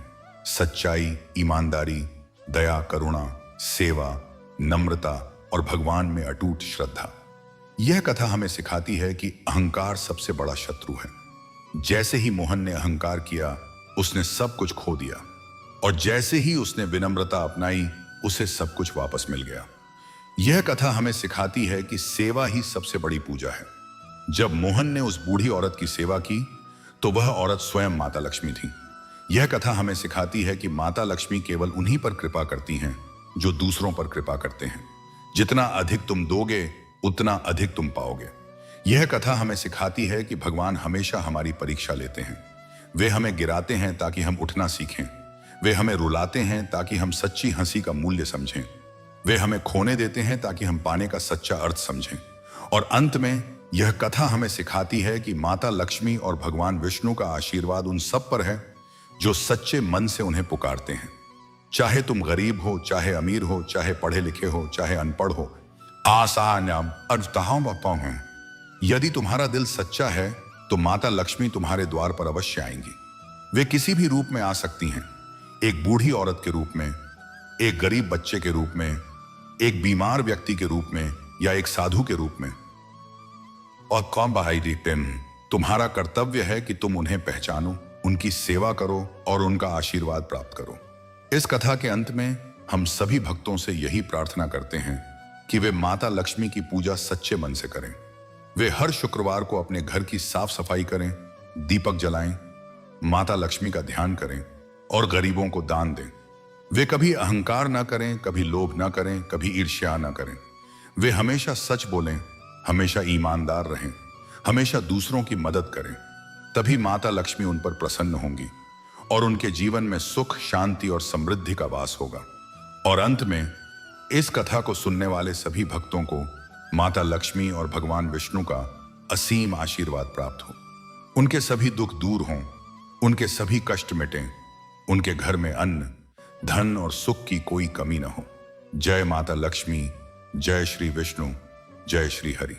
सच्चाई, ईमानदारी, दया, करुणा, सेवा, नम्रता और भगवान में अटूट श्रद्धा। यह कथा हमें सिखाती है कि अहंकार सबसे बड़ा शत्रु है। जैसे ही मोहन ने अहंकार किया, उसने सब कुछ खो दिया, और जैसे ही उसने विनम्रता अपनाई, उसे सब कुछ वापस मिल गया। यह कथा हमें सिखाती है कि सेवा ही सबसे बड़ी पूजा है। जब मोहन ने उस बूढ़ी औरत की सेवा की, तो वह औरत स्वयं माता लक्ष्मी थी। यह कथा हमें सिखाती है कि माता लक्ष्मी केवल उन्हीं पर कृपा करती हैं जो दूसरों पर कृपा करते हैं। जितना अधिक तुम दोगे, उतना अधिक तुम पाओगे। यह कथा हमें सिखाती है कि भगवान हमेशा हमारी परीक्षा लेते हैं। वे हमें गिराते हैं ताकि हम उठना सीखें। वे हमें रुलाते हैं ताकि हम सच्ची हंसी का मूल्य समझें। वे हमें खोने देते हैं ताकि हम पाने का सच्चा अर्थ समझें। और अंत में यह कथा हमें सिखाती है कि माता लक्ष्मी और भगवान विष्णु का आशीर्वाद उन सब पर है जो सच्चे मन से उन्हें पुकारते हैं। चाहे तुम गरीब हो, चाहे अमीर हो, चाहे पढ़े लिखे हो, चाहे अनपढ़ हो, आसान्याम अर्थताओं बापाओं हैं। यदि तुम्हारा दिल सच्चा है तो माता लक्ष्मी तुम्हारे द्वार पर अवश्य आएंगी। वे किसी भी रूप में आ सकती हैं, एक बूढ़ी औरत के रूप में, एक गरीब बच्चे के रूप में, एक बीमार व्यक्ति के रूप में, या एक साधु के रूप में। और कौन बहाई प्रेम, तुम्हारा कर्तव्य है कि तुम उन्हें पहचानो, उनकी सेवा करो और उनका आशीर्वाद प्राप्त करो। इस कथा के अंत में हम सभी भक्तों से यही प्रार्थना करते हैं कि वे माता लक्ष्मी की पूजा सच्चे मन से करें। वे हर शुक्रवार को अपने घर की साफ सफाई करें, दीपक जलाएं, माता लक्ष्मी का ध्यान करें और गरीबों को दान दें। वे कभी अहंकार ना करें, कभी लोभ ना करें, कभी ईर्ष्या ना करें। वे हमेशा सच बोलें, हमेशा ईमानदार रहें, हमेशा दूसरों की मदद करें। तभी माता लक्ष्मी उन पर प्रसन्न होंगी और उनके जीवन में सुख, शांति और समृद्धि का वास होगा। और अंत में इस कथा को सुनने वाले सभी भक्तों को माता लक्ष्मी और भगवान विष्णु का असीम आशीर्वाद प्राप्त हो। उनके सभी दुख दूर हों, उनके सभी कष्ट मिटें, उनके घर में अन्न, धन और सुख की कोई कमी न हो। जय माता लक्ष्मी, जय श्री विष्णु, जय श्री हरि।